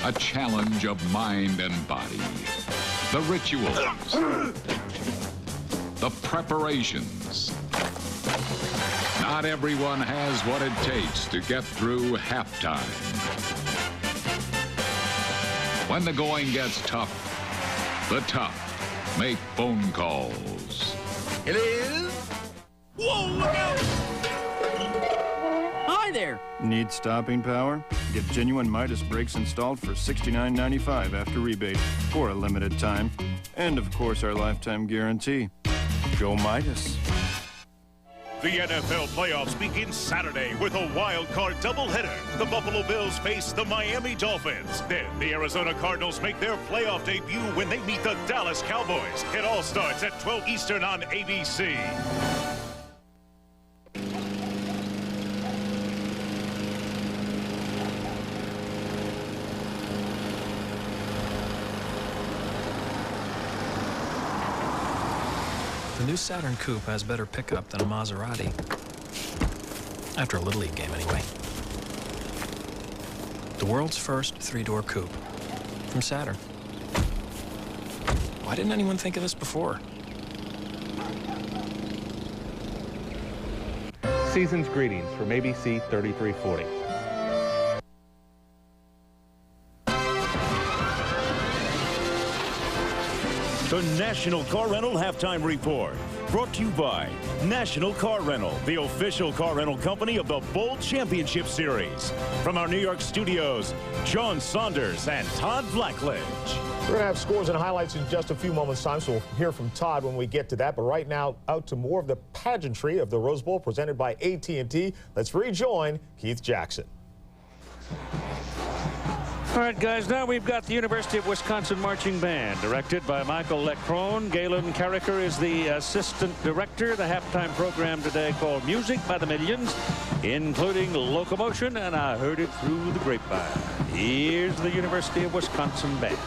A challenge of mind and body. The rituals. The preparations. Not everyone has what it takes to get through halftime. When the going gets tough, the tough make phone calls. Hello? Whoa, look out! Hi there. Need stopping power? Get genuine Midas brakes installed for $69.95 after rebate for a limited time. And, of course, our lifetime guarantee. Go Midas. The NFL playoffs begin Saturday with a wild card doubleheader. The Buffalo Bills face the Miami Dolphins. Then the Arizona Cardinals make their playoff debut when they meet the Dallas Cowboys. It all starts at 12 Eastern on ABC. The new Saturn Coupe has better pickup than a Maserati. After a Little League game, anyway. The world's first 3-door coupe from Saturn. Why didn't anyone think of this before? Season's greetings from ABC 3340. The National Car Rental Halftime Report, brought to you by National Car Rental, the official car rental company of the Bowl Championship Series. From our New York studios, John Saunders and Todd Blackledge. We're going to have scores and highlights in just a few moments' time, so we'll hear from Todd when we get to that. But right now, out to more of the pageantry of the Rose Bowl presented by AT&T. Let's rejoin Keith Jackson. All right, guys, now we've got the University of Wisconsin Marching Band, directed by Michael Leckrone. Galen Carricker is the assistant director. The halftime program today called Music by the Millions, including Locomotion, and I heard it through the grapevine. Here's the University of Wisconsin Band.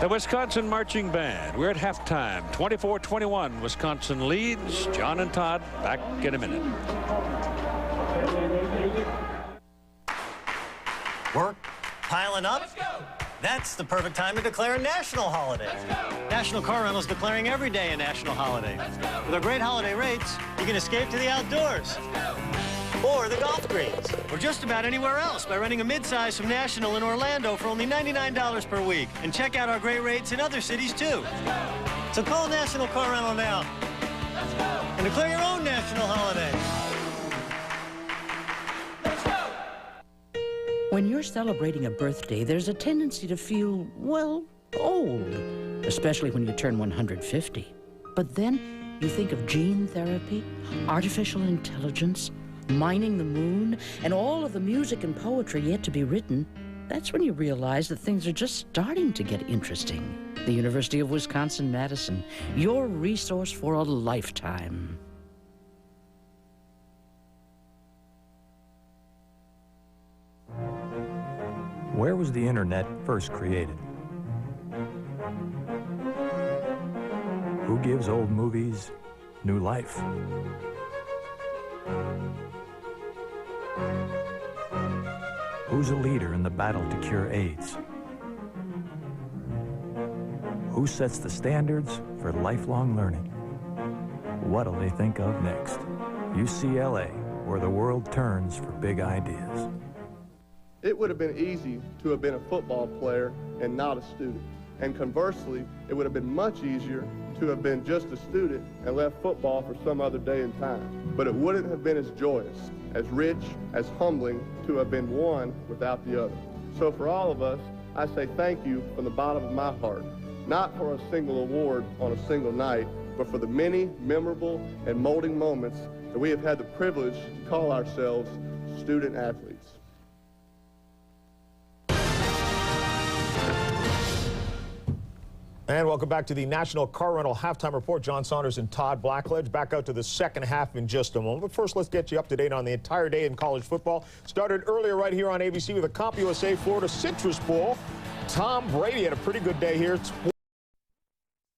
The Wisconsin Marching Band. We're at halftime. 24-21. Wisconsin leads. John and Todd back in a minute. Work piling up? That's the perfect time to declare a national holiday. National Car Rental is declaring every day a national holiday. With our great holiday rates, you can escape to the outdoors. Or the golf greens, or just about anywhere else by renting a midsize from National in Orlando for only $99 per week. And check out our great rates in other cities, too. So call National Car Rental now and declare your own national holiday. When you're celebrating a birthday, there's a tendency to feel, well, old, especially when you turn 150. But then you think of gene therapy, artificial intelligence, mining the moon, and all of the music and poetry yet to be written. That's when you realize that things are just starting to get interesting. The University of Wisconsin-Madison, your resource for a lifetime. Where was the internet first created? Who gives old movies new life? Who's a leader in the battle to cure AIDS? Who sets the standards for lifelong learning? What'll they think of next? UCLA, where the world turns for big ideas. It would have been easy to have been a football player and not a student. And conversely, it would have been much easier to have been just a student and left football for some other day and time. But it wouldn't have been as joyous, as rich, as humbling to have been one without the other. So for all of us, I say thank you from the bottom of my heart. not for a single award on a single night, but for the many memorable and molding moments that we have had the privilege to call ourselves student athletes. And welcome back to the National Car Rental Halftime Report. John Saunders and Todd Blackledge. Back out to the second half in just a moment. But first, let's get you up to date on the entire day in college football. Started earlier right here on ABC with the CompUSA Florida Citrus Bowl. Tom Brady had a pretty good day here.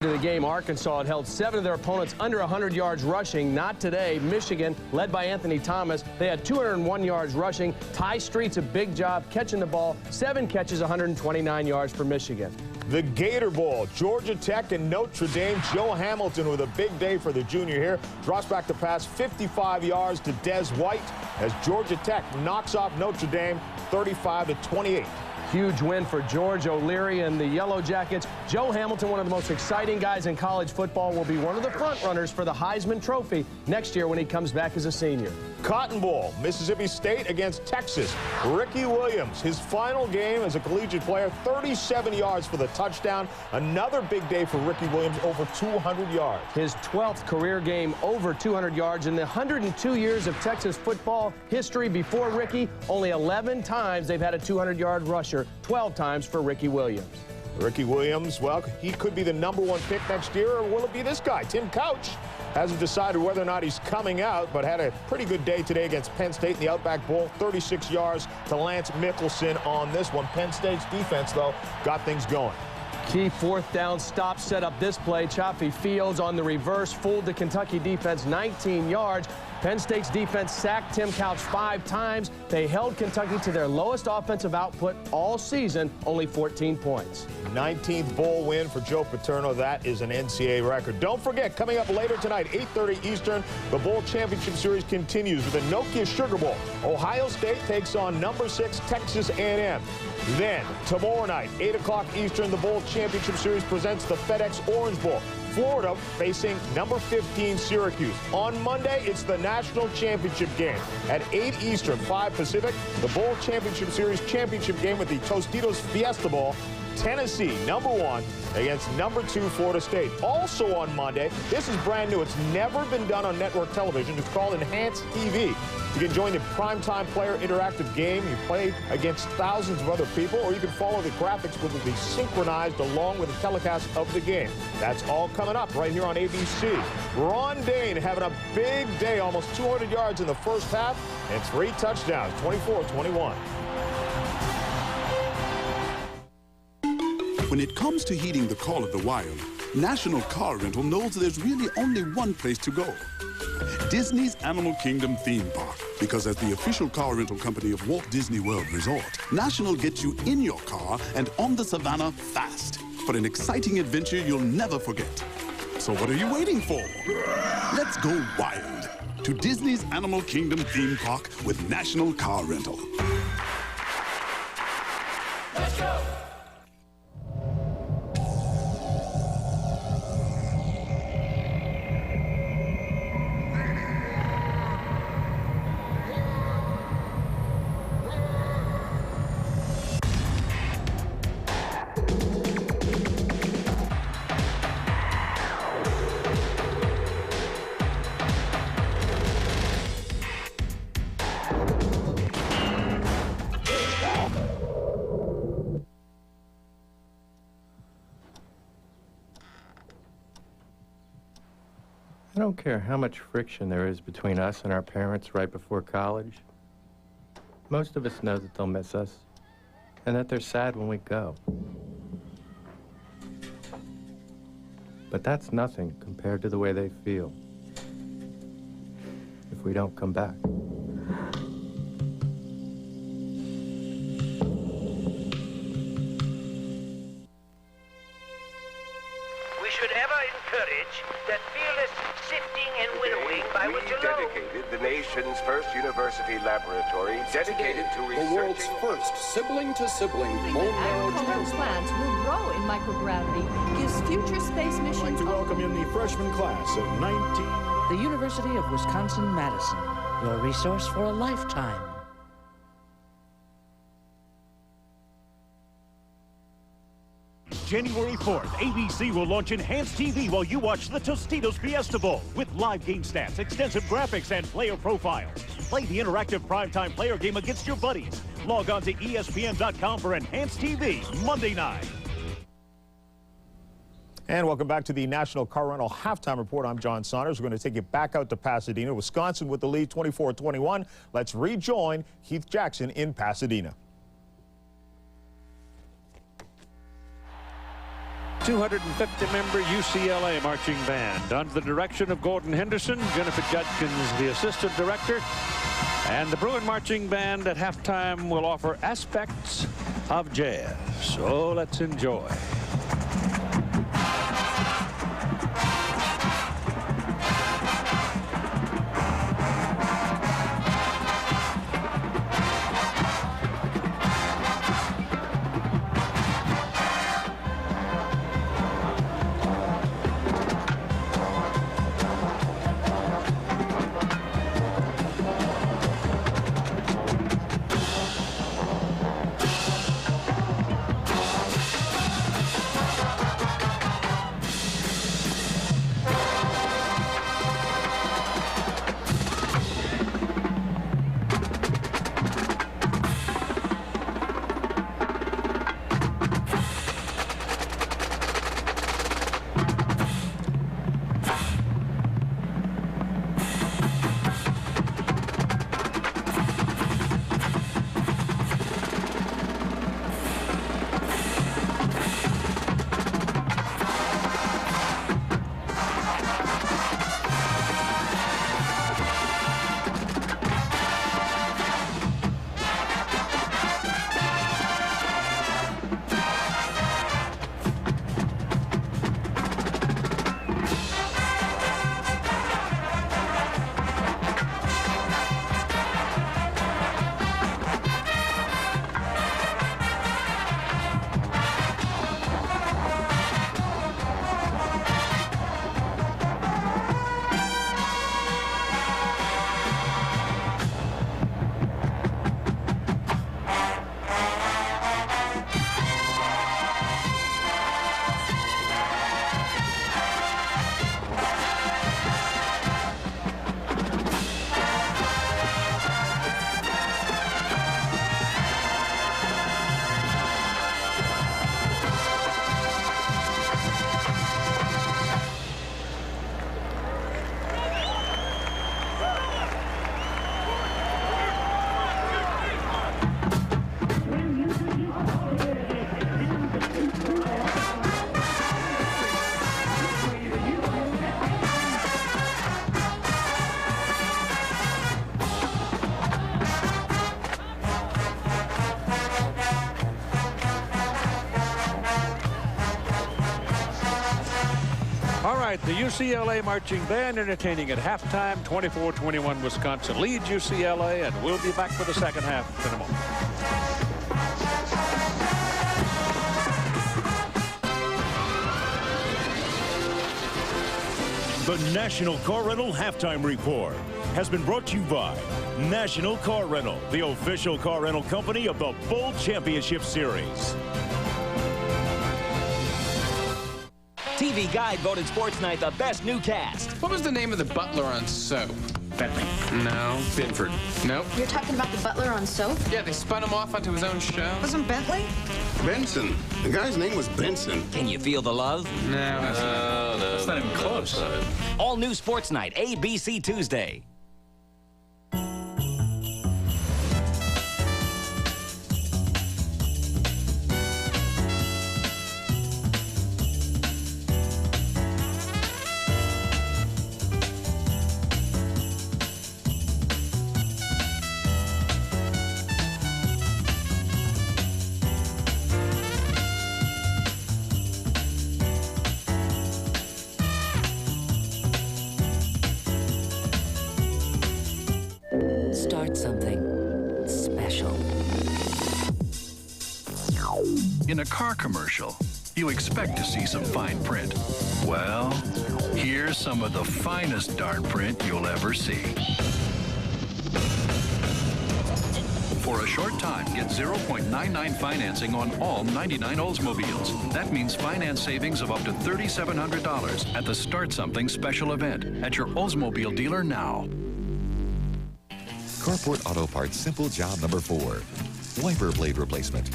To the game, Arkansas had held 7 of their opponents under 100 yards rushing. Not today. Michigan, led by Anthony Thomas, they had 201 yards rushing. Ty Street's a big job catching the ball. 7 catches, 129 yards for Michigan. The Gator Bowl, Georgia Tech and Notre Dame. Joe Hamilton with a big day for the junior here. Drops back to pass 55 yards to Des White as Georgia Tech knocks off Notre Dame 35-28. Huge win for George O'Leary and the Yellow Jackets. Joe Hamilton, one of the most exciting guys in college football, will be one of the front runners for the Heisman Trophy next year when he comes back as a senior. Cotton Bowl, Mississippi State against Texas. Ricky Williams, his final game as a collegiate player, 37 yards for the touchdown. Another big day for Ricky Williams, over 200 yards. His 12th career game over 200 yards. In the 102 years of Texas football history before Ricky, only 11 times they've had a 200-yard rusher, 12 times for Ricky Williams. Ricky Williams, well, he could be the #1 pick next year, or will it be this guy, Tim Couch? Hasn't decided whether or not he's coming out, but had a pretty good day today against Penn State in the Outback Bowl. 36 yards to Lance Mickelson on this one. Penn State's defense, though, got things going. Key 4th down stop set up this play. Chaffee Fields on the reverse fooled the Kentucky defense 19 yards. Penn State's defense sacked Tim Couch 5 times. They held Kentucky to their lowest offensive output all season, only 14 points. 19th bowl win for Joe Paterno. That is an NCAA record. Don't forget, coming up later tonight, 8:30 Eastern, the Bowl Championship Series continues with the Nokia Sugar Bowl. Ohio State takes on #6 Texas A&M. Then, tomorrow night, 8 o'clock Eastern, the Bowl Championship Series presents the FedEx Orange Bowl. Florida facing #15 Syracuse. On Monday, it's the national championship game. At 8 Eastern, 5 Pacific, the Bowl Championship Series championship game with the Tostitos Fiesta Bowl. Tennessee, #1 against #2 Florida State. Also on Monday, this is brand new. It's never been done on network television. It's called Enhanced TV. You can join the Primetime Player interactive game. You play against thousands of other people, or you can follow the graphics, which will be synchronized along with the telecast of the game. That's all coming up right here on ABC. Ron Dane having a big day, almost 200 yards in the first half and 3 touchdowns, 24-21. When it comes to heeding the call of the wild, National Car Rental knows there's really only one place to go. Disney's Animal Kingdom theme park. Because as the official car rental company of Walt Disney World Resort, National gets you in your car and on the savannah fast for an exciting adventure you'll never forget. So what are you waiting for? Let's go wild to Disney's Animal Kingdom theme park with National Car Rental. Let's go! I don't care how much friction there is between us and our parents right before college. Most of us know that they'll miss us, and that they're sad when we go. But that's nothing compared to the way they feel if we don't come back. We should ever encourage that fearless sifting and winnowing by which we alone... dedicated the nation's first university laboratory dedicated to researching... The world's first sibling-to-sibling bone marrow Agricultural plants will grow in microgravity, gives future space missions... I'd like to welcome in the freshman class of 19... The University of Wisconsin-Madison, your resource for a lifetime. January 4th, ABC will launch Enhanced TV while you watch the Tostitos Fiesta Bowl with live game stats, extensive graphics, and player profiles. Play the interactive primetime player game against your buddies. Log on to ESPN.com for Enhanced TV Monday night. And welcome back to the National Car Rental Halftime Report. I'm John Saunders. We're going to take you back out to Pasadena, Wisconsin with the lead 24-21. Let's rejoin Keith Jackson in Pasadena. 250-member UCLA marching band under the direction of Gordon Henderson, Jennifer Judkins, the assistant director. And the Bruin Marching Band at halftime will offer aspects of jazz. So let's enjoy. The UCLA Marching Band entertaining at halftime. 24-21 Wisconsin leads UCLA, and we'll be back for the second half in a moment. The National Car Rental Halftime Report has been brought to you by National Car Rental, the official car rental company of the Bowl Championship Series. TV Guide voted Sports Night the best new cast. What was the name of the butler on Soap? Bentley. No. Binford. Nope. You're talking about the butler on Soap? Yeah, they spun him off onto his own show. Wasn't Bentley? Benson. The guy's name was Benson. Can you feel the love? No, that's not even close. All new Sports Night, ABC Tuesday. Start something special. In a car commercial, you expect to see some fine print. Well, here's some of the finest darn print you'll ever see. For a a short time, get 0.99 financing on all 99 Oldsmobiles. That means finance savings of up to $3,700 at the Start Something special event at your Oldsmobile dealer now. Carport Auto Parts simple job number 4. Wiper blade replacement.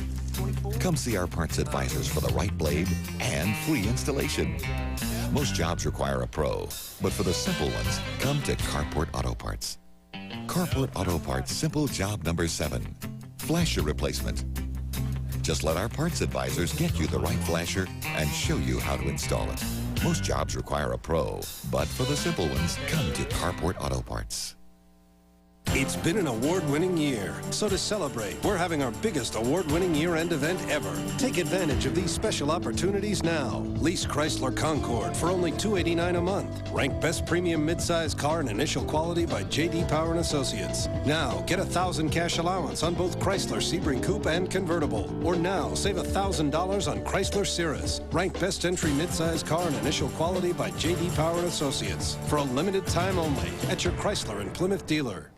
Come see our parts advisors for the right blade and free installation. Most jobs require a pro, but for the simple ones, come to Carport Auto Parts. Carport Auto Parts simple job number 7. Flasher replacement. Just let our parts advisors get you the right flasher and show you how to install it. Most jobs require a pro, but for the simple ones, come to Carport Auto Parts. It's been an award-winning year, so to celebrate, we're having our biggest award-winning year-end event ever. Take advantage of these special opportunities now. Lease Chrysler Concorde for only $289 a month. Ranked best premium midsize car and initial quality by J.D. Power & Associates. Now, get $1,000 cash allowance on both Chrysler Sebring Coupe and convertible. Or now, save $1,000 on Chrysler Cirrus. Ranked best entry midsize car and initial quality by J.D. Power & Associates. For a limited time only at your Chrysler and Plymouth dealer.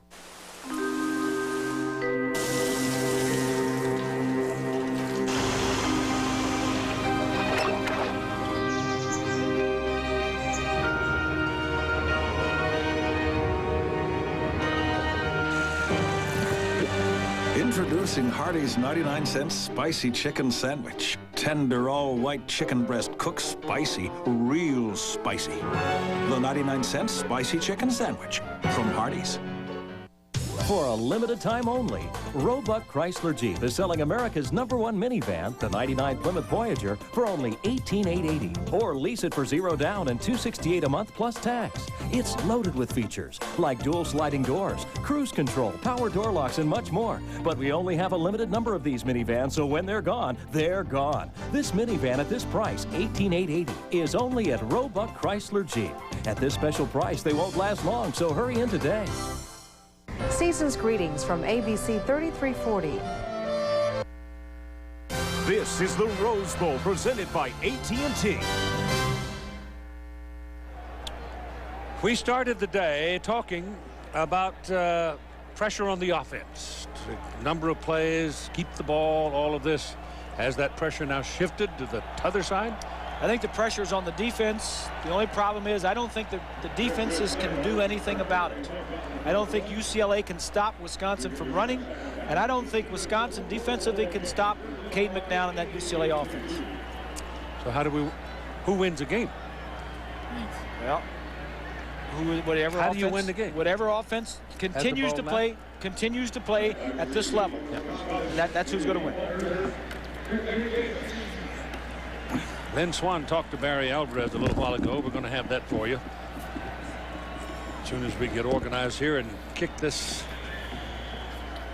Introducing Hardee's 99-cent spicy chicken sandwich. Tender all-white chicken breast cooked spicy, real spicy. The 99-cent spicy chicken sandwich from Hardee's. For a limited time only, Roebuck Chrysler Jeep is selling America's #1 minivan, the '99 Plymouth Voyager, for only $18,880. Or lease it for $0 down and $268 a month plus tax. It's loaded with features like dual sliding doors, cruise control, power door locks, and much more. But we only have a limited number of these minivans, so when they're gone, they're gone. This minivan at this price, $18,880, is only at Roebuck Chrysler Jeep. At this special price, they won't last long, so hurry in today. Season's greetings from ABC 3340. This is the Rose Bowl presented by AT&T. We started the day talking about pressure on the offense. Number of plays, keep the ball, all of this. Has that pressure now shifted to the other side? I think the pressure is on the defense. The only problem is I don't think the defenses can do anything about it. I don't think UCLA can stop Wisconsin from running, and I don't think Wisconsin defensively can stop Cade McNown and that UCLA offense. So who wins a game? Well, whatever. How do you win the game? Whatever offense continues to play at this level. Yeah. That's who's going to win. Lynn Swann talked to Barry Alvarez a little while ago. We're going to have that for you as soon as we get organized here and kick this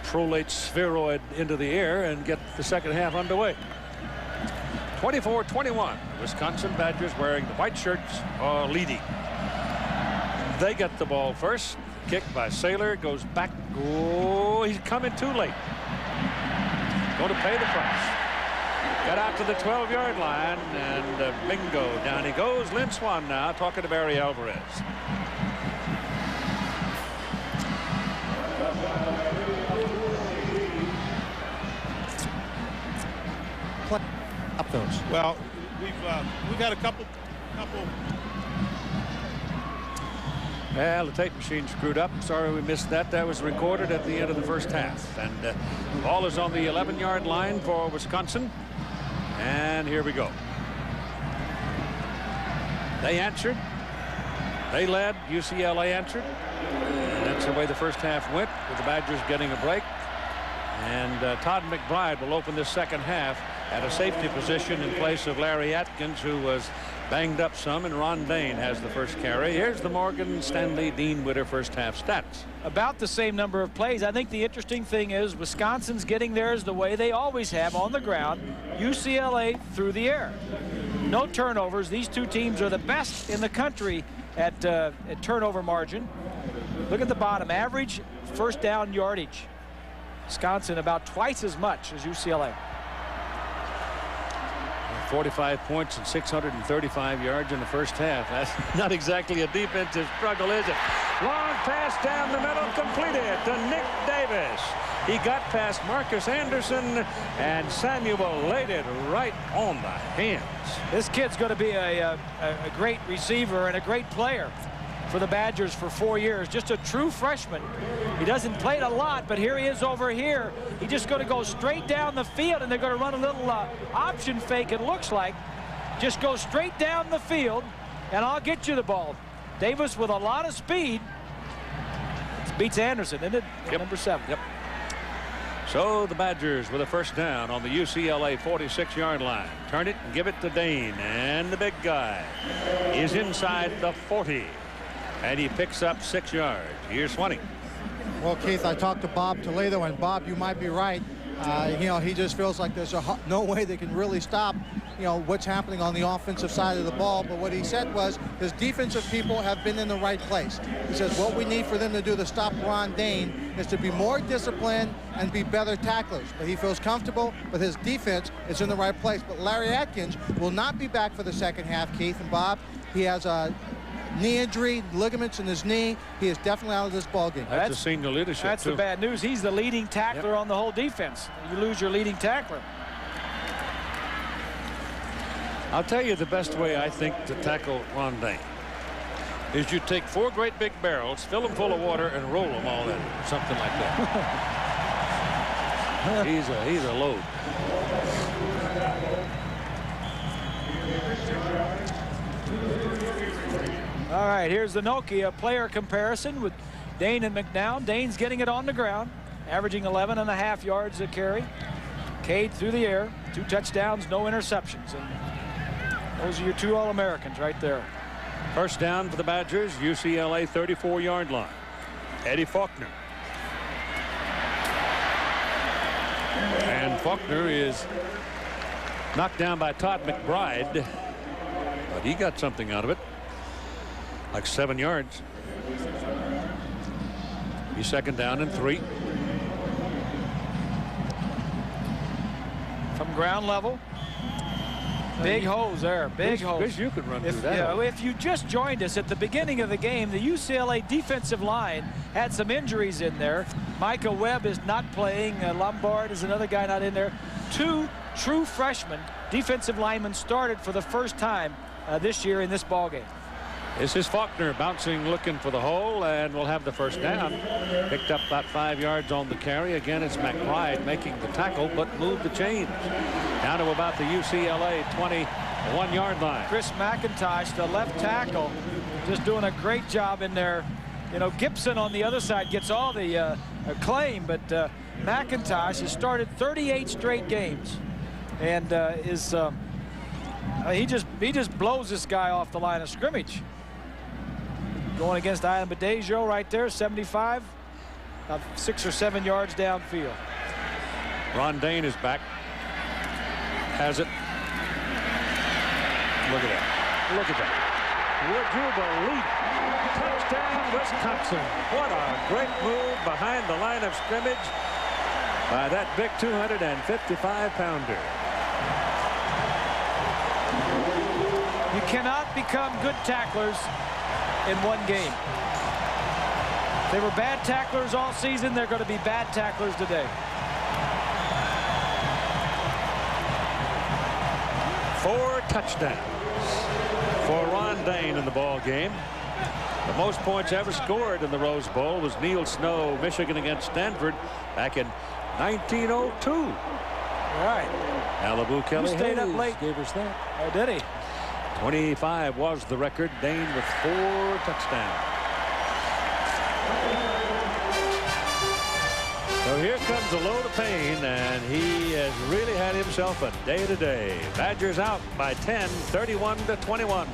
prolate spheroid into the air and get the second half underway. 24-21. Wisconsin Badgers, wearing the white shirts, are leading. They get the ball first. Kick by Saylor, goes back. Oh, he's coming too late. Going to pay the price. Got out to the 12-yard line, and bingo, down he goes. Lynn Swann now talking to Barry Alvarez. Up those. Well, we've had a couple. Well, the tape machine screwed up. Sorry we missed that. That was recorded at the end of the first half. And the ball is on the 11-yard line for Wisconsin. And here we go. They answered. They led. UCLA answered. And that's the way the first half went, with the Badgers getting a break. And Todd McBride will open this second half at a safety position in place of Larry Atkins, who was banged up some, and Ron Dane has the first carry. Here's the Morgan Stanley Dean Witter first half stats. About the same number of plays. I think the interesting thing is Wisconsin's getting theirs the way they always have, on the ground. UCLA through the air. No turnovers. These two teams are the best in the country at turnover margin. Look at the bottom. Average first down yardage. Wisconsin about twice as much as UCLA. 45 points and 635 yards in the first half. That's not exactly a defensive struggle, is it? Long pass down the middle, completed to Nick Davis. He got past Marcus Anderson, and Samuel laid it right on the hands. This kid's going to be a great receiver and a great player for the Badgers for 4 years. Just a true freshman. He doesn't play it a lot, but here he is over here. He's just going to go straight down the field, and they're going to run a little option fake, it looks like. Just go straight down the field, and I'll get you the ball. Davis with a lot of speed. Beats Anderson, isn't it? Yep. Number 7. Yep. So the Badgers with a first down on the UCLA 46-yard line. Turn it and give it to Dane, and the big guy is inside the 40, and he picks up 6 yards. Here's Swanee. Well, Keith, I talked to Bob Toledo, and Bob, you might be right. You know, he just feels like there's no way they can really stop, you know, what's happening on the offensive side of the ball. But what he said was his defensive people have been in the right place. He says what we need for them to do to stop Ron Dane is to be more disciplined and be better tacklers. But he feels comfortable with his defense. It's in the right place. But Larry Atkins will not be back for the second half, Keith and Bob. He has a knee injury, ligaments in his knee. He is definitely out of this ball game. That's a senior leadership. That's too. the bad news. He's the leading tackler on the whole defense. You lose your leading tackler. I'll tell you the best way I think to tackle Ron Dane is you take 4 great big barrels, fill them full of water, and roll them all in, something like that. he's a load. All right, here's the Nokia player comparison with Dane and McNown. Dane's getting it on the ground, averaging 11.5 yards a carry. Cade through the air, 2 touchdowns, no interceptions. And those are your 2 All-Americans right there. First down for the Badgers, UCLA 34-yard line. Eddie Faulkner. And Faulkner is knocked down by Todd McBride, but he got something out of it. Like 7 yards. He's second down and 3. From ground level. Big hose there. Big hose. Wish you could run through that. Yeah, if you just joined us at the beginning of the game, the UCLA defensive line had some injuries in there. Micah Webb is not playing. Lombard is another guy not in there. 2 true freshmen defensive linemen started for the first time this year in this ball game. This is Faulkner bouncing, looking for the hole, and will have the first down. Picked up about 5 yards on the carry. Again, it's McBride making the tackle, but moved the chains. Down to about the UCLA 21-yard line. Chris McIntosh, the left tackle, just doing a great job in there. You know, Gibson on the other side gets all the acclaim, but McIntosh has started 38 straight games, and he just blows this guy off the line of scrimmage. Going against Ian Badejo right there, 75, about 6 or 7 yards downfield. Ron Dane is back. Has it. Look at that. Look at that. Would you believe it? Touchdown, Wisconsin. What a great move behind the line of scrimmage by that big 255-pounder. You cannot become good tacklers in one game. If they were bad tacklers all season, they're going to be bad tacklers today. 4 touchdowns for Ron Dane in the ball game. The most points ever scored in the Rose Bowl was Neil Snow, Michigan against Stanford back in 1902. All right. Malibu Kelly stayed up Hayes late. gave us that. Oh, did he? 25 was the record. Dane with 4 touchdowns. So here comes a load of pain, and he has really had himself a day today. Badgers out by 10, 31-21.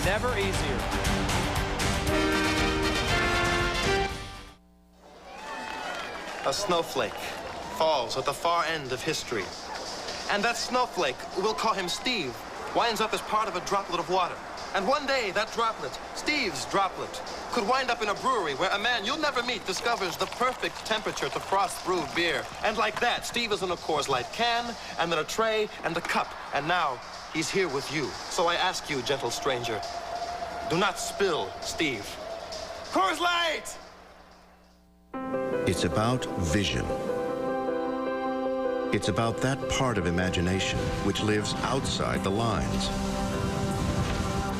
Never easier. A snowflake falls at the far end of history. And that snowflake, we'll call him Steve, winds up as part of a droplet of water. And one day, that droplet, Steve's droplet, could wind up in a brewery where a man you'll never meet discovers the perfect temperature to frost-brewed beer. And like that, Steve is in a Coors Light can, and then a tray, and a cup. And now, he's here with you. So I ask you, gentle stranger, do not spill Steve. Coors Light! It's about vision. It's about that part of imagination which lives outside the lines.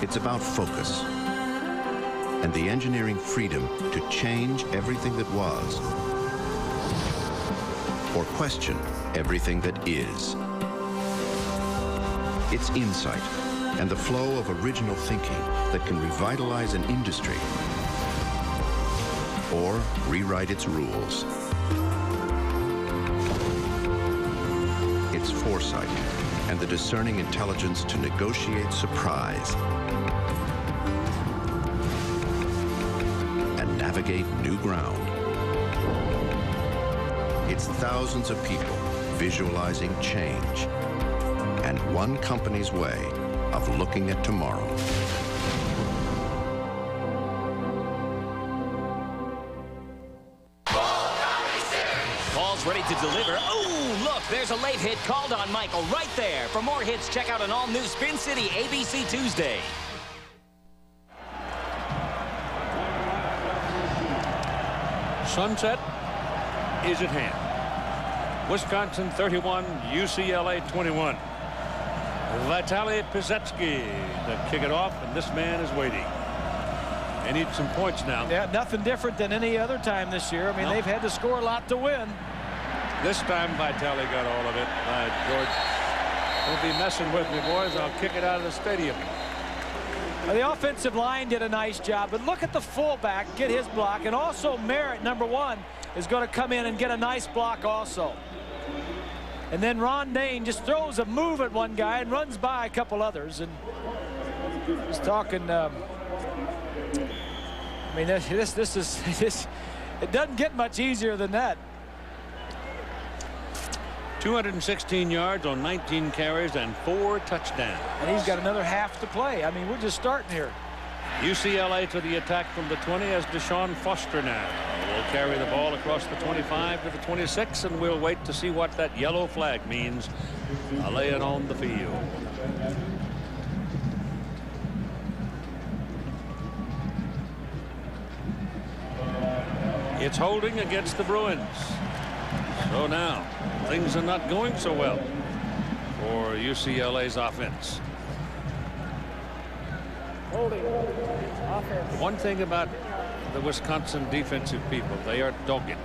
It's about focus and the engineering freedom to change everything that was or question everything that is. It's insight and the flow of original thinking that can revitalize an industry or rewrite its rules. It's foresight and the discerning intelligence to negotiate surprise and navigate new ground. It's thousands of people visualizing change and one company's way of looking at tomorrow. Ball's ready to deliver. Oh, look, there's a late hit called on Michael right there. For more hits, check out an all-new Spin City ABC Tuesday. Sunset is at hand. Wisconsin 31, UCLA 21. Vitaly Pizetsky to kick it off, and this man is waiting. They need some points now. Yeah, nothing different than any other time this year. I mean, they've had to score a lot to win. This time Vitaly got all of it. George, don't be messing with me, boys. I'll kick it out of the stadium. Well, the offensive line did a nice job, but look at the fullback get his block, and also Merritt, number 1, is going to come in and get a nice block also. And then Ron Dane just throws a move at one guy and runs by a couple others. And he's talking. I mean, this is it doesn't get much easier than that. 216 yards on 19 carries and 4 touchdowns. And he's got another half to play. I mean, we're just starting here. UCLA to the attack from the 20 as Deshaun Foster now will carry the ball across the 25 to the 26, and we'll wait to see what that yellow flag means. I'll lay it on the field. It's holding against the Bruins. So now things are not going so well for UCLA's offense. Holding offense. One thing about the Wisconsin defensive people, they are dogged.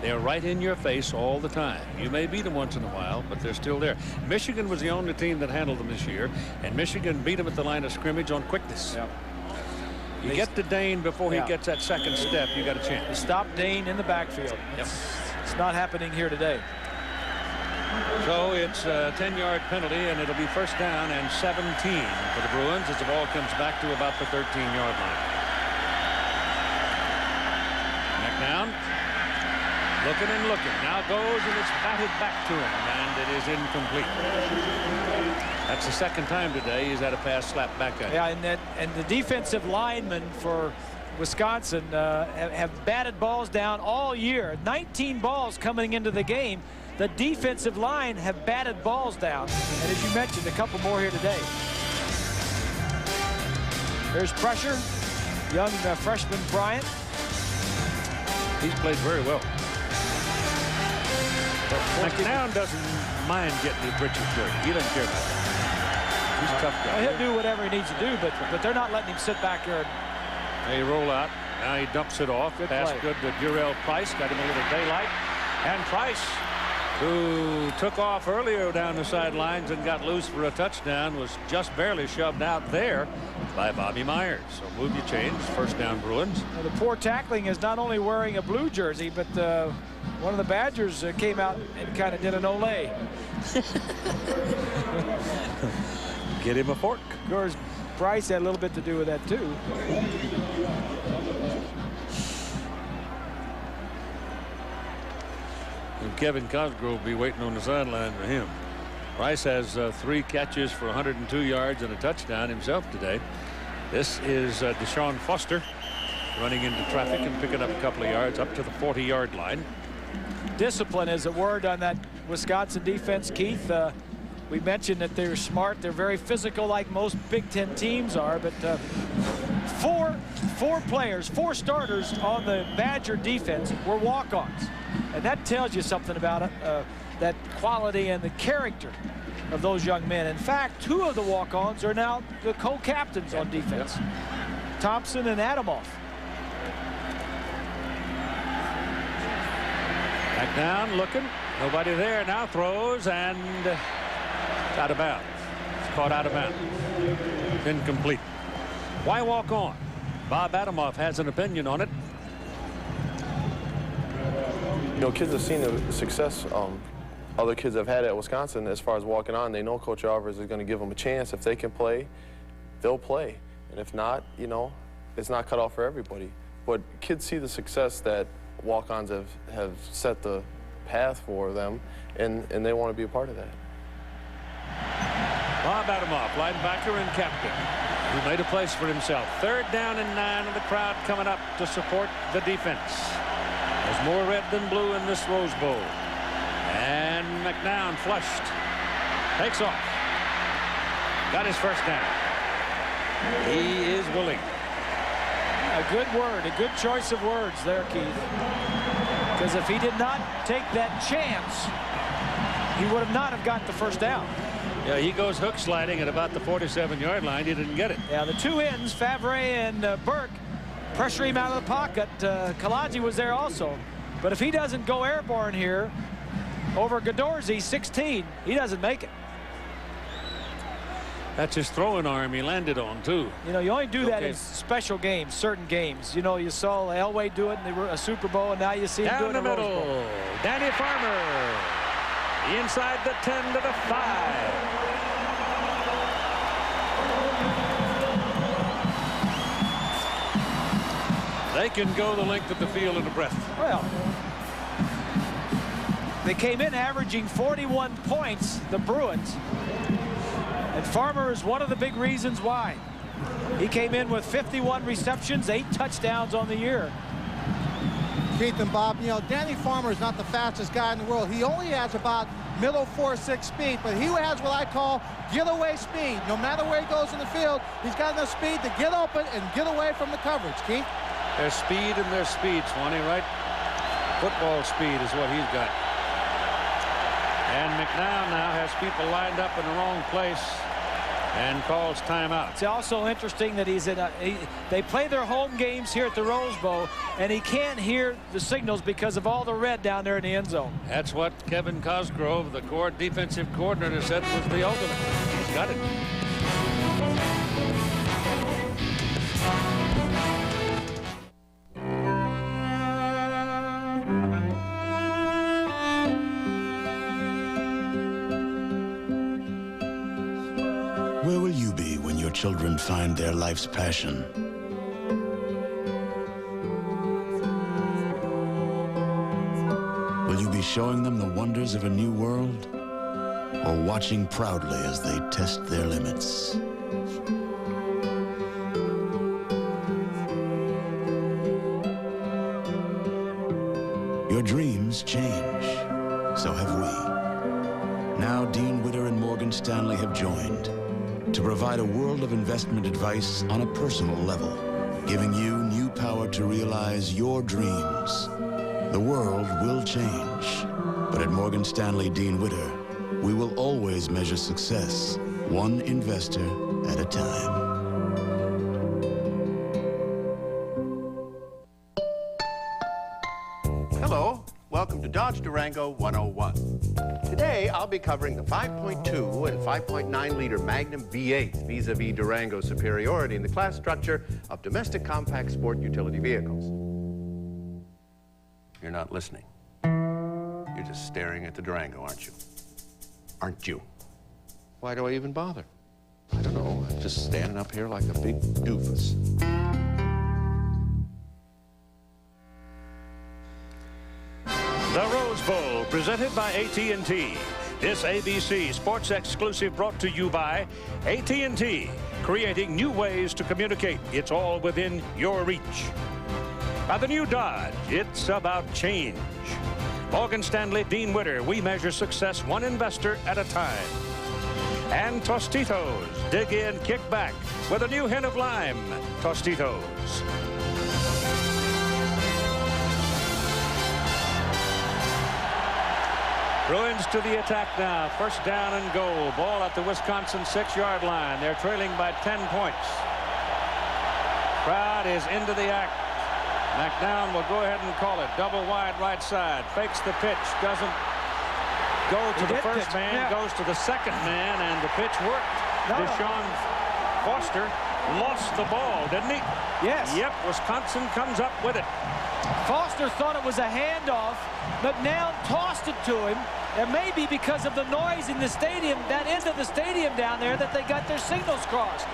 They're right in your face all the time. You may beat them once in a while, but they're still there. Michigan was the only team that handled them this year, and Michigan beat them at the line of scrimmage on quickness. Yep. You get to Dane before he gets that second step, you got a chance. Stop Dane in the backfield. Yep. It's not happening here today. So it's a 10-yard penalty, and it'll be first down and 17 for the Bruins as the ball comes back to about the 13-yard line. McNown looking and looking. Now goes, and it's batted back to him, and it is incomplete. That's the second time today he's had a pass slapped back at him. Yeah, and the defensive linemen for Wisconsin have batted balls down all year. 19 balls coming into the game. The defensive line have batted balls down, and as you mentioned, a couple more here today. There's pressure. Young freshman Bryant. He's played very well. McNown doesn't mind getting his britches dirty. He doesn't care about that. He's a tough guy. Well, he'll do whatever he needs to do, but they're not letting him sit back here. They roll out. Now he dumps it off. Pass good to Jurel Price. Got him a little daylight. And Price, who took off earlier down the sidelines and got loose for a touchdown, was just barely shoved out there by Bobby Myers. So move your change. First down, Bruins. Well, the poor tackling is not only wearing a blue jersey, but one of the Badgers came out and kind of did an ole. Get him a fork. Of course, Price had a little bit to do with that, too. And Kevin Cosgrove will be waiting on the sideline for him. Price has 3 catches for 102 yards and a touchdown himself today. This is Deshaun Foster running into traffic and picking up a couple of yards up to the 40-yard line. Discipline is a word on that Wisconsin defense, Keith. We mentioned that they're smart. They're very physical, like most Big Ten teams are, but four players, 4 starters on the Badger defense were walk-ons. And that tells you something about it, that quality and the character of those young men. In fact, 2 of the walk-ons are now the co-captains on defense. Thompson and Adamoff. Back down, looking. Nobody there. Now throws, and it's out of bounds. It's caught out of bounds. Incomplete. Why walk on? Bob Adamoff has an opinion on it. You know, kids have seen the success other kids have had at Wisconsin as far as walking on. They know Coach Alvarez is going to give them a chance. If they can play, they'll play. And if not, you know, it's not cut off for everybody. But kids see the success that walk-ons have set the path for them, and they want to be a part of that. Bob Adamoff, linebacker and captain, who made a place for himself. 3rd down and 9, and the crowd coming up to support the defense. There's more red than blue in this Rose Bowl. And McNown flushed. Takes off. Got his first down. He is willing. A good word, a good choice of words there, Keith. Because if he did not take that chance, he would have not have got the first down. Yeah, he goes hook sliding at about the 47-yard line. He didn't get it. Yeah, the 2 ends, Favre and Burke, pressure him out of the pocket. Kalaji was there also. But if he doesn't go airborne here over Gadorzi, 16, he doesn't make it. That's his throwing arm he landed on, too. You know, you only do that in special games, certain games. You know, you saw Elway do it in a Super Bowl, and now you see him do it in a Rose Bowl. Down the middle, Danny Farmer. Inside the 10 to the 5. They can go the length of the field in a breath. Well, they came in averaging 41 points, the Bruins. And Farmer is one of the big reasons why. He came in with 51 receptions, 8 touchdowns on the year. Keith and Bob, you know, Danny Farmer is not the fastest guy in the world. He only has about middle 4.6 speed, but he has what I call getaway speed. No matter where he goes in the field, he's got enough speed to get open and get away from the coverage. Keith? There's speed and there's speed, Swanee, right? Football speed is what he's got. And McNown now has people lined up in the wrong place and calls timeout. It's also interesting that he's in they play their home games here at the Rose Bowl, and he can't hear the signals because of all the red down there in the end zone. That's what Kevin Cosgrove, the defensive coordinator, said was the ultimate. He's got it. Where will you be when your children find their life's passion? Will you be showing them the wonders of a new world, or watching proudly as they test their limits? Your dreams change, so have we. Now Dean Witter and Morgan Stanley have joined to provide a world of investment advice on a personal level, giving you new power to realize your dreams. The world will change, but at Morgan Stanley Dean Witter, we will always measure success, one investor at a time. Hello, welcome to Dodge Durango 101. Today, I'll be covering the 5.2 and 5.9-liter Magnum V8 vis-a-vis Durango's superiority in the class structure of domestic compact sport utility vehicles. You're not listening. You're just staring at the Durango, aren't you? Aren't you? Why do I even bother? I don't know. I'm just standing up here like a big doofus. The Rose Bowl, presented by AT&T. This ABC Sports exclusive brought to you by AT&T, creating new ways to communicate. It's all within your reach. By the new Dodge, it's about change. Morgan Stanley, Dean Witter, we measure success one investor at a time. And Tostitos. Dig in, kick back with a new hint of lime. Tostitos. Bruins to the attack now. First down and goal. Ball at the Wisconsin 6-yard line. They're trailing by 10 points. Crowd is into the act. McNown will go ahead and call it. Double wide right side. Fakes the pitch. Doesn't go to the first man. Goes to the second man, and the pitch worked. Deshaun Foster lost the ball, didn't he? Yes. Yep, Wisconsin comes up with it. Foster thought it was a handoff. McNown tossed it to him. It may be because of the noise in the stadium, that end of the stadium down there, that they got their signals crossed.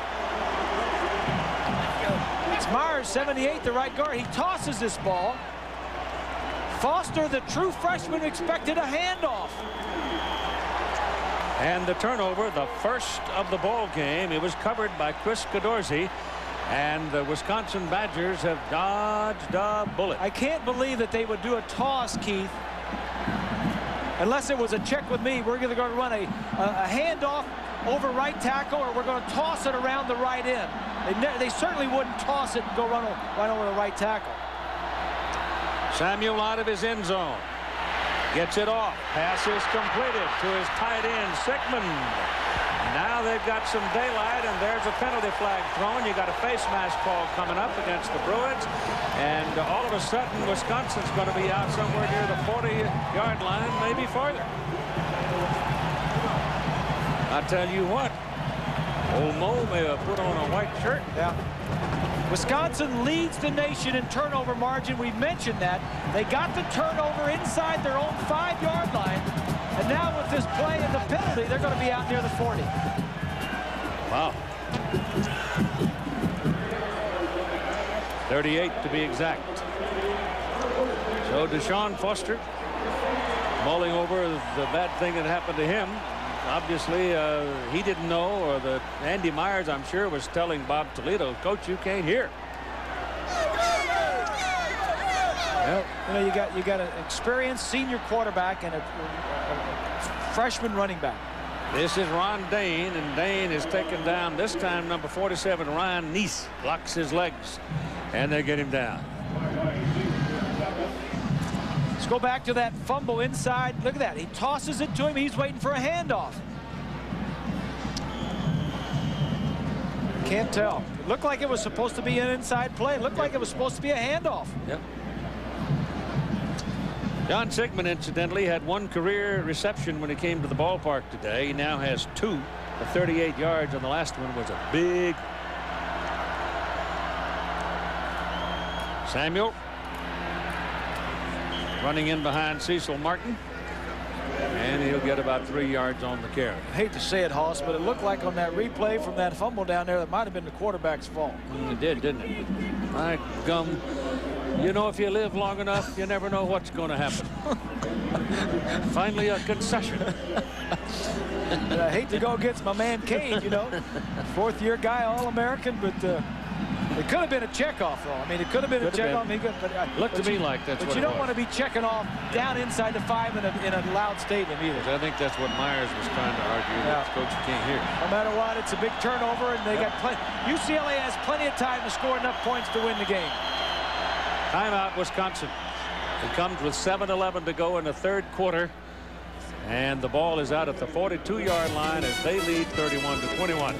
It's Myers, 78, the right guard. He tosses this ball. Foster, the true freshman, expected a handoff. And the turnover, the first of the ball game. It was covered by Chris Cadorzi. And the Wisconsin Badgers have dodged a bullet. I can't believe that they would do a toss, Keith. Unless it was a check with me, we're going to run a handoff over right tackle, or we're going to toss it around the right end. They certainly wouldn't toss it and go run right over the right tackle. Samuel out of his end zone. Gets it off. Pass is completed to his tight end, Sigmund. Now they've got some daylight, and there's a penalty flag thrown. You got a face mask call coming up against the Bruins, and all of a sudden Wisconsin's going to be out somewhere near the 40-yard line, maybe farther. I tell you what, old Mo may have put on a white shirt. Yeah. Wisconsin leads the nation in turnover margin. We've mentioned that. They got the turnover inside their own 5-yard line. And now with this play and the penalty, they're going to be out near the 40. Wow. 38 to be exact. So Deshaun Foster mulling over the bad thing that happened to him. Obviously, he didn't know, or Andy Myers, I'm sure, was telling Bob Toledo, "Coach, you can't hear." Well, you know, you got an experienced senior quarterback and a freshman running back. This is Ron Dane, and Dane is taken down. This time, number 47, Ryan Neese, blocks his legs, and they get him down. Let's go back to that fumble inside. Look at that. He tosses it to him. He's waiting for a handoff. Can't tell. It looked like it was supposed to be an inside play. It looked like it was supposed to be a handoff. Yep. John Sigmund, incidentally, had one career reception when he came to the ballpark today. He now has 2 for 38 yards, and the last one was a big. Samuel running in behind Cecil Martin, and he'll get about 3 yards on the carry. I hate to say it, Hoss, but it looked like on that replay from that fumble down there, that might have been the quarterback's fault. It did, didn't it? My gum. You know, if you live long enough, you never know what's going to happen. Finally, a concession. And I hate to go against my man Cade, you know. 4th-year guy, All-American, but it could have been a checkoff, though. I mean, it could have been a checkoff. Looked to me like that's what it was. But you don't want to be checking off down inside the 5 in a loud stadium either. I think that's what Myers was trying to argue. That coach can't hear. No matter what, it's a big turnover, and they got plenty. UCLA has plenty of time to score enough points to win the game. Timeout, Wisconsin. It comes with 7:11 to go in the 3rd quarter, and the ball is out at the 42-yard line as they lead 31-21.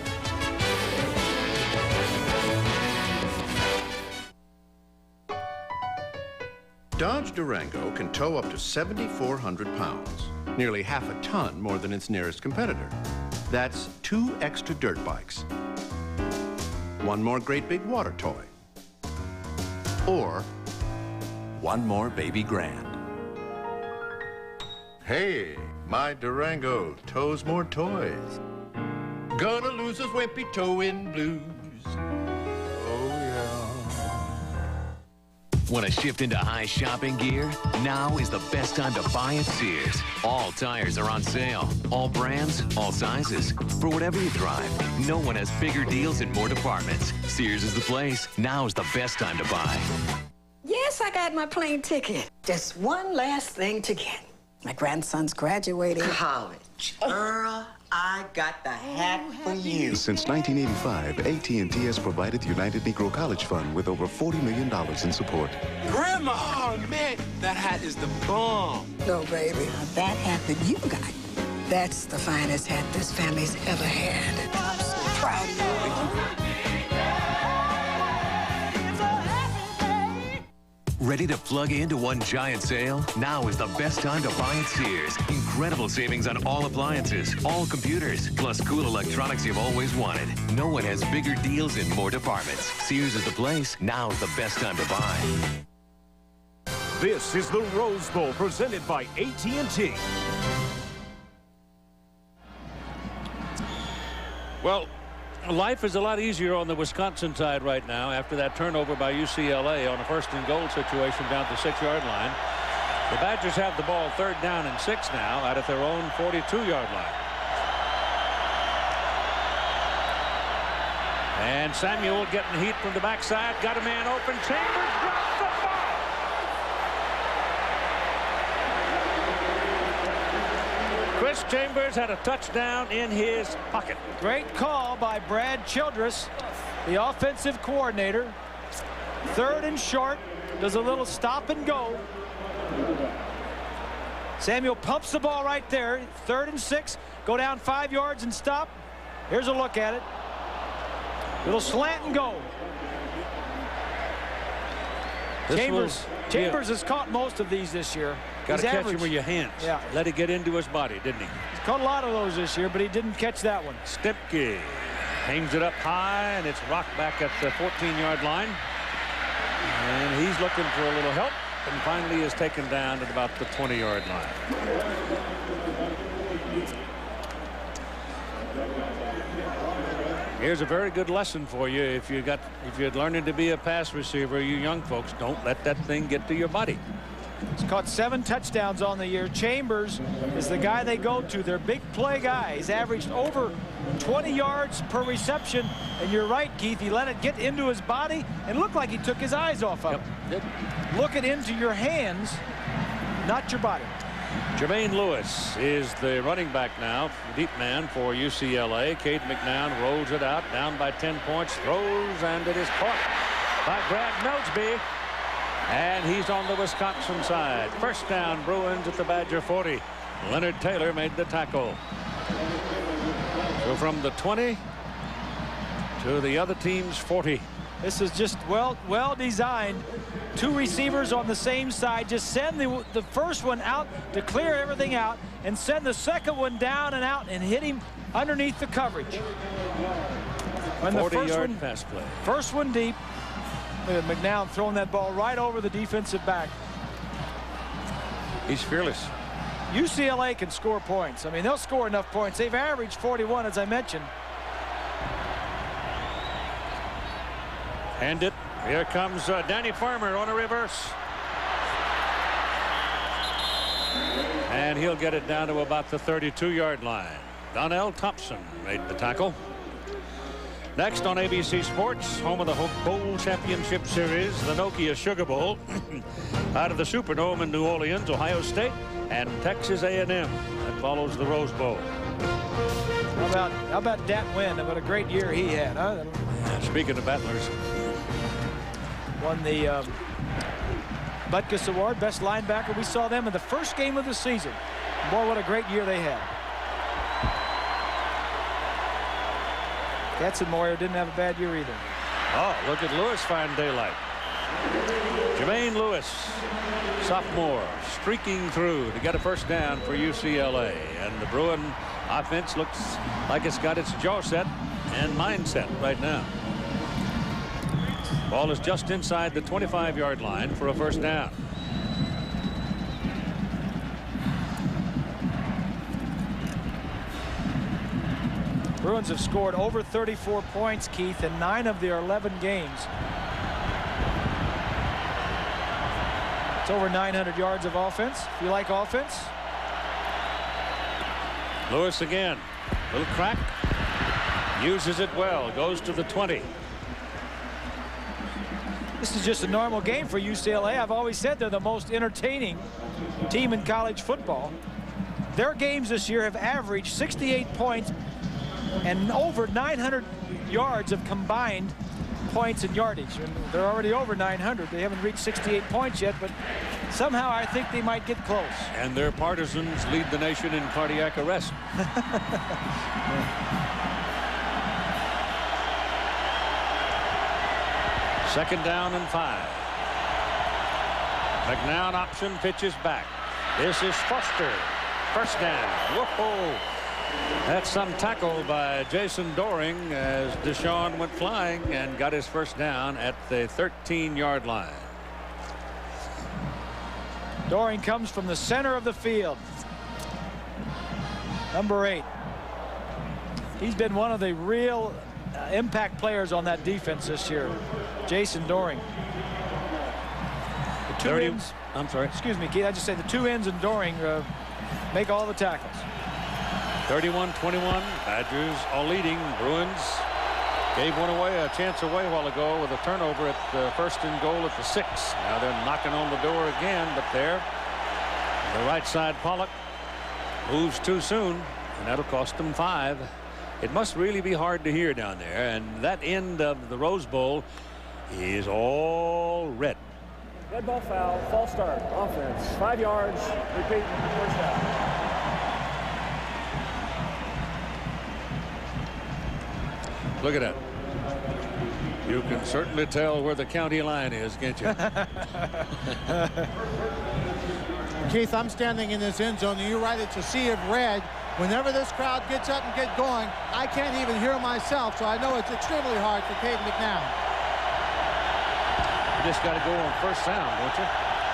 Dodge Durango can tow up to 7,400 pounds, nearly half a ton more than its nearest competitor. That's 2 extra dirt bikes, 1 more great big water toy, or 1 more baby grand. Hey, my Durango tows more toys. Gonna lose his wimpy towing blues. Oh, yeah. Want to shift into high shopping gear? Now is the best time to buy at Sears. All tires are on sale. All brands, all sizes. For whatever you drive, no one has bigger deals in more departments. Sears is the place. Now is the best time to buy. Yes, I got my plane ticket. Just one last thing to get. My grandson's graduating. College. Girl, I got the hat for you. Since 1985, AT&T has provided the United Negro College Fund with over $40 million in support. Grandma! Oh, man, that hat is the bomb. No, baby. That hat that you got, that's the finest hat this family's ever had. I'm so proud of you. Ready to plug into one giant sale? Now is the best time to buy at Sears. Incredible savings on all appliances, all computers, plus cool electronics you've always wanted. No one has bigger deals in more departments. Sears is the place. Now is the best time to buy. This is the Rose Bowl presented by AT&T. Well, life is a lot easier on the Wisconsin side right now after that turnover by UCLA on a 1st and goal situation down the 6-yard line. The Badgers have the ball 3rd down and 6 now out of their own 42-yard line. And Samuel getting heat from the backside. Got a man open. Chambers drops the ball. Chris Chambers had a touchdown in his pocket. Great call by Brad Childress, the offensive coordinator. 3rd and short. Does a little stop and go. Samuel pumps the ball right there. 3rd and 6. Go down 5 yards and stop. Here's a look at it. Little slant and go. Chambers has caught most of these this year. Got to catch him with your hands. Yeah. Let it get into his body, didn't he? He's caught a lot of those this year, but he didn't catch that one. Stipke hangs it up high, and it's rocked back at the 14-yard line. And he's looking for a little help, and finally is taken down at about the 20-yard line. Here's a very good lesson for you. If you're learning to be a pass receiver, you young folks, don't let that thing get to your body. He's caught 7 touchdowns on the year. Chambers is the guy they go to. They're big play guy. He's averaged over 20 yards per reception. And you're right, Keith. He let it get into his body and looked like he took his eyes off of it. Look it into your hands, not your body. Jermaine Lewis is the running back now, deep man for UCLA. Cade McNown rolls it out, down by 10 points, throws, and it is caught by Brad Melsby. And he's on the Wisconsin side. 1st down, Bruins at the Badger 40. Leonard Taylor made the tackle. So from the 20 to the other team's 40. This is just well designed. 2 receivers on the same side. Just send the first one out to clear everything out and send the second one down and out and hit him underneath the coverage. When the 40-yard pass play. First one deep. McNown throwing that ball right over the defensive back. He's fearless. UCLA can score points. I mean, they'll score enough points. They've averaged 41, as I mentioned. And it. Here comes Danny Farmer on a reverse. And he'll get it down to about the 32-yard line. Donnell Thompson made the tackle. Next on ABC Sports, home of the Bowl Championship Series, the Nokia Sugar Bowl. Out of the Superdome in New Orleans, Ohio State, and Texas A&M. That follows the Rose Bowl. How about Dat Wynn? What a great year he had, huh? Speaking of battlers. Won the Butkus Award, best linebacker. We saw them in the first game of the season. Boy, what a great year they had. Katzenmoyer didn't have a bad year either. Oh, look at Lewis find daylight. Jermaine Lewis, sophomore, streaking through to get a 1st down for UCLA. And the Bruin offense looks like it's got its jaw set and mindset right now. Ball is just inside the 25-yard line for a 1st down. Bruins have scored over 34 points, Keith, in 9 of their 11 games. It's over 900 yards of offense. If you like offense. Lewis again. Little crack. Uses it well. Goes to the 20. This is just a normal game for UCLA. I've always said they're the most entertaining team in college football. their games this year have averaged 68 points and over 900 yards of combined points and yardage. And they're already over 900. They haven't reached 68 points yet, but somehow I think they might get close. And their partisans lead the nation in cardiac arrest. Second down and 5. McNown option, pitches back. This is Foster. First down. Whoa! That's some tackle by Jason Doring as Deshaun went flying and got his first down at the 13-yard line. Doring comes from the center of the field. Number 8. He's been one of the real impact players on that defense this year. Jason Doring. The two ends. I'm sorry. Excuse me, Keith. I just say the 2 ends and Doring make all the tackles. 31-21. Badgers all leading. Bruins gave one away, a chance away a while ago with a turnover at the 1st and goal at the 6. Now they're knocking on the door again, but there, the right side Pollock moves too soon, and that'll cost them 5. It must really be hard to hear down there, and that end of the Rose Bowl is all red. Red ball foul, false start, offense, 5 yards, repeat, first down. Look at that. You can certainly tell where the county line is, can't you? Keith, I'm standing in this end zone, and you're right, it's a sea of red. Whenever this crowd gets up and get going, I can't even hear myself, so I know it's extremely hard for Caden McNown. You just got to go on first sound, don't you?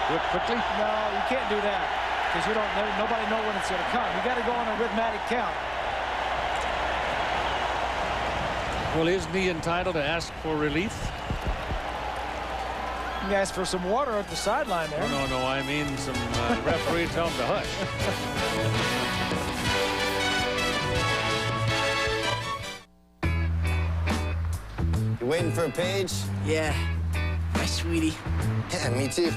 Do it quickly? No, you can't do that because you don't. Nobody knows when it's going to come. You got to go on a rhythmic count. Well, isn't he entitled to ask for relief? You ask for some water at the sideline there. Oh, no, I mean some referee tell him to hush. You waiting for a page? Yeah. My sweetie. Yeah, me too.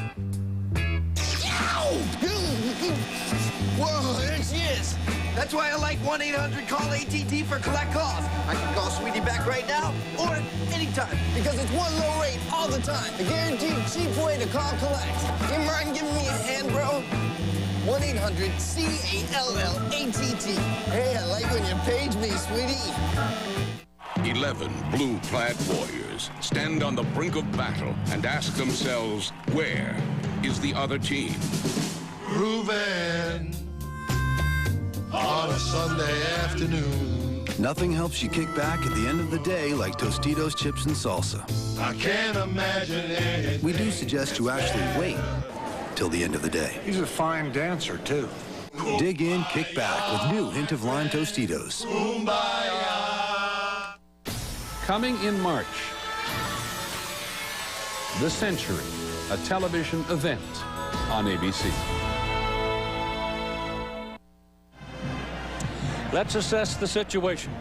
Whoa, there she is. That's why I like 1-800-CALL-ATT for collect calls. I can call Sweetie back right now or anytime because it's one low rate all the time. The guaranteed cheap way to call collect. You mind giving me a hand, bro? 1-800-CALL-ATT. Hey, I like when you page me, sweetie. 11 blue-clad warriors stand on the brink of battle and ask themselves, where is the other team? Groovin' on a Sunday afternoon. Nothing helps you kick back at the end of the day like Tostitos chips and salsa. I can't imagine anything. We do suggest you actually wait till the end of the day. He's a fine dancer, too. Dig in, kick back with new hint of lime Tostitos. Coming in March, The Century, a television event on ABC. Let's assess the situation.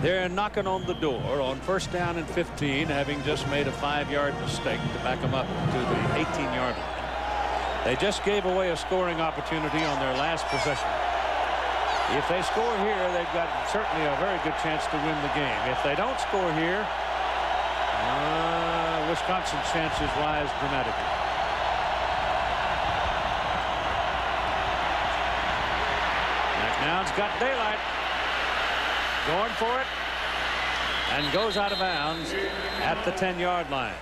They're knocking on the door on first down and 15, having just made a 5-yard mistake to back them up to the 18-yard line. They just gave away a scoring opportunity on their last possession. If they score here, they've got certainly a very good chance to win the game. If they don't score here, Wisconsin's chances rise dramatically. McNown's got daylight. Going for it. And goes out of bounds at the 10-yard line.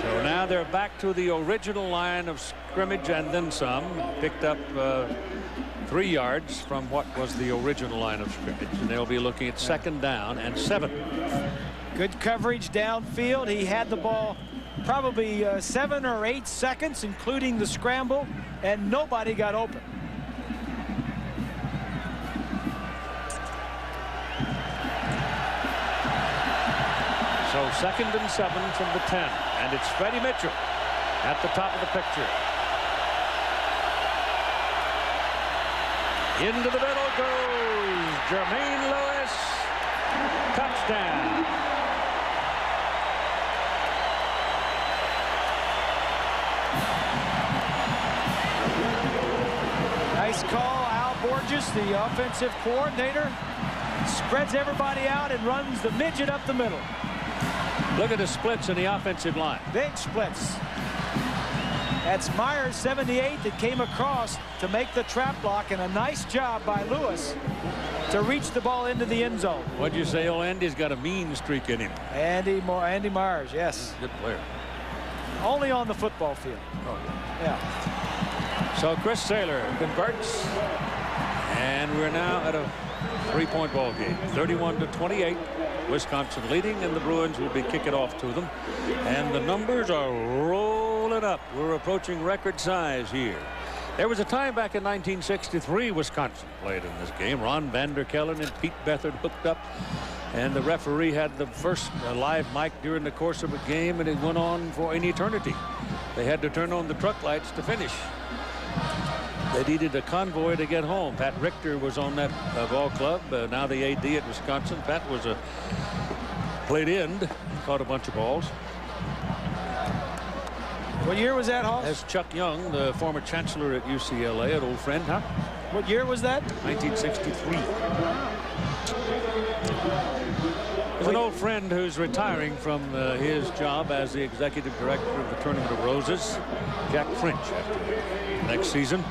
So now they're back to the original line of scrimmage and then some. Picked up 3 yards from what was the original line of scrimmage. And they'll be looking at second down and 7. Good coverage downfield. He had the ball probably 7 or 8 seconds, including the scramble, and nobody got open. So second and 7 from the 10. And it's Freddie Mitchell at the top of the picture. Into the middle goes Jermaine Lewis. Touchdown. call. Al Borges, the offensive coordinator, spreads everybody out and runs the midget up the middle. Look at the splits in the offensive line. Big splits. That's Myers, 78, that came across to make the trap block, and a nice job by Lewis to reach the ball into the end zone. What'd you say? Oh, Andy's got a mean streak in him. Andy Myers, yes. Good player. Only on the football field. Oh, yeah. So Chris Saylor converts, and we're now at a 3-point ball game. 31-28. Wisconsin leading, and the Bruins will be kicking off to them. And the numbers are rolling up. We're approaching record size here. There was a time back in 1963 Wisconsin played in this game. Ron Vanderkellen and Pete Beathard hooked up, and the referee had the first live mic during the course of a game, and it went on for an eternity. They had to turn on the truck lights to finish. They needed a convoy to get home. Pat Richter was on that ball club. Now the AD at Wisconsin. Pat was played end, caught a bunch of balls. What year was that, Hoss? That's Chuck Young, the former chancellor at UCLA, an old friend, huh? What year was that? 1963. There's an old friend who's retiring from his job as the executive director of the Tournament of Roses, Jack French, after next season.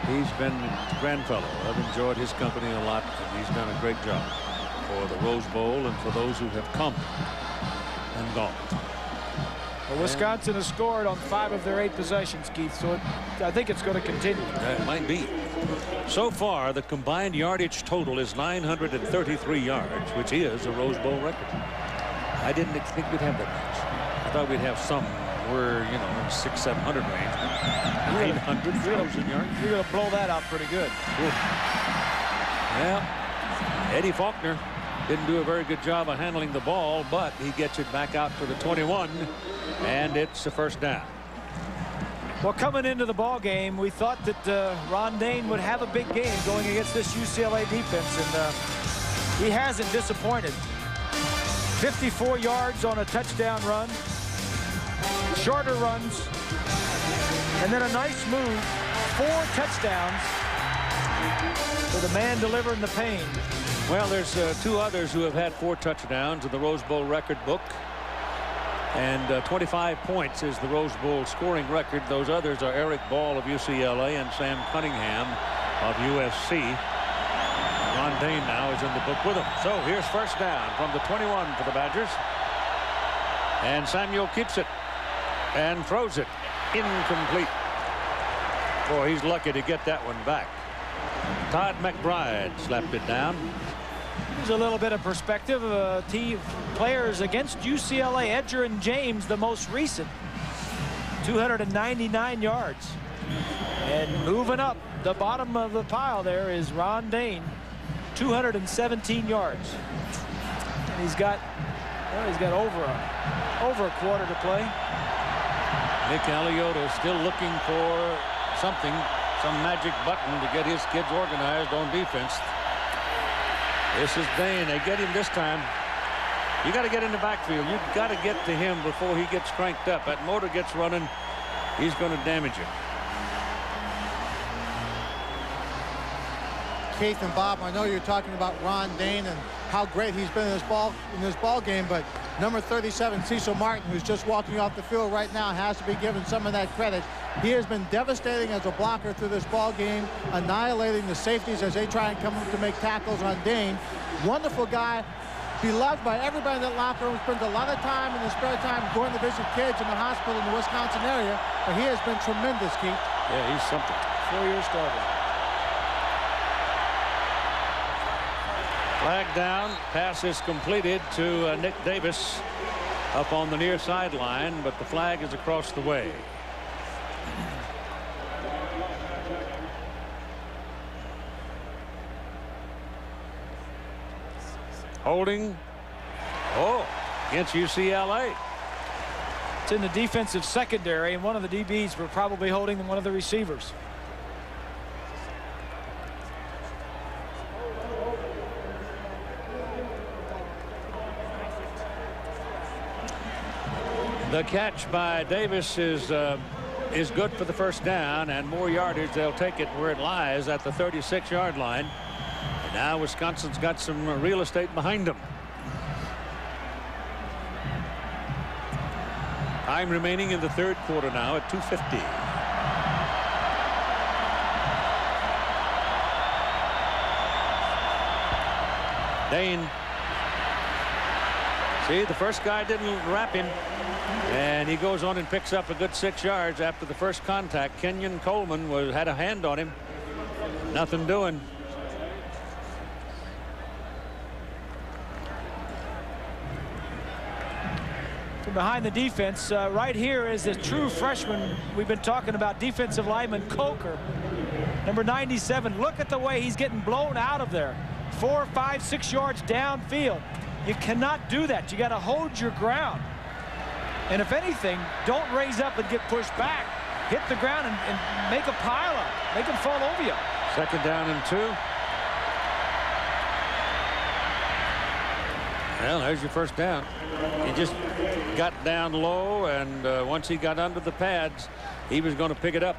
He's been a grand fellow. I've enjoyed his company a lot, and he's done a great job for the Rose Bowl and for those who have come and gone. Well, Wisconsin has scored on 5 of their 8 possessions, Keith, so I think it's going to continue. It might be. So far, the combined yardage total is 933 yards, which is a Rose Bowl record. I didn't think we'd have that much. I thought we'd have some. We're, you know, in 600-700 range. 800,000 yards. You're going to blow that out pretty good. Well, Eddie Faulkner didn't do a very good job of handling the ball, but he gets it back out to the 21, and it's a first down. Well, coming into the ball game, we thought that Ron Dayne would have a big game going against this UCLA defense, and he hasn't disappointed. 54 yards on a touchdown run, shorter runs, and then a nice move, 4 touchdowns for the man delivering the pain. Well, there's 2 others who have had 4 touchdowns in the Rose Bowl record book. And 25 points is the Rose Bowl scoring record. Those others are Eric Ball of UCLA and Sam Cunningham of USC. Ron Dayne now is in the book with them. So here's first down from the 21 for the Badgers. And Samuel keeps it and throws it incomplete. Boy, he's lucky to get that one back. Todd McBride slapped it down. Here's a little bit of perspective. Team players against UCLA, Edger and James, the most recent, 299 yards. And moving up the bottom of the pile there is Ron Dayne, 217 yards. And he's got over a quarter to play. Nick Aliotta still looking for something, some magic button to get his kids organized on defense. This is Dayne. They get him this time. You got to get in the backfield. You've got to get to him before he gets cranked up. That motor gets running, he's going to damage you. Keith and Bob, I know you're talking about Ron Dayne and how great he's been in this ball game, but number 37, Cecil Martin, who's just walking off the field right now, has to be given some of that credit. He has been devastating as a blocker through this ball game, annihilating the safeties as they try and come up to make tackles on Dayne. Wonderful guy, beloved by everybody in that locker room. Spends a lot of time in his spare time going to visit kids in the hospital in the Wisconsin area, but he has been tremendous, Keith. Yeah, he's something. 4-year starter. Flag down. Pass is completed to Nick Davis up on the near sideline, but the flag is across the way. Holding. Oh, against UCLA. It's in the defensive secondary, and one of the DBs were probably holding one of the receivers. The catch by Davis is is good for the first down, and more yardage. They'll take it where it lies at the 36-yard line. And now Wisconsin's got some real estate behind them. Time remaining in the third quarter now at 2:50. Dane. See, the first guy didn't wrap him, and he goes on and picks up a good 6 yards after the first contact. Kenyon Coleman had a hand on him. Nothing doing. From behind the defense, right here is a true freshman. We've been talking about defensive lineman Coker, number 97. Look at the way he's getting blown out of there. 4, 5, 6 yards downfield. You cannot do that. You got to hold your ground. And if anything, don't raise up and get pushed back. Hit the ground and make a pile up. Make them fall over you. Second down and 2. Well, there's your first down. He just got down low, and once he got under the pads, he was going to pick it up.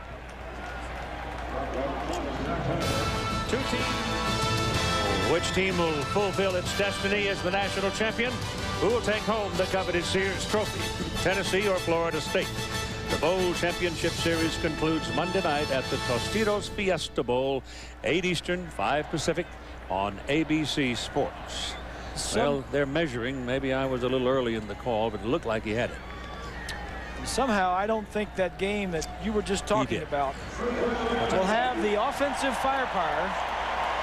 2 teams. Which team will fulfill its destiny as the national champion? Who will take home the coveted Sears Trophy? Tennessee or Florida State? The Bowl Championship Series concludes Monday night at the Tostitos Fiesta Bowl, 8 Eastern, 5 Pacific, on ABC Sports. Well, they're measuring. Maybe I was a little early in the call, but it looked like he had it. Somehow, I don't think that game that you were just talking about will have the offensive firepower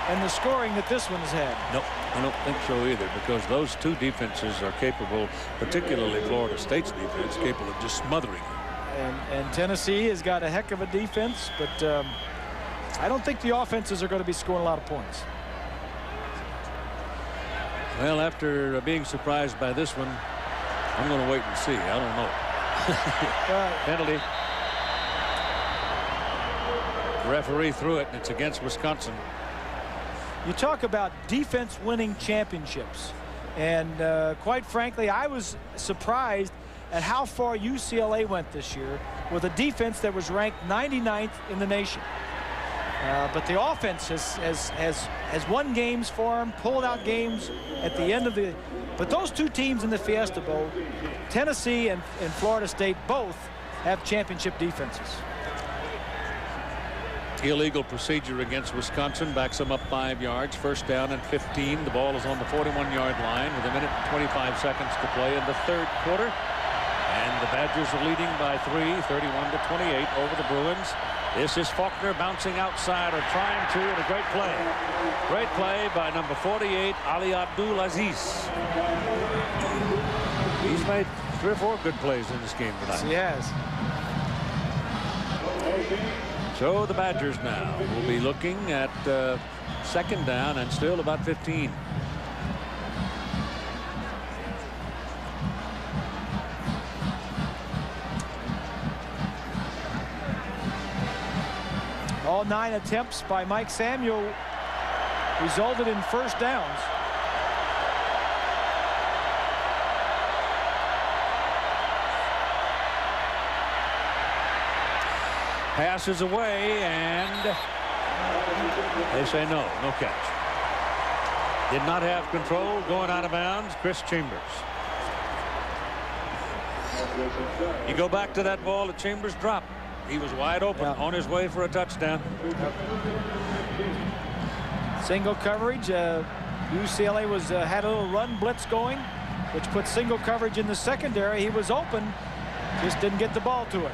and the scoring that this one's had. Nope, I don't think so either, because those two defenses are capable, particularly Florida State's defense, capable of just smothering. And Tennessee has got a heck of a defense, but I don't think the offenses are going to be scoring a lot of points. Well, after being surprised by this one, I'm going to wait and see. I don't know. Penalty. The referee threw it, and it's against Wisconsin. You talk about defense winning championships, and quite frankly, I was surprised at how far UCLA went this year with a defense that was ranked 99th in the nation. But the offense has won games for them, pulled out games at the end of the. But those two teams in the Fiesta Bowl, Tennessee and Florida State, both have championship defenses. Illegal procedure against Wisconsin, backs them up 5 yards. First down and 15. The ball is on the 41-yard line with 1 minute and 25 seconds to play in the third quarter. And the Badgers are leading by 3, 31-28 over the Bruins. This is Faulkner bouncing outside, or trying to, and a great play. Great play by number 48, Ali Abdulaziz. He's made 3 or 4 good plays in this game tonight. Yes. So the Badgers now will be looking at second down and still about 15. All 9 attempts by Mike Samuel resulted in first downs. Passes away, and they say no catch. Did not have control, going out of bounds. Chris Chambers. You go back to that ball that Chambers dropped. He was wide open, on his way for a touchdown. Single coverage. UCLA had a little run blitz going, which put single coverage in the secondary. He was open, just didn't get the ball to it.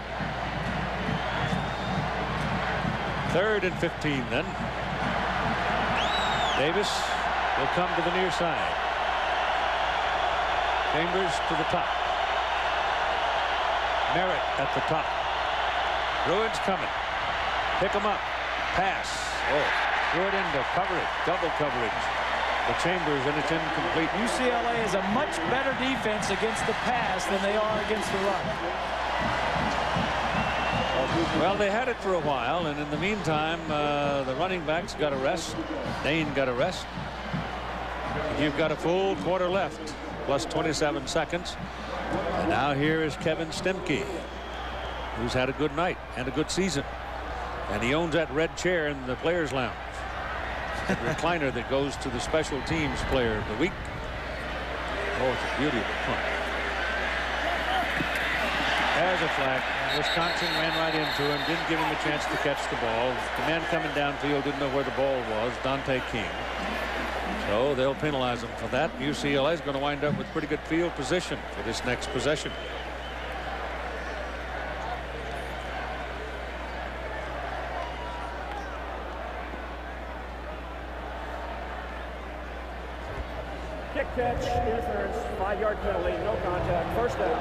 3rd and 15 then. Davis will come to the near side. Chambers to the top. Merritt at the top. Bruins coming. Pick him up. Pass. Oh, threw it into coverage. Double coverage. The Chambers, and it's incomplete. UCLA is a much better defense against the pass than they are against the run. Well, they had it for a while, and in the meantime, the running backs got a rest. Dane got a rest. You've got a full quarter left, plus 27 seconds. And now here is Kevin Stemke. who's had a good night and a good season. And he owns that red chair in the Players Lounge. The recliner that goes to the special teams player of the week. Oh, it's a beauty of a punt. There's a flag. Wisconsin ran right into him, didn't give him a chance to catch the ball. The man coming downfield didn't know where the ball was, Dante King. So they'll penalize him for that. UCLA is going to wind up with pretty good field position for this next possession. Kick catch, interference, 5-yard penalty, no contact, first down.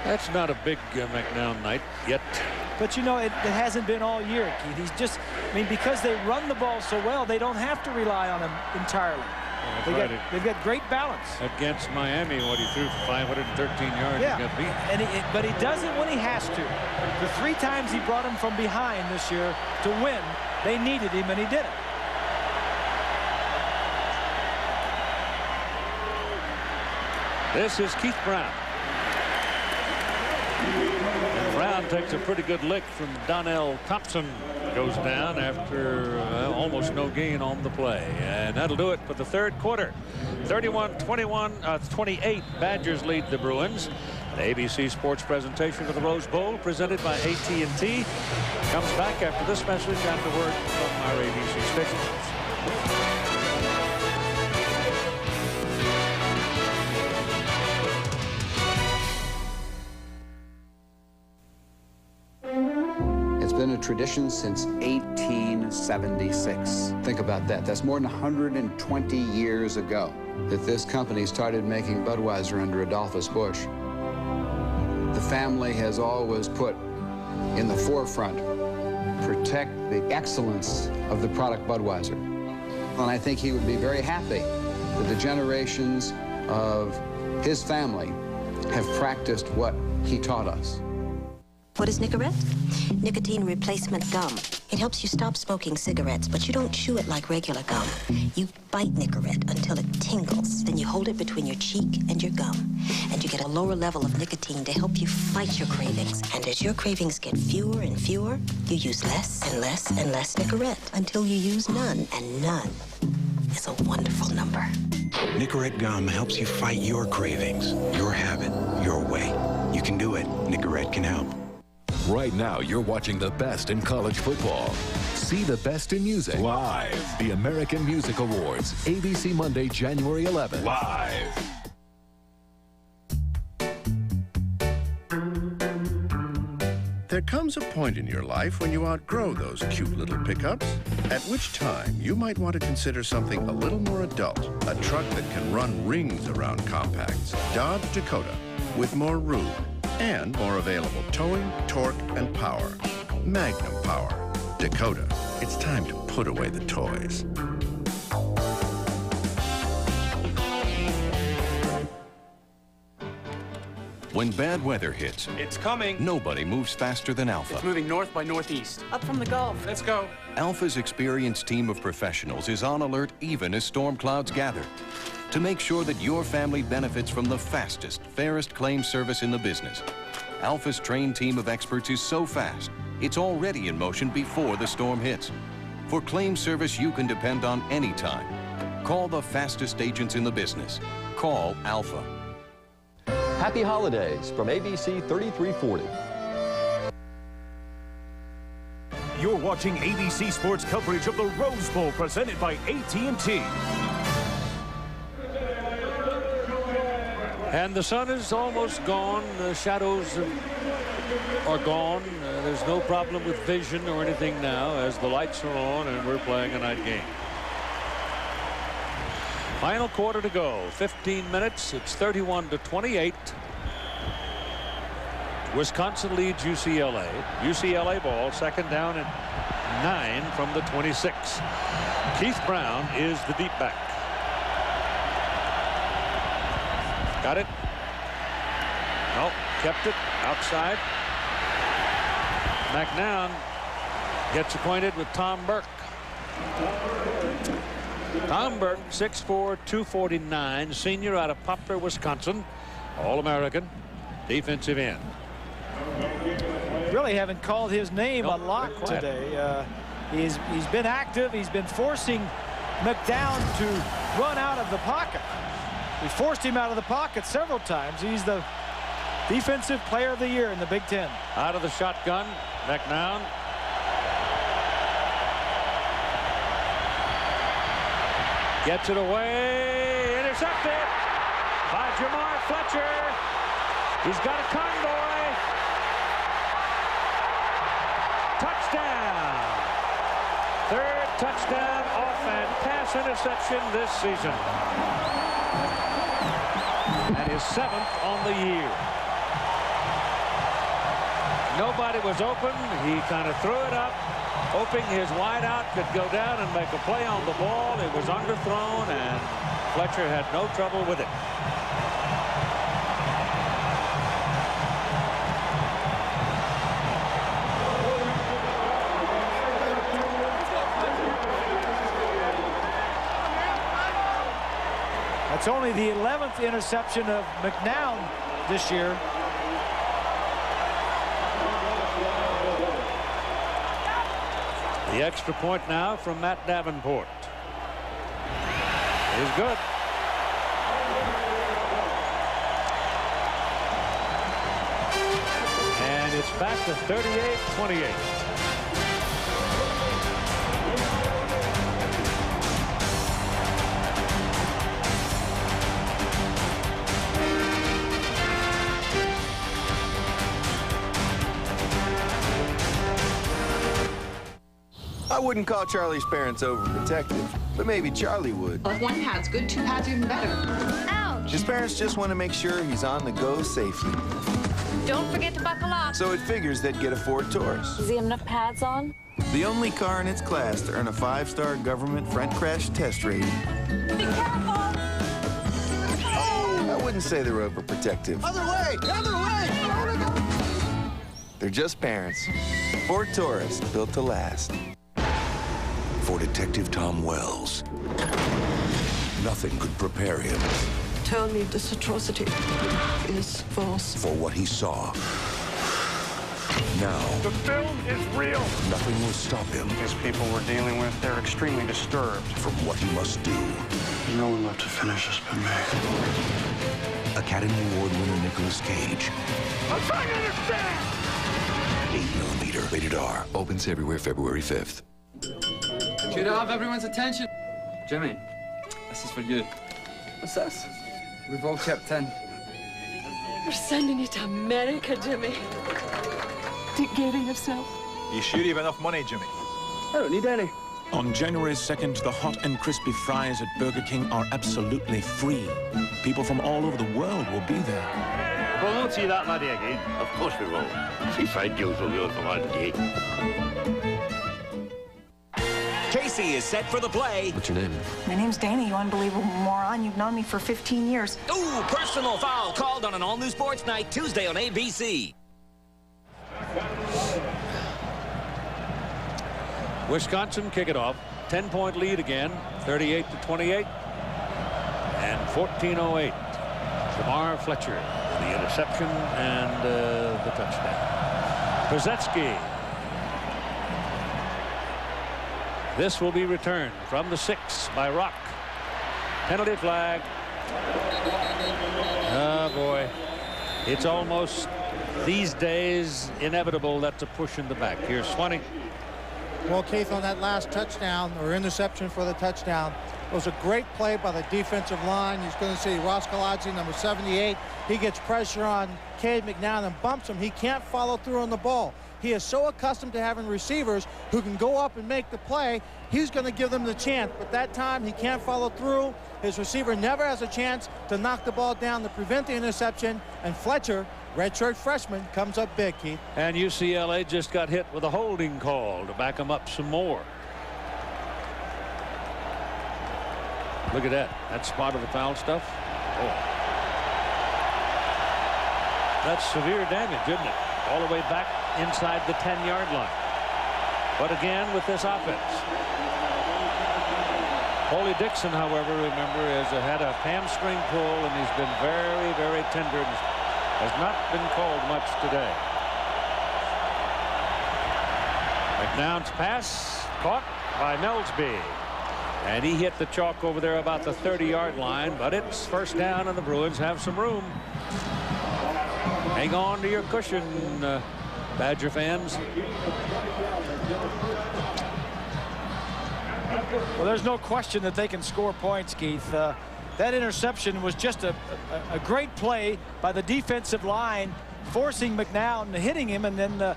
That's not a big McNown night yet. But you know, it hasn't been all year, Keith. He's just, I mean, because they run the ball so well, they don't have to rely on him entirely. They've got great balance. Against Miami, what he threw for 513 yards, yeah. He got beat. But he does it when he has to. The 3 times he brought him from behind this year to win, they needed him, and he did it. This is Keith Brown. And Brown takes a pretty good lick from Donnell Thompson. Goes down after almost no gain on the play. And that'll do it for the third quarter. 31-28, Badgers lead the Bruins. The ABC Sports presentation of the Rose Bowl presented by AT&T comes back after this message after word from our ABC stations. It's been a tradition since 1876. Think about that. That's more than 120 years ago that this company started making Budweiser under Adolphus Busch. The family has always put in the forefront, protect the excellence of the product Budweiser. And I think he would be very happy that the generations of his family have practiced what he taught us. What is Nicorette? Nicotine replacement gum. It helps you stop smoking cigarettes, but you don't chew it like regular gum. You bite Nicorette until it tingles. Then you hold it between your cheek and your gum. And you get a lower level of nicotine to help you fight your cravings. And as your cravings get fewer and fewer, you use less and less and less Nicorette until you use none. And none is a wonderful number. Nicorette gum helps you fight your cravings, your habit, your way. You can do it. Nicorette can help. Right now, you're watching the best in college football. See the best in music live. The American Music Awards, ABC Monday, January 11th. Live. There comes a point in your life when you outgrow those cute little pickups, at which time you might want to consider something a little more adult, a truck that can run rings around compacts. Dodge Dakota, with more room and more available towing, torque, and power. Magnum power. Dakota. It's time to put away the toys. When bad weather hits, it's coming. Nobody moves faster than Alpha. It's moving north by northeast. Up from the Gulf. Let's go. Alpha's experienced team of professionals is on alert even as storm clouds gather to make sure that your family benefits from the fastest, fairest claim service in the business. Alpha's trained team of experts is so fast, it's already in motion before the storm hits. For claim service you can depend on anytime. Call the fastest agents in the business. Call Alpha. Happy holidays from ABC 3340. You're watching ABC Sports coverage of the Rose Bowl presented by AT&T. And the sun is almost gone. The shadows are gone. There's no problem with vision or anything now as the lights are on and we're playing a night game. Final quarter to go. 15 minutes. It's 31-28. Wisconsin leads UCLA. UCLA ball, second down and 9 from the 26. Keith Brown is the deep back. Got it. No, kept it outside. McNown gets acquainted with Tom Burke. Tom Burke, 6'4", 249, senior out of Poplar, Wisconsin, All-American defensive end. Really haven't called his name a lot today. He's been active. He's been forcing McNown to run out of the pocket. He forced him out of the pocket several times. He's the defensive player of the year in the Big Ten. Out of the shotgun, McNown. Gets it away, intercepted by Jamar Fletcher. He's got a convoy. Touchdown. Third touchdown off and pass interception this season. And his 7th on the year. Nobody was open. He kind of threw it up, hoping his wideout could go down and make a play on the ball. It was underthrown, and Fletcher had no trouble with it. That's only the 11th interception of McNown this year. The extra point now from Matt Davenport is good. And it's back to 38-28. I wouldn't call Charlie's parents overprotective, but maybe Charlie would. Well, if one pad's good, 2 pads are even better. Ouch! His parents just want to make sure he's on the go safely. Don't forget to buckle up. So it figures they'd get a Ford Taurus. Does he have enough pads on? The only car in its class to earn a 5-star government front crash test rating. Be careful! Oh, I wouldn't say they're overprotective. Other way! Other way! They're just parents. Ford Taurus, built to last. For Detective Tom Wells, nothing could prepare him Tell me this atrocity is false. for what he saw. Now, The film is real. nothing will stop him These people we're dealing with, they're extremely disturbed. from what he must do. No one left to finish this but me. Academy Award winner Nicolas Cage. I'm trying to understand! 8mm, rated R. Opens everywhere February 5th. Should have everyone's attention. Jimmy, this is for you. What's this? Revolt Chip 10. We're sending you to America, Jimmy. Take care of yourself. You sure you have enough money, Jimmy? I don't need any. On January 2nd, the hot and crispy fries at Burger King are absolutely free. People from all over the world will be there. We'll not see that laddie again. Of course we will. Free fried deals will be on for one day. Casey is set for the play. What's your name? My name's Dana, you unbelievable moron. You've known me for 15 years. Ooh, personal foul called on an all-new sports night Tuesday on ABC. Wisconsin kick it off. 10-point lead again. 38-28. And 14:08. Jamar Fletcher, the interception and the touchdown. Brzezinski. This will be returned from the 6 by Rock. Penalty flag. Oh, boy. It's almost, these days, inevitable that's a push in the back. Here's Swanee. Well, Keith, on that last touchdown, or interception for the touchdown, it was a great play by the defensive line. He's going to see Ross Kalodzi, number 78. He gets pressure on Cade McNown and bumps him. He can't follow through on the ball. He is so accustomed to having receivers who can go up and make the play. He's going to give them the chance, but that time he can't follow through. His receiver never has a chance to knock the ball down to prevent the interception, and Fletcher, redshirt freshman, comes up big, Keith. And UCLA just got hit with a holding call to back them up some more. Look at that. That spot of the foul stuff. Oh. That's severe damage, isn't it? All the way back inside the 10-yard line. But again, with this offense, Foley Dixon, however, remember, has had a hamstring pull, and he's been very, very tender and has not been called much today. McNown's pass caught by Melsby, and he hit the chalk over there about the 30-yard line, but it's first down, and the Bruins have some room. Hang on to your cushion, Badger fans. Well, there's no question that they can score points, Keith. That interception was just a great play by the defensive line, forcing McNown, hitting him, and then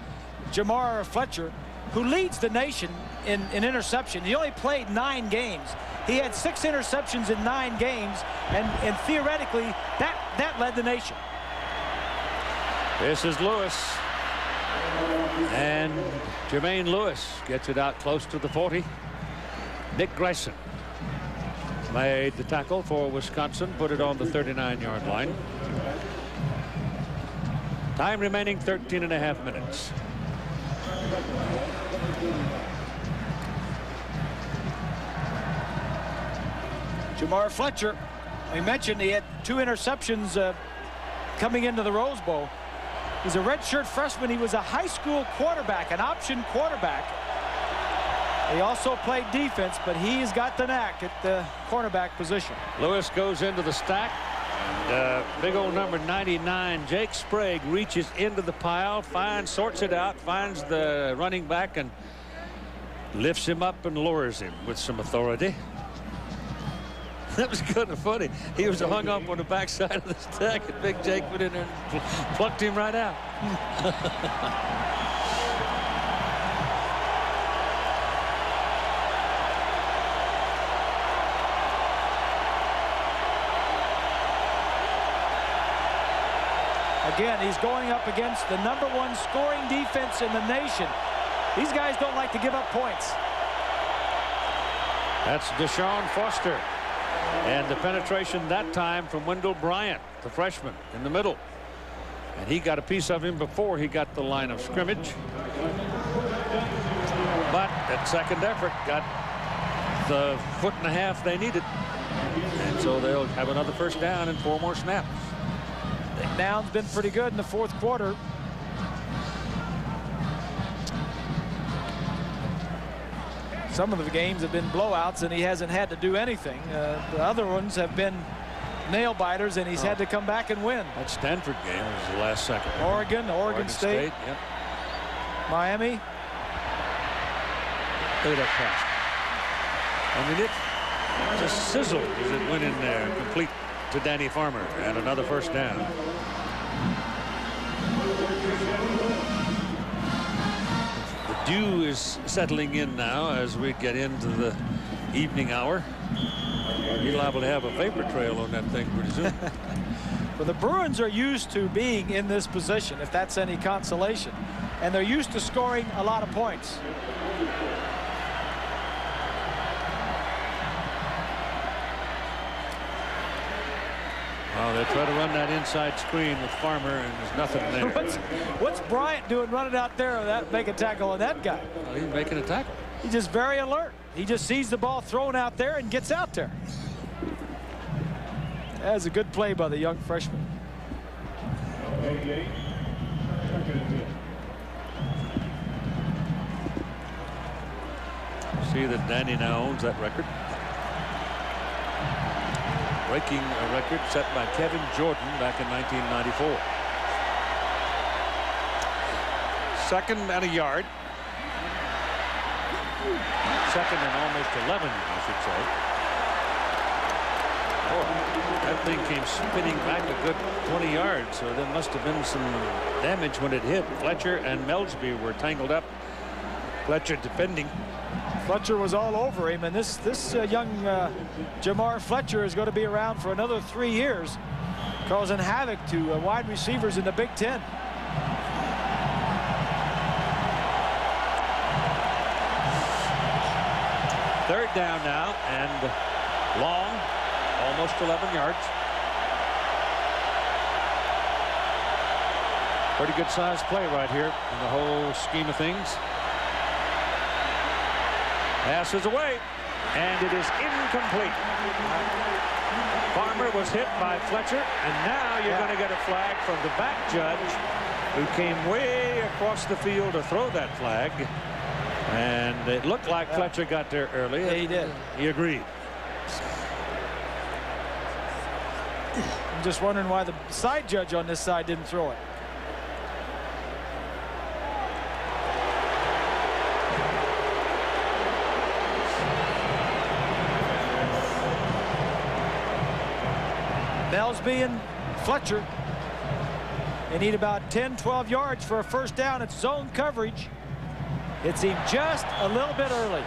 Jamar Fletcher, who leads the nation in interception. He only played 9 games. He had 6 interceptions in 9 games, and theoretically, that led the nation. This is Lewis. And Jermaine Lewis gets it out close to the 40. Nick Grayson made the tackle for Wisconsin, put it on the 39-yard line. Time remaining 13.5 minutes. Jamar Fletcher, we mentioned he had 2 interceptions coming into the Rose Bowl. He's a redshirt freshman. He was a high school quarterback, an option quarterback. He also played defense, but he's got the knack at the cornerback position. Lewis goes into the stack. And, big old number 99, Jake Sprague, reaches into the pile, sorts it out, finds the running back, and lifts him up and lowers him with some authority. That was kind of funny. He was hung up on the backside of the stack, and Big Jake went in there and plucked him right out. Again, he's going up against the #1 scoring defense in the nation. These guys don't like to give up points. That's Deshaun Foster. And the penetration that time from Wendell Bryant, the freshman, in the middle. And he got a piece of him before he got the line of scrimmage. But that second effort got the 1.5 they needed. And so they'll have another first down and 4 more snaps. Down's been pretty good in the 4th quarter. Some of the games have been blowouts, and he hasn't had to do anything. The other ones have been nail biters, and he's had to come back and win. That Stanford game was the last second. Oregon State. Yep. Miami. Look at that pass. I mean, it just sizzled as it went in there, complete to Danny Farmer, and another first down. The dew is settling in now as we get into the evening hour. You're liable to have a vapor trail on that thing pretty soon. Well, the Bruins are used to being in this position, if that's any consolation, and they're used to scoring a lot of points. Oh, they try to run that inside screen with Farmer, and there's nothing there. What's Bryant doing running out there that make a tackle on that guy? Well, he's making a tackle. He's just very alert. He just sees the ball thrown out there and gets out there. That's a good play by the young freshman. See that Danny now owns that record. Breaking a record set by Kevin Jordan back in 1994. 2nd and a yard. 2nd and almost 11, I should say. Oh, that thing came spinning back a good 20 yards, so there must have been some damage when it hit. Fletcher and Melsby were tangled up. Fletcher defending. Fletcher was all over him, and this young Jamar Fletcher is going to be around for another 3 years, causing havoc to wide receivers in the Big Ten. Third down now, and long, almost 11 yards. Pretty good sized play right here in the whole scheme of things. Pass is away. and it is incomplete. Farmer was hit by Fletcher, and now you're going to get a flag from the back judge, who came way across the field to throw that flag. And it looked like Fletcher got there early. Yeah, he did. He agreed. I'm just wondering why the side judge on this side didn't throw it. Belsby and Fletcher. They need about 10, 12 yards for a first down. It's zone coverage. It seemed just a little bit early.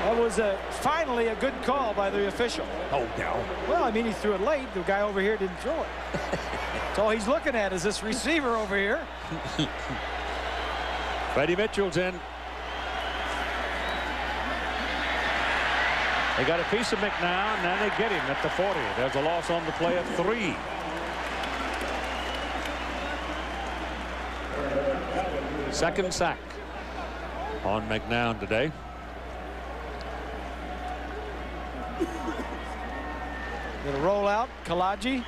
That was finally a good call by the official. Oh, no. Well, I mean, he threw it late. The guy over here didn't throw it. That's all he's looking at is this receiver over here. Freddie Mitchell's in. They got a piece of McNown, and then they get him at the 40. There's a loss on the play of 3. Second sack on McNown today. Gonna roll out Kalaji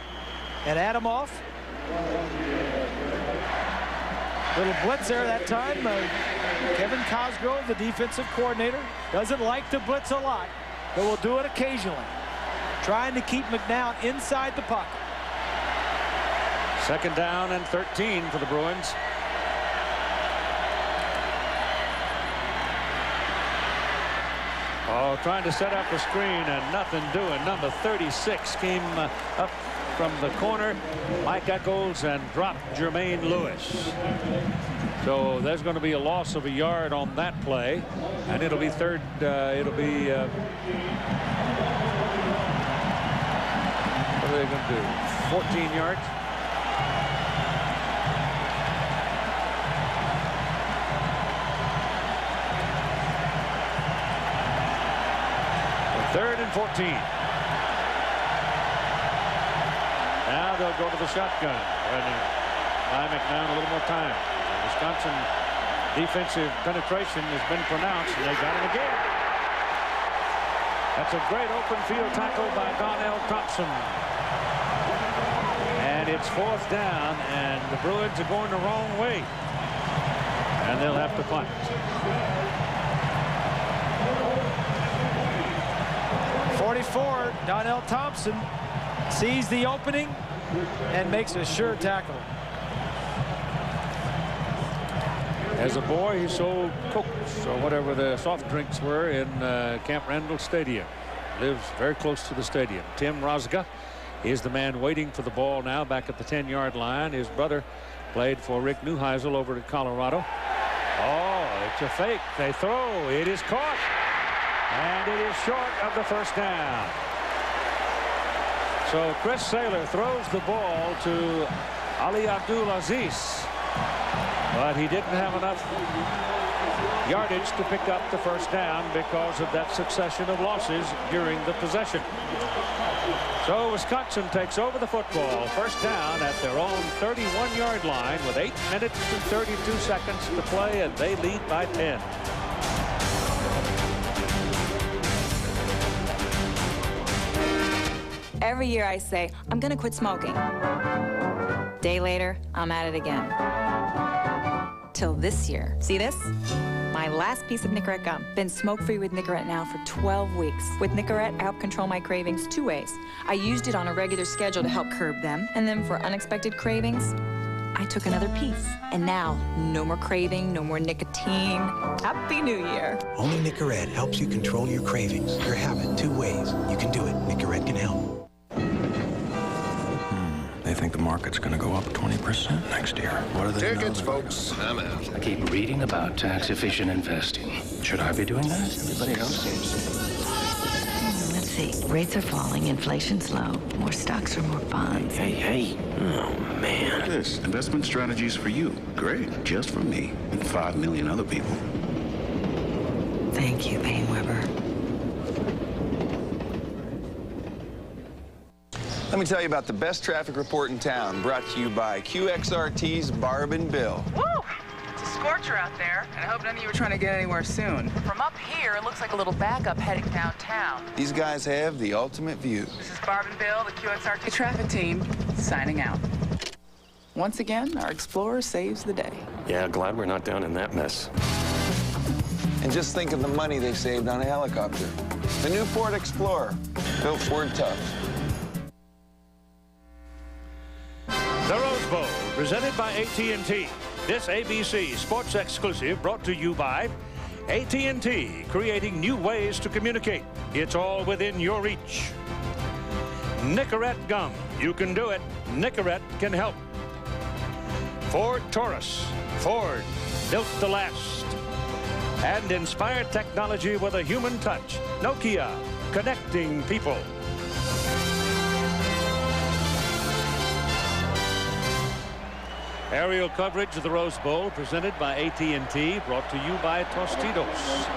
and Adamov. Little blitz there that time. Kevin Cosgrove, the defensive coordinator, doesn't like to blitz a lot, but will do it occasionally, trying to keep McNown inside the pocket. Second down and 13 for the Bruins. Oh, trying to set up a screen and nothing doing. Number 36 came up from the corner. Mike Echols and dropped Jermaine Lewis. So there's going to be a loss of a yard on that play, and it'll be third. It'll be what are they going to do? 14 yards. Third and 14. Now they'll go to the shotgun. Buy McNown a little more time. Wisconsin defensive penetration has been pronounced, and they got him again. That's a great open field tackle by Donnell Thompson. And it's fourth down, and the Bruins are going the wrong way. And they'll have to punt. 44, Donnell Thompson sees the opening and makes a sure tackle. As a boy, he sold Cokes or whatever the soft drinks were in Camp Randall Stadium. Lives very close to the stadium. Tim Rosga is the man waiting for the ball now back at the 10-yard line. His brother played for Rick Neuheisel over at Colorado. Oh, it's a fake. They throw. It is caught. And it is short of the first down. So Chris Saylor throws the ball to Ali Abdulaziz, but he didn't have enough yardage to pick up the first down because of that succession of losses during the possession. So Wisconsin takes over the football. First down at their own 31-yard line with 8 minutes and 32 seconds to play, and they lead by 10. Every year I say, I'm gonna quit smoking. Day later, I'm at it again. Till this year. See this? My last piece of Nicorette gum. Been smoke-free with Nicorette now for 12 weeks. With Nicorette, I help control my cravings 2 ways. I used it on a regular schedule to help curb them, and then for unexpected cravings, I took another piece. And now, no more craving, no more nicotine. Happy New Year. Only Nicorette helps you control your cravings, your habit, 2 ways. You can do it. Nicorette can help. They think the market's going to go up 20% next year. What are they? Tickets, folks. I'm out. I keep reading about tax-efficient investing. Should I be doing that? Everybody else seems to. Let's see. Rates are falling, inflation's low, more stocks or more bonds. Hey. Oh, man. This investment strategies for you. Great. Just for me and 5 million other people. Thank you, Weber. Let me tell you about the best traffic report in town, brought to you by QXRT's Barb and Bill. Woo! It's a scorcher out there, and I hope none of you are trying to get anywhere soon. From up here, it looks like a little backup heading downtown. These guys have the ultimate view. This is Barb and Bill, the QXRT traffic team, signing out. Once again, our Explorer saves the day. Yeah, glad we're not down in that mess. And just think of the money they saved on a helicopter. The new Ford Explorer, built Ford tough. The Rose Bowl, presented by AT&T. This ABC Sports exclusive brought to you by AT&T, creating new ways to communicate. It's all within your reach. Nicorette gum. You can do it. Nicorette can help. Ford Taurus. Ford, built to last. And inspired technology with a human touch. Nokia, connecting people. Aerial coverage of the Rose Bowl presented by AT&T, brought to you by Tostitos.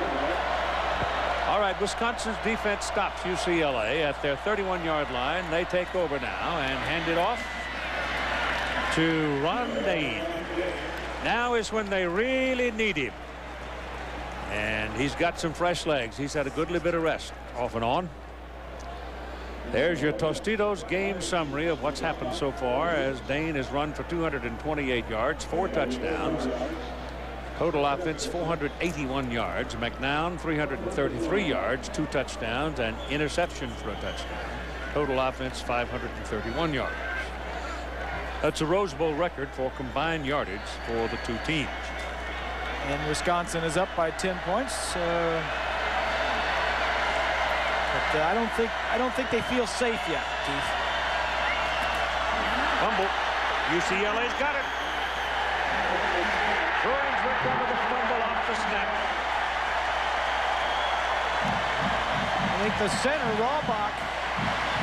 All right, Wisconsin's defense stops UCLA at their 31-yard line. They take over now and hand it off to Ron Dane. Now is when they really need him. And he's got some fresh legs. He's had a goodly bit of rest off and on. There's your Tostitos game summary of what's happened so far, as Dane has run for 228 yards, 4 touchdowns. Total offense 481 yards. McNown 333 yards, 2 touchdowns, and interception for a touchdown. Total offense 531 yards. That's a Rose Bowl record for combined yardage for the two teams. And Wisconsin is up by 10 points. But I don't think they feel safe yet, Keith. Fumble. UCLA's got it. Bruins recover the fumble off the snap. I think the center, Rawbach,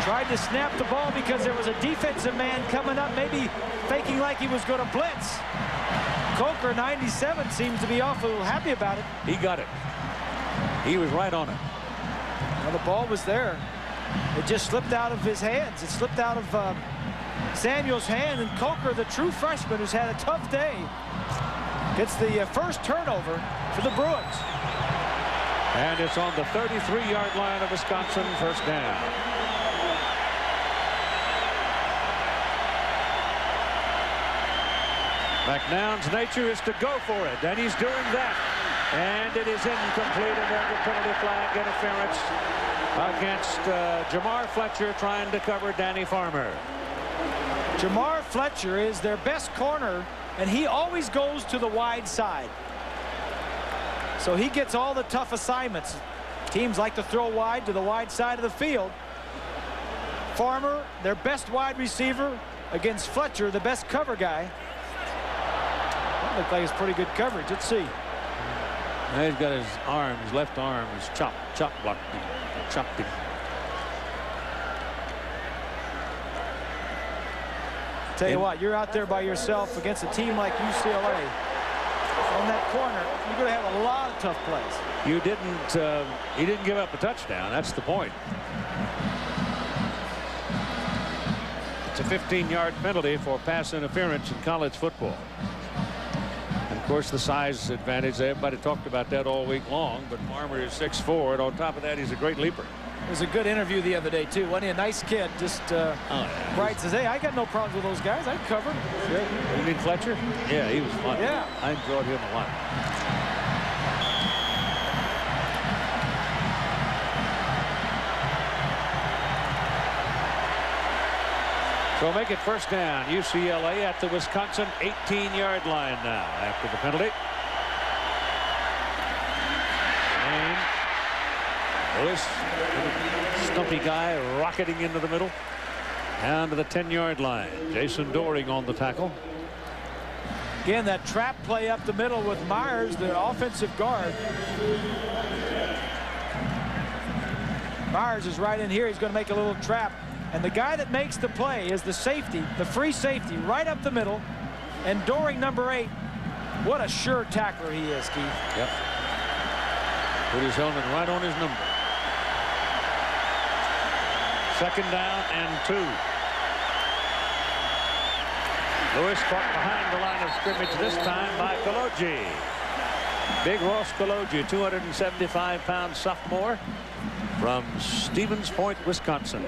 tried to snap the ball because there was a defensive man coming up, maybe faking like he was going to blitz. Coker, 97, seems to be awful happy about it. He got it. He was right on it. Well, the ball was there. It just slipped out of his hands. It slipped out of Samuel's hand, and Coker, the true freshman who's had a tough day, gets the first turnover for the Bruins. And it's on the 33-yard line of Wisconsin, first down. McNown's nature is to go for it, and he's doing that. And it is incomplete, and there's a penalty flag interference against Jamar Fletcher trying to cover Danny Farmer. Jamar Fletcher is their best corner, and he always goes to the wide side. So he gets all the tough assignments. Teams like to throw wide to the wide side of the field. Farmer, their best wide receiver, against Fletcher, the best cover guy. That looked like it's pretty good coverage. Let's see. Now he's got his arm, his left arm is chop blocked, chopped him. Tell you what, you're out there by yourself against a team like UCLA. On that corner, you're going to have a lot of tough plays. You didn't, he didn't give up a touchdown. That's the point. It's a 15-yard penalty for pass interference in college football. And of course, the size advantage. Everybody talked about that all week long, but Farmer is 6'4", and on top of that, he's a great leaper. It was a good interview the other day, too. Wasn't he a nice kid? Just bright, says, hey, I got no problems with those guys. I covered. You mean Fletcher? Yeah, he was fun. Yeah. I enjoyed him a lot. So make it first down. UCLA at the Wisconsin 18-yard line now after the penalty. And this stumpy guy rocketing into the middle. Down to the 10-yard line. Jason Doring on the tackle. Again, that trap play up the middle with Myers, the offensive guard. Myers is right in here. He's going to make a little trap. And the guy that makes the play is the safety, the free safety, right up the middle. And Doring, number 8, what a sure tackler he is, Keith. Yep. Put his helmet right on his number. Second down and 2. Lewis caught behind the line of scrimmage this time by Koloji. Big Ross Koloji, 275-pound sophomore from Stevens Point, Wisconsin.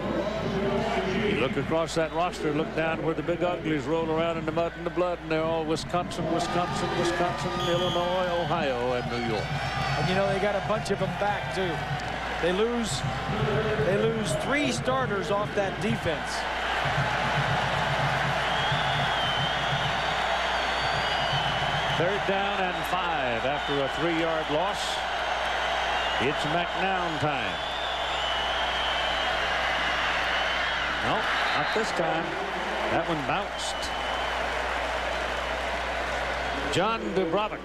You look across that roster, look down where the big uglies roll around in the mud and the blood, and they're all Wisconsin, Wisconsin, Wisconsin, Illinois, Ohio, and New York. And you know, they got a bunch of them back too. They lose 3 starters off that defense. Third down and 5 after a 3-yard loss. It's McNown time. No, not this time. That one bounced. John Dubrovik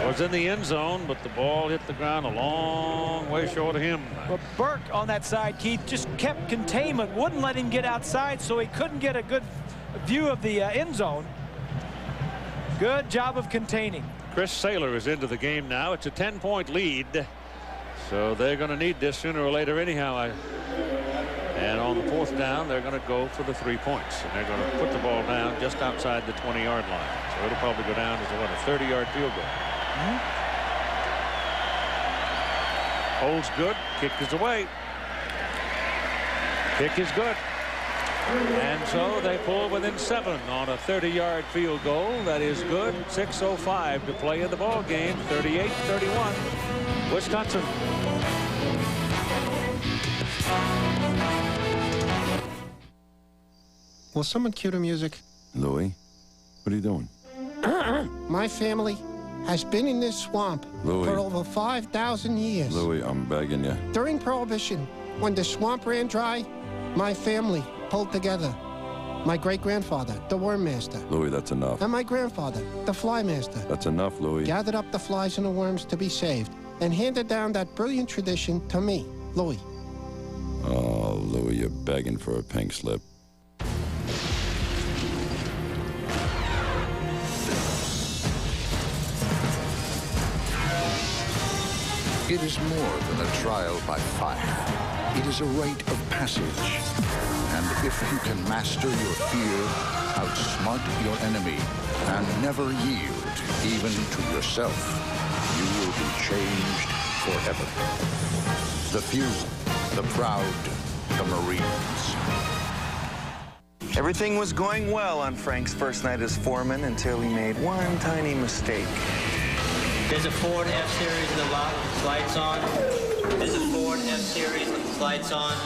was in the end zone, but the ball hit the ground a long way short of him. But Burke on that side, Keith, just kept containment, wouldn't let him get outside, so he couldn't get a good view of the end zone. Good job of containing. Chris Saylor is into the game now. It's a 10-point lead, so they're going to need this sooner or later anyhow. And on the 4th down, they're going to go for the 3 points, and they're going to put the ball down just outside the 20-yard line. So it'll probably go down as a 30-yard field goal. Holds good. Kick is away. Kick is good. And so they pull within 7 on a 30-yard field goal. That is good. 6:05 to play in the ball game. 38-31. Wisconsin. Will someone cue the music? Louis, what are you doing? My family has been in this swamp Louis. for over 5,000 years. Louis, I'm begging you. During Prohibition, when the swamp ran dry, my family pulled together. My great-grandfather, the Worm Master. Louis, that's enough. And my grandfather, the Fly Master. That's enough, Louis. Gathered up the flies and the worms to be saved and handed down that brilliant tradition to me, Louis. Oh, Louis, you're begging for a pink slip. It is more than a trial by fire. It is a rite of passage. And if you can master your fear, outsmart your enemy, and never yield, even to yourself, you will be changed forever. The few, the proud, the Marines. Everything was going well on Frank's first night as foreman until he made one tiny mistake. There's a Ford F-Series in the lot with the lights on. There's a Ford F-Series with the lights on.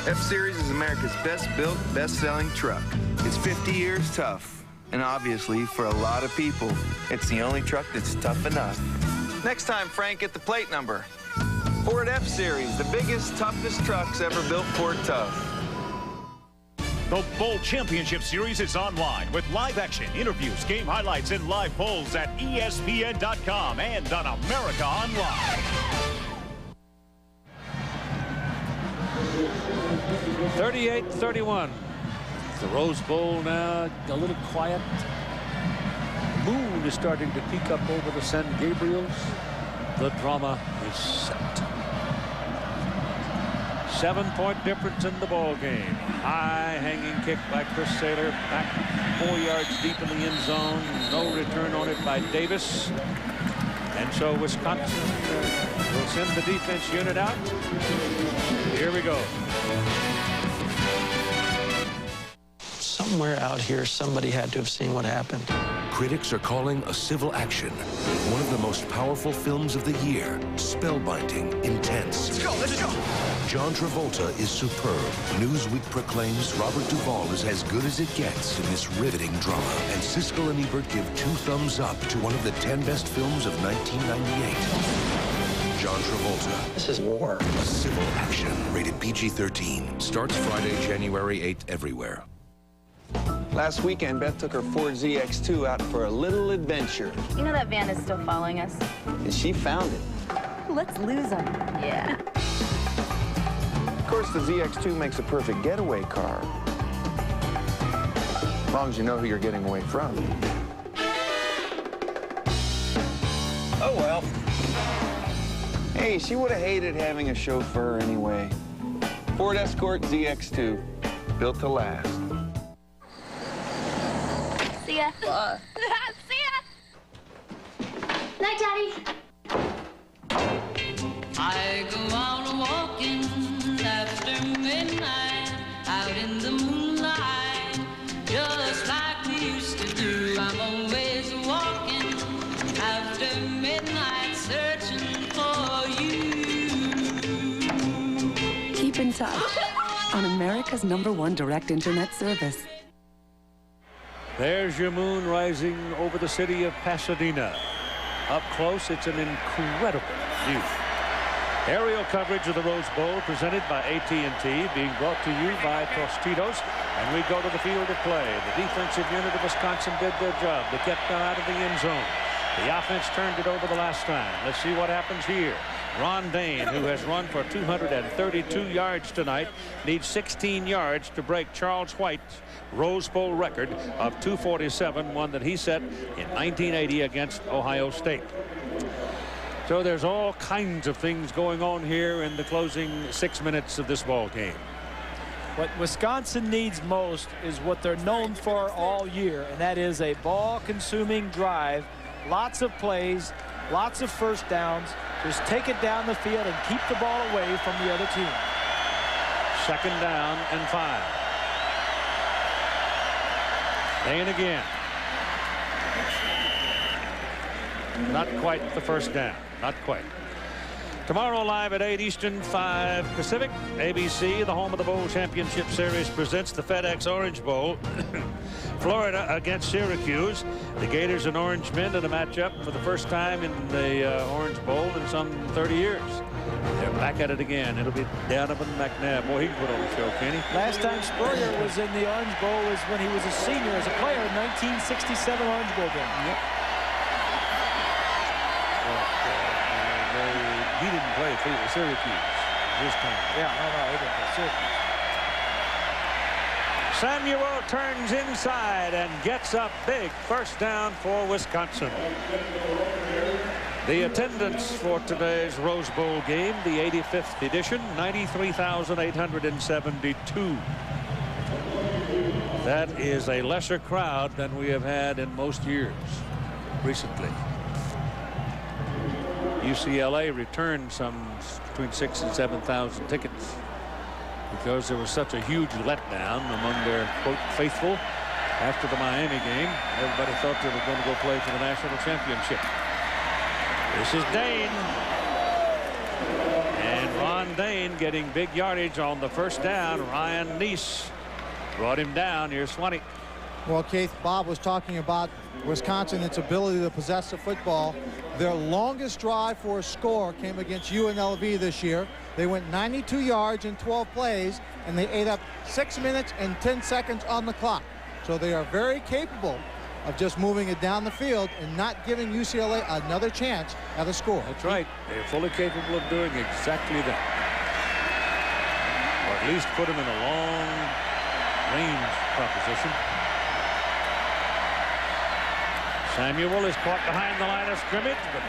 F-Series is America's best-built, best-selling truck. It's 50 years tough. And obviously, for a lot of people, it's the only truck that's tough enough. Next time, Frank, get the plate number. Ford F-Series, the biggest, toughest trucks ever built Ford Tough. The Bowl Championship Series is online with live action, interviews, game highlights, and live polls at ESPN.com and on America Online. 38-31. The Rose Bowl now a little quiet. Moon is starting to peek up over the San Gabriels. The drama is set. 7-point difference in the ball game. High hanging kick by Chris Saylor. Back 4 yards deep in the end zone. No return on it by Davis. And so Wisconsin will send the defense unit out. Here we go. Somewhere out here, somebody had to have seen what happened. Critics are calling A Civil Action one of the most powerful films of the year. Spellbinding, intense. Let's go, let's go! John Travolta is superb. Newsweek proclaims Robert Duvall is as good as it gets in this riveting drama. And Siskel and Ebert give 2 thumbs up to one of the 10 best films of 1998. John Travolta. This is war. A Civil Action, rated PG-13. Starts Friday, January 8th, everywhere. Last weekend, Beth took her Ford ZX2 out for a little adventure. You know that van is still following us? And she found it. Let's lose them. Yeah. Of course, the ZX2 makes a perfect getaway car. As long as you know who you're getting away from. Oh, well. Hey, she would have hated having a chauffeur anyway. Ford Escort ZX2, built to last. ya. See ya. Night, Daddy. I go out walking after midnight, out in the moonlight, just like we used to do. I'm always walking after midnight, searching for you. Keep in touch on America's #1 direct internet service. There's your moon rising over the city of Pasadena. Up close, it's an incredible view. Aerial coverage of the Rose Bowl presented by AT&T, being brought to you by Tostitos. And we go to the field of play. The defensive unit of Wisconsin did their job. They kept them out of the end zone. The offense turned it over the last time. Let's see what happens here. Ron Dane, who has run for 232 yards tonight, needs 16 yards to break Charles White's Rose Bowl record of 247, one that he set in 1980 against Ohio State. So there's all kinds of things going on here in the closing 6 minutes of this ball game. What Wisconsin needs most is what they're known for all year, and that is a ball-consuming drive. Lots of plays, lots of first downs. Just take it down the field and keep the ball away from the other team. 2nd down and 5. Dane again. Not quite the first down. Not quite. Tomorrow live at 8 Eastern, 5 Pacific. ABC, the home of the Bowl Championship Series, presents the FedEx Orange Bowl. Florida against Syracuse. The Gators and Orange men in a matchup for the first time in the Orange Bowl in some 30 years. They're back at it again. It'll be Donovan McNabb. Boy, he can put on a show, can he? Last time Spurrier was in the Orange Bowl was when he was a senior as a player in 1967 Orange Bowl game. Yep. He didn't play for Syracuse this time. Yeah, no, he didn't play Syracuse. Samuel turns inside and gets a big first down for Wisconsin. The attendance for today's Rose Bowl game, the 85th edition, 93,872. That is a lesser crowd than we have had in most years recently. UCLA returned some between 6,000 and 7,000 tickets because there was such a huge letdown among their, quote, faithful after the Miami game. Everybody thought they were going to go play for the national championship. This is Dane. And Ron Dane getting big yardage on the first down. Ryan Neese brought him down. Here's Swanee. Well, Keith, Bob was talking about Wisconsin, its ability to possess the football. Their longest drive for a score came against UNLV this year. They went 92 yards in 12 plays, and they ate up 6 minutes and 10 seconds on the clock. So they are very capable of just moving it down the field and not giving UCLA another chance at a score. That's right. They're fully capable of doing exactly that. Or at least put them in a long range proposition. Samuel is caught behind the line of scrimmage, but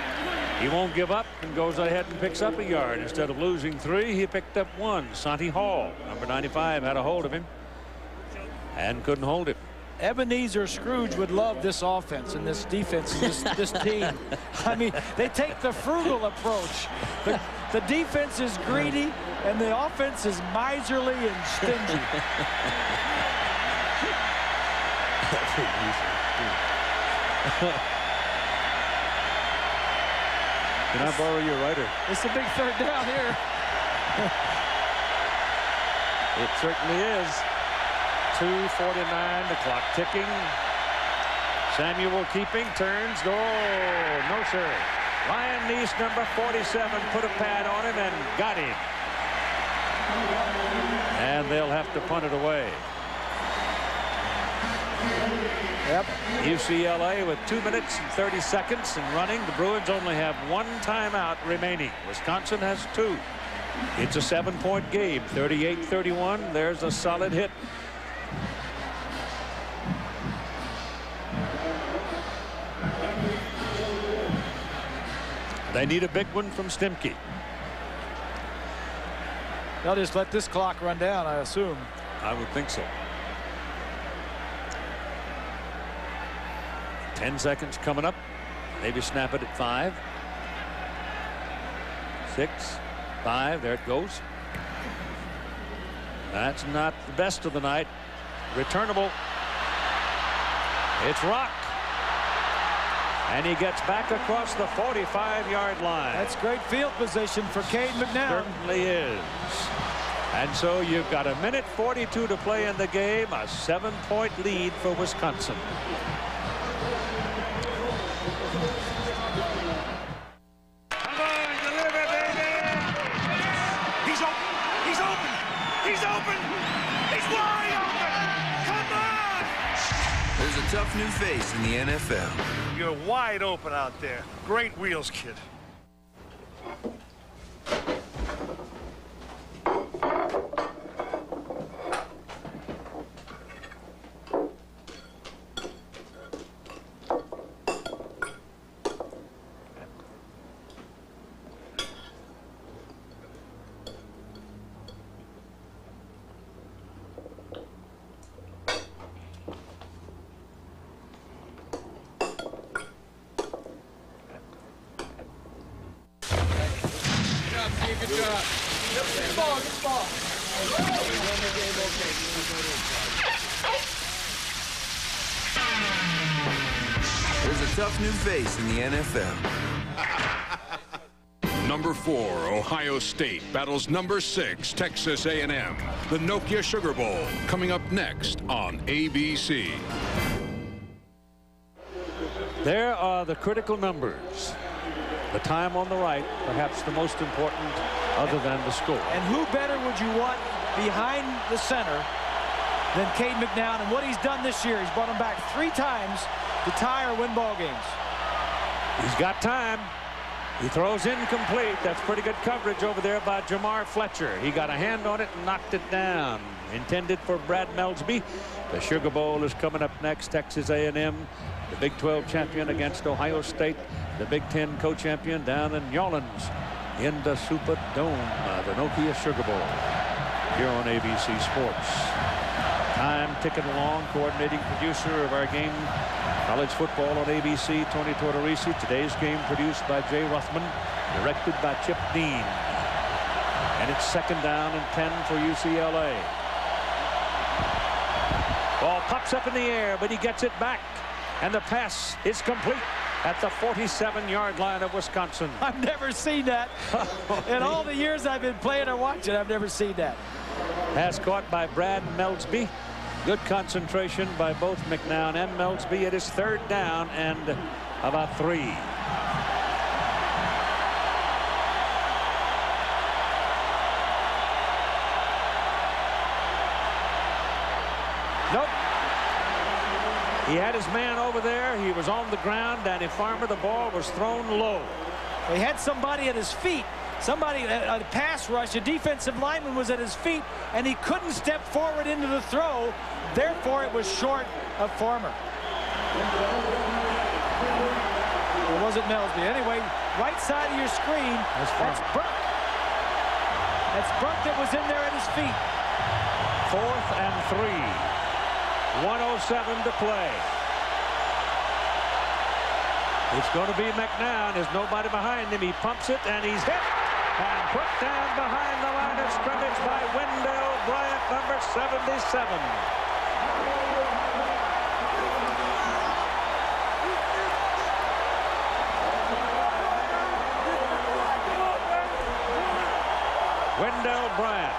he won't give up and goes ahead and picks up a yard. Instead of losing 3, he picked up 1. Santi Hall, number 95, had a hold of him and couldn't hold it. Ebenezer Scrooge would love this offense and this defense and this team. I mean, they take the frugal approach. The defense is greedy and the offense is miserly and stingy. Can I borrow your writer? It's a big third down here. It certainly is. 2:49, the clock ticking. Samuel keeping, turns, oh, no sir. Ryan Neese, number 47, put a pad on him and got him. And they'll have to punt it away. Yep. UCLA with 2 minutes and 30 seconds and running. The Bruins only have 1 timeout remaining. Wisconsin has 2. It's a 7-point game, 38-31. There's a solid hit. They need a big one from Stemke. They'll just let this clock run down, I assume. I would think so. 10 seconds coming up. Maybe snap it at 5. 6, 5. There it goes. That's not the best of the night. Returnable. It's Rock. And he gets back across the 45-yard line. That's great field position for Cade McNown. Certainly is. And so you've got 1:42 to play in the game. A 7-point lead for Wisconsin. Come on, deliver, baby! He's open! He's open! He's open! He's wide open! Come on! There's a tough new face in the NFL. You're wide open out there. Great wheels, kid. Good job. Good ball, good ball. There's a tough new face in the NFL. Number 4, Ohio State battles number 6, Texas A&M. The Nokia Sugar Bowl, coming up next on ABC. There are the critical numbers. The time on the right, perhaps the most important other than the score. And who better would you want behind the center than Cade McNown? And what he's done this year, he's brought him back 3 times to tie or win ball games. He's got time. He throws incomplete. That's pretty good coverage over there by Jamar Fletcher. He got a hand on it and knocked it down. Intended for Brad Melsby. The Sugar Bowl is coming up next. Texas A&M, the Big 12 champion against Ohio State, the Big 10 co-champion down in New Orleans in the Superdome, the Nokia Sugar Bowl here on ABC Sports. Time ticking along. Coordinating producer of our game, college football on ABC, Tony Tortorisi. Today's game produced by Jay Ruthman, directed by Chip Dean. And it's 2nd down and 10 for UCLA. Ball pops up in the air, but he gets it back. And the pass is complete at the 47-yard line of Wisconsin. I've never seen that. In all the years I've been playing or watching, I've never seen that. Pass caught by Brad Melsby. Good concentration by both McNown and Melsby. It is 3rd down and about 3. Nope. He had his man over there. He was on the ground. Danny Farmer, the ball was thrown low. They had somebody at his feet. Somebody, a pass rush, a defensive lineman was at his feet, and he couldn't step forward into the throw. Therefore, it was short of Farmer. Or was it Melsby? Anyway, right side of your screen, that's Burke. That's Burke that was in there at his feet. 4th and 3. 1:07 to play. It's going to be McNown. There's nobody behind him. He pumps it, and he's hit and put down behind the line of scrimmage by Wendell Bryant, number 77. Wendell Bryant,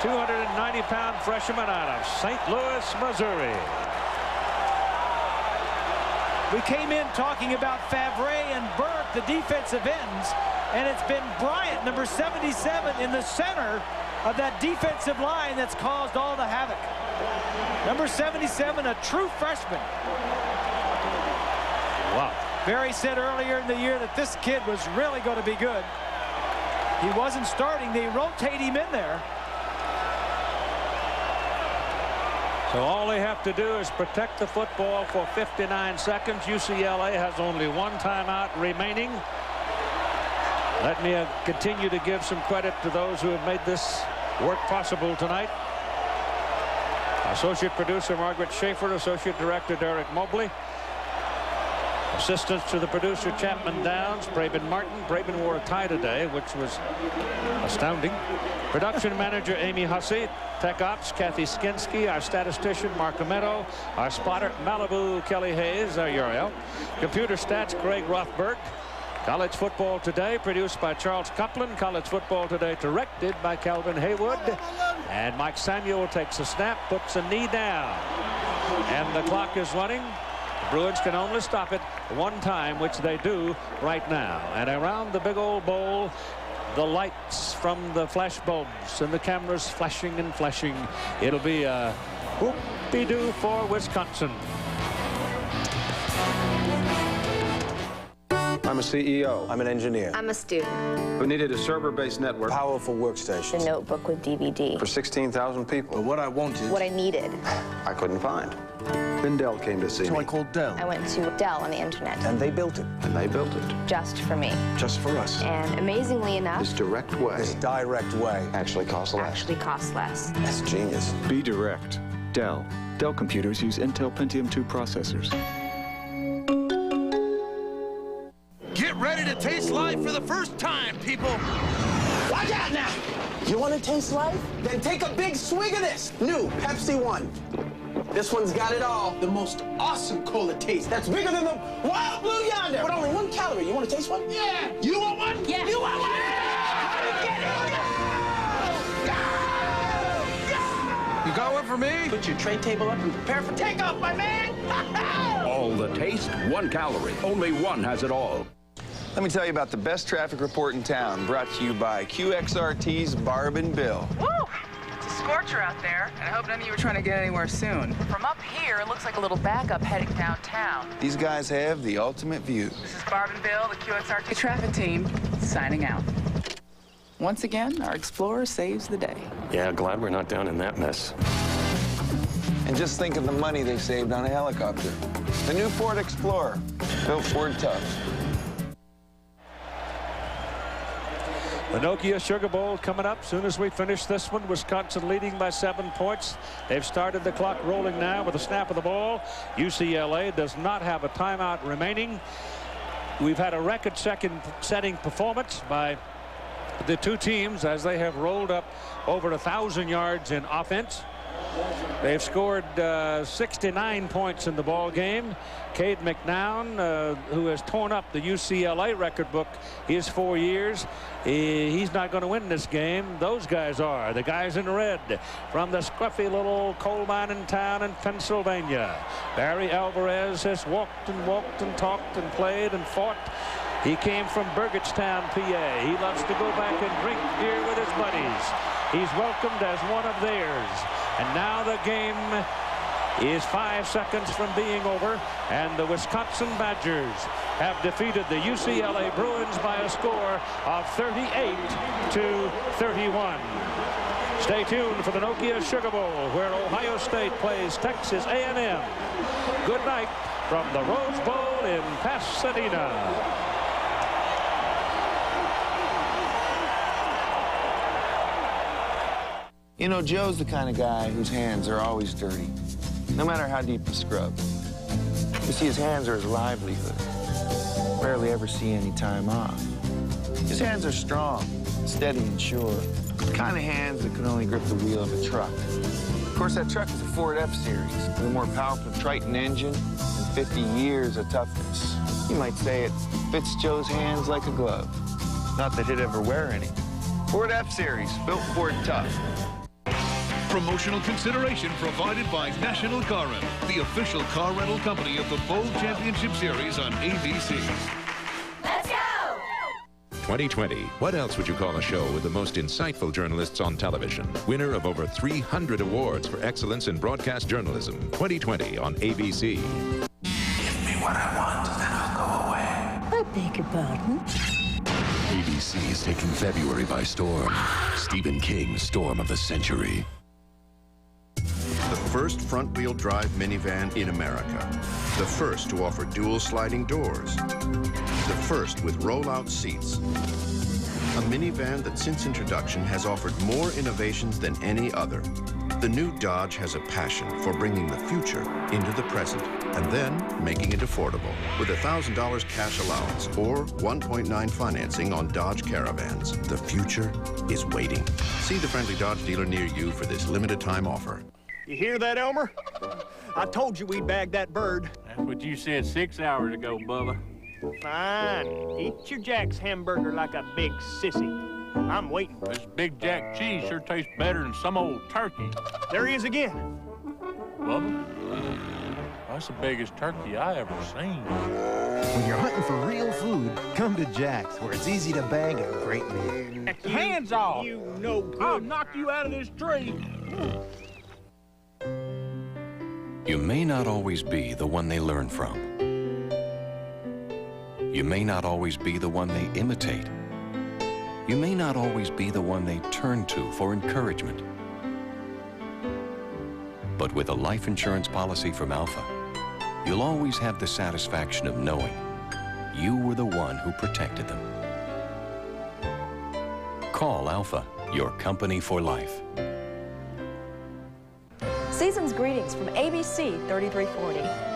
290-pound freshman out of St. Louis, Missouri. We came in talking about Favre and Burke, the defensive ends, and it's been Bryant, number 77, in the center of that defensive line that's caused all the havoc. Number 77, a true freshman. Wow. Barry said earlier in the year that this kid was really going to be good. He wasn't starting. They rotate him in there. So all they have to do is protect the football for 59 seconds. UCLA has only 1 timeout remaining. Let me continue to give some credit to those who have made this work possible tonight. Associate producer Margaret Schaefer, associate director Derek Mobley. Assistants to the producer Chapman Downs, Braben Martin. Braben wore a tie today, which was astounding. Production manager Amy Hussey. Tech Ops Kathy Skinsky. Our statistician Mark Ametto. Our spotter Malibu Kelly Hayes, Uriel. Computer stats Greg Rothberg. College Football Today produced by Charles Copeland. College Football Today directed by Calvin Haywood. And Mike Samuel takes a snap, puts a knee down. And the clock is running. Bruins can only stop it one time, which they do right now. And around the big old bowl, the lights from the flash bulbs and the cameras flashing and flashing. It'll be a whoop-de-doo for Wisconsin. I'm a CEO. I'm an engineer. I'm a student. We needed a server-based network. Powerful workstations. A notebook with DVD. For 16,000 people. But what I wanted... What I needed. I couldn't find. Then Dell came to see me. So I called Dell. I went to Dell on the internet. And they built it. And they built it. Just for me. Just for us. And amazingly enough... This direct way actually costs less. Actually costs less. That's genius. Be direct. Dell. Dell computers use Intel Pentium 2 processors. Get ready to taste life for the first time, people. Watch out now. You want to taste life? Then take a big swig of this. New Pepsi One. This one's got it all. The most awesome cola taste. That's bigger than the Wild Blue Yonder. But only 1 calorie. You want to taste one? Yeah. You want one? Yeah. You want one? Yeah. You got one for me? Put your tray table up and prepare for takeoff, my man. All the taste, 1 calorie. Only one has it all. Let me tell you about the best traffic report in town, brought to you by QXRT's Barb and Bill. Woo! It's a scorcher out there, and I hope none of you are trying to get anywhere soon. From up here, it looks like a little backup heading downtown. These guys have the ultimate view. This is Barb and Bill, the QXRT traffic team, signing out. Once again, our Explorer saves the day. Yeah, glad we're not down in that mess. And just think of the money they saved on a helicopter. The new Ford Explorer, built Ford tough. The Nokia Sugar Bowl coming up soon as we finish this one. Wisconsin leading by 7 points. They've started the clock rolling now with a snap of the ball. UCLA does not have a timeout remaining. We've had a record-setting performance by the two teams as they have rolled up over 1,000 yards in offense. They've scored 69 points in the ball game. Cade McNown, who has torn up the UCLA record book his 4 years, he's not going to win this game. Those guys are. The guys in red from the scruffy little coal mining town in Pennsylvania. Barry Alvarez has walked and talked and played and fought. He came from Burgettstown, PA. He loves to go back and drink beer with his buddies. He's welcomed as one of theirs. And now the game is 5 seconds from being over, and the Wisconsin Badgers have defeated the UCLA Bruins by a score of 38-31. Stay tuned for the Nokia Sugar Bowl, where Ohio State plays Texas A&M. Good night from the Rose Bowl in Pasadena. You know, Joe's the kind of guy whose hands are always dirty, no matter how deep the scrub. You see, his hands are his livelihood. Rarely ever see any time off. His hands are strong, steady and sure. The kind of hands that can only grip the wheel of a truck. Of course, that truck is a Ford F-Series with a more powerful Triton engine and 50 years of toughness. You might say it fits Joe's hands like a glove. Not that he'd ever wear any. Ford F-Series, built Ford tough. Promotional consideration provided by National Car Rental, the official car rental company of the Bowl Championship Series on ABC. Let's go! 2020. What else would you call a show with the most insightful journalists on television? Winner of over 300 awards for excellence in broadcast journalism. 2020 on ABC. Give me what I want, then I'll go away. I beg your pardon? ABC is taking February by storm. Stephen King's Storm of the Century. The first front-wheel drive minivan in America. The first to offer dual sliding doors. The first with roll-out seats. A minivan that since introduction has offered more innovations than any other. The new Dodge has a passion for bringing the future into the present and then making it affordable with $1,000 cash allowance or 1.9 financing on Dodge Caravans. The future is waiting. See the friendly Dodge dealer near you for this limited time offer. You hear that, Elmer? I told you we'd bag that bird. That's what you said 6 hours ago, Bubba. Fine. Eat your Jack's hamburger like a big sissy. I'm waiting. This Big Jack cheese sure tastes better than some old turkey. There he is again. Bubba, that's the biggest turkey I ever seen. When you're hunting for real food, come to Jack's, where it's easy to bag a great meal. Hands off! You know good. I'll knock you out of this tree. You may not always be the one they learn from. You may not always be the one they imitate. You may not always be the one they turn to for encouragement. But with a life insurance policy from Alpha, you'll always have the satisfaction of knowing you were the one who protected them. Call Alpha, your company for life. Season's greetings from ABC 3340.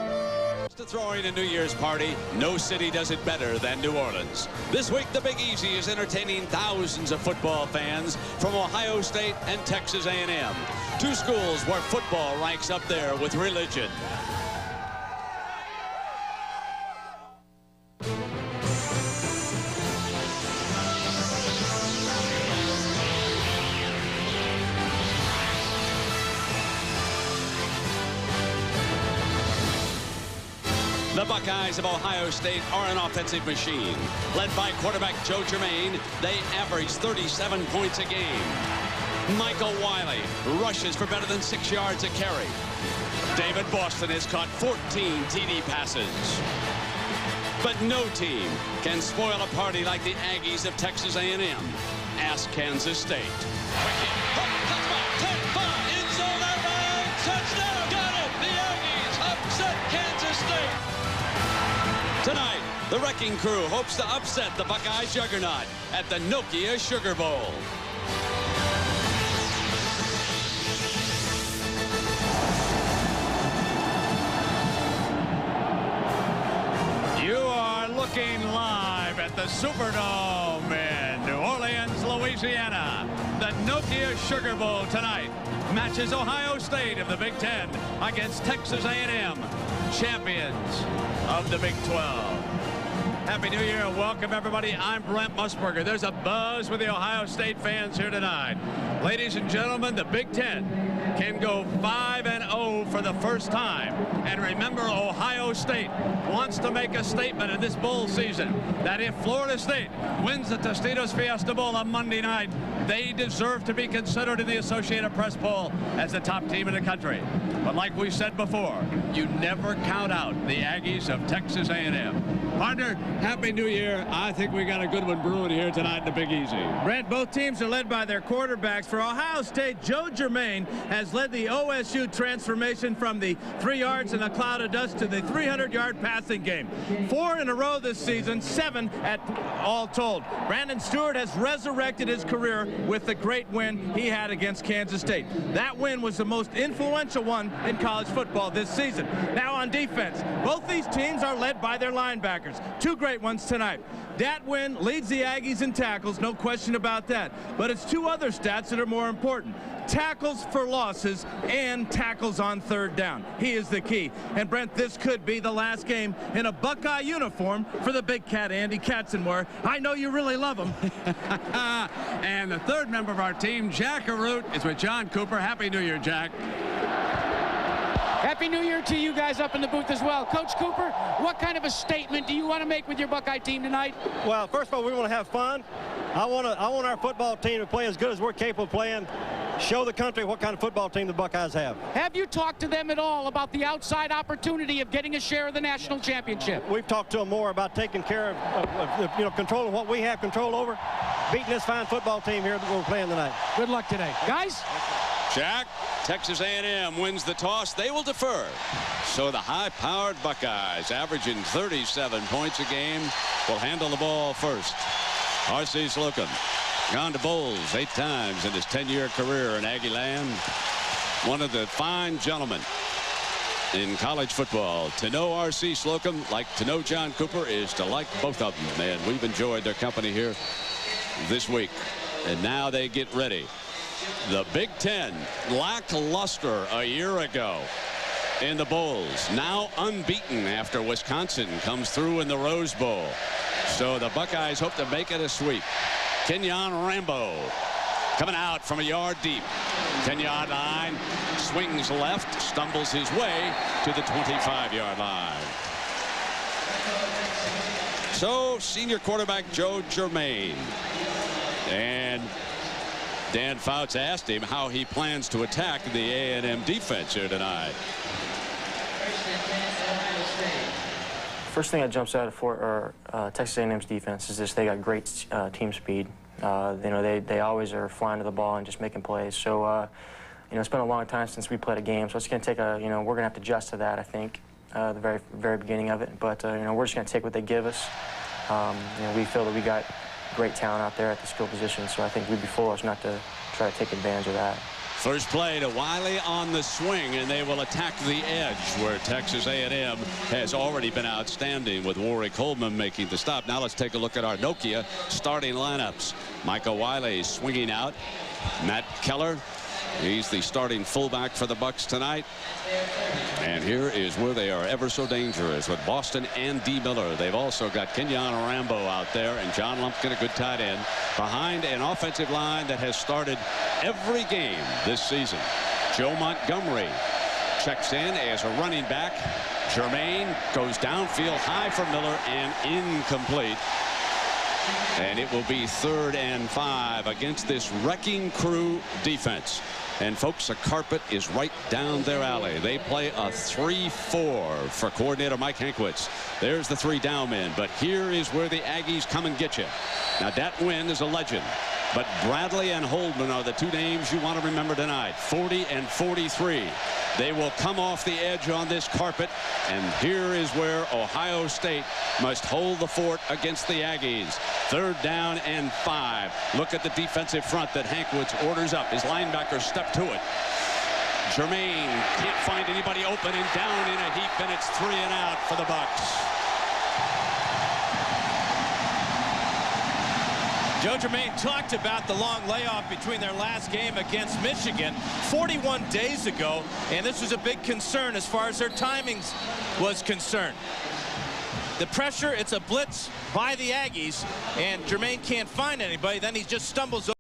To throwing a New Year's party, no city does it better than New Orleans. This week, the Big Easy is entertaining thousands of football fans from Ohio State and Texas A&M, two schools where football ranks up there with religion. The Buckeyes of Ohio State are an offensive machine. Led by quarterback Joe Germain, they average 37 points a game. Michael Wiley rushes for better than 6 yards a carry. David Boston has caught 14 TD passes. But no team can spoil a party like the Aggies of Texas A&M. Ask Kansas State. Touchdown, got it! The Aggies upset Kansas State. Tonight, the Wrecking Crew hopes to upset the Buckeye juggernaut at the Nokia Sugar Bowl. You are looking live at the Superdome in New Orleans, Louisiana. The Nokia Sugar Bowl tonight matches Ohio State of the Big Ten against Texas A&M, champions of the Big 12. Happy New Year and welcome everybody. I'm Brent Musburger. There's a buzz with the Ohio State fans here tonight. Ladies and gentlemen, the Big Ten can go 5-0 for the first time. And remember, Ohio State wants to make a statement in this bowl season that if Florida State wins the Tostitos Fiesta Bowl on Monday night, they deserve to be considered in the Associated Press poll as the top team in the country. But like we said before, you never count out the Aggies of Texas A&M. Partner, Happy New Year. I think we got a good one brewing here tonight in the Big Easy. Brent, both teams are led by their quarterbacks. For Ohio State, Joe Germain has led the OSU transformation from the 3 yards in a cloud of dust to the 300-yard passing game. 4 in a row this season, 7 at all told. Brandon Stewart has resurrected his career with the great win he had against Kansas State. That win was the most influential one in college football this season. Now on defense, both these teams are led by their linebackers. 2 great ones tonight. Dat Win leads the Aggies in tackles, no question about that. But it's 2 other stats that are more important. Tackles for losses and tackles on third down. He is the key. And Brent, this could be the last game in a Buckeye uniform for the big cat Andy Katzenmoyer. I know you really love him. And the third member of our team, Jack Arute, is with John Cooper. Happy New Year, Jack. Happy New Year to you guys up in the booth as well. Coach Cooper, what kind of a statement do you want to make with your Buckeye team tonight? Well, first of all, we want to have fun. I want our football team to play as good as we're capable of playing. Show the country what kind of football team the Buckeyes have. Have you talked to them at all about the outside opportunity of getting a share of the national championship? We've talked to them more about taking care of controlling what we have control over, beating this fine football team here that we're playing tonight. Good luck today. Guys? Jack, Texas A&M wins the toss. They will defer. So the high-powered Buckeyes, averaging 37 points a game, will handle the ball first. R.C. Slocum, gone to bowls 8 times in his 10-year career in Aggie land. One of the fine gentlemen in college football. To know R.C. Slocum, like to know John Cooper, is to like both of them. And we've enjoyed their company here this week. And now they get ready. The Big Ten, lackluster a year ago in the bowls, now unbeaten after Wisconsin comes through in the Rose Bowl. So the Buckeyes hope to make it a sweep. Kenyon Rambo coming out from a yard deep. 10-yard line, swings left, stumbles his way to the 25-yard line. So senior quarterback Joe Germain. And Dan Fouts asked him how he plans to attack the A&M defense here tonight. First thing that jumps out for Texas A&M's defense is just they got great team speed. They always are flying to the ball and just making plays. So it's been a long time since we played a game, so it's going to take we're going to have to adjust to that, I think, the very beginning of it. But we're just going to take what they give us. We feel that we got great talent out there at the skill position, so I think we'd be foolish not to try to take advantage of that. First play to Wiley on the swing, and they will attack the edge where Texas A&M has already been outstanding with Warwick Coleman making the stop. Now let's take a look at our Nokia starting lineups. Michael Wiley swinging out. Matt Keller, he's the starting fullback for the Bucks tonight. And here is where they are ever so dangerous with Boston and D. Miller. They've also got Kenyon Rambo out there and John Lumpkin, a good tight end, behind an offensive line that has started every game this season. Joe Montgomery checks in as a running back. Germain goes downfield high for Miller and incomplete. And it will be 3rd and 5 against this wrecking crew defense. And folks, the carpet is right down their alley. They play a 3-4 for coordinator Mike Hankwitz. There's the 3 down men, but here is where the Aggies come and get you. Now Dat Nguyen is a legend, but Bradley and Holdman are the 2 names you want to remember tonight. 40 and 43. They will come off the edge on this carpet, and here is where Ohio State must hold the fort against the Aggies. 3rd down and 5. Look at the defensive front that Hankwitz orders up. His linebackers step to it. Germain can't find anybody open and down in a heap, and it's 3 and out for the Bucks. Joe Germain talked about the long layoff between their last game against Michigan 41 days ago, and this was a big concern as far as their timings was concerned. The pressure, it's a blitz by the Aggies, and Germain can't find anybody. Then he just stumbles over.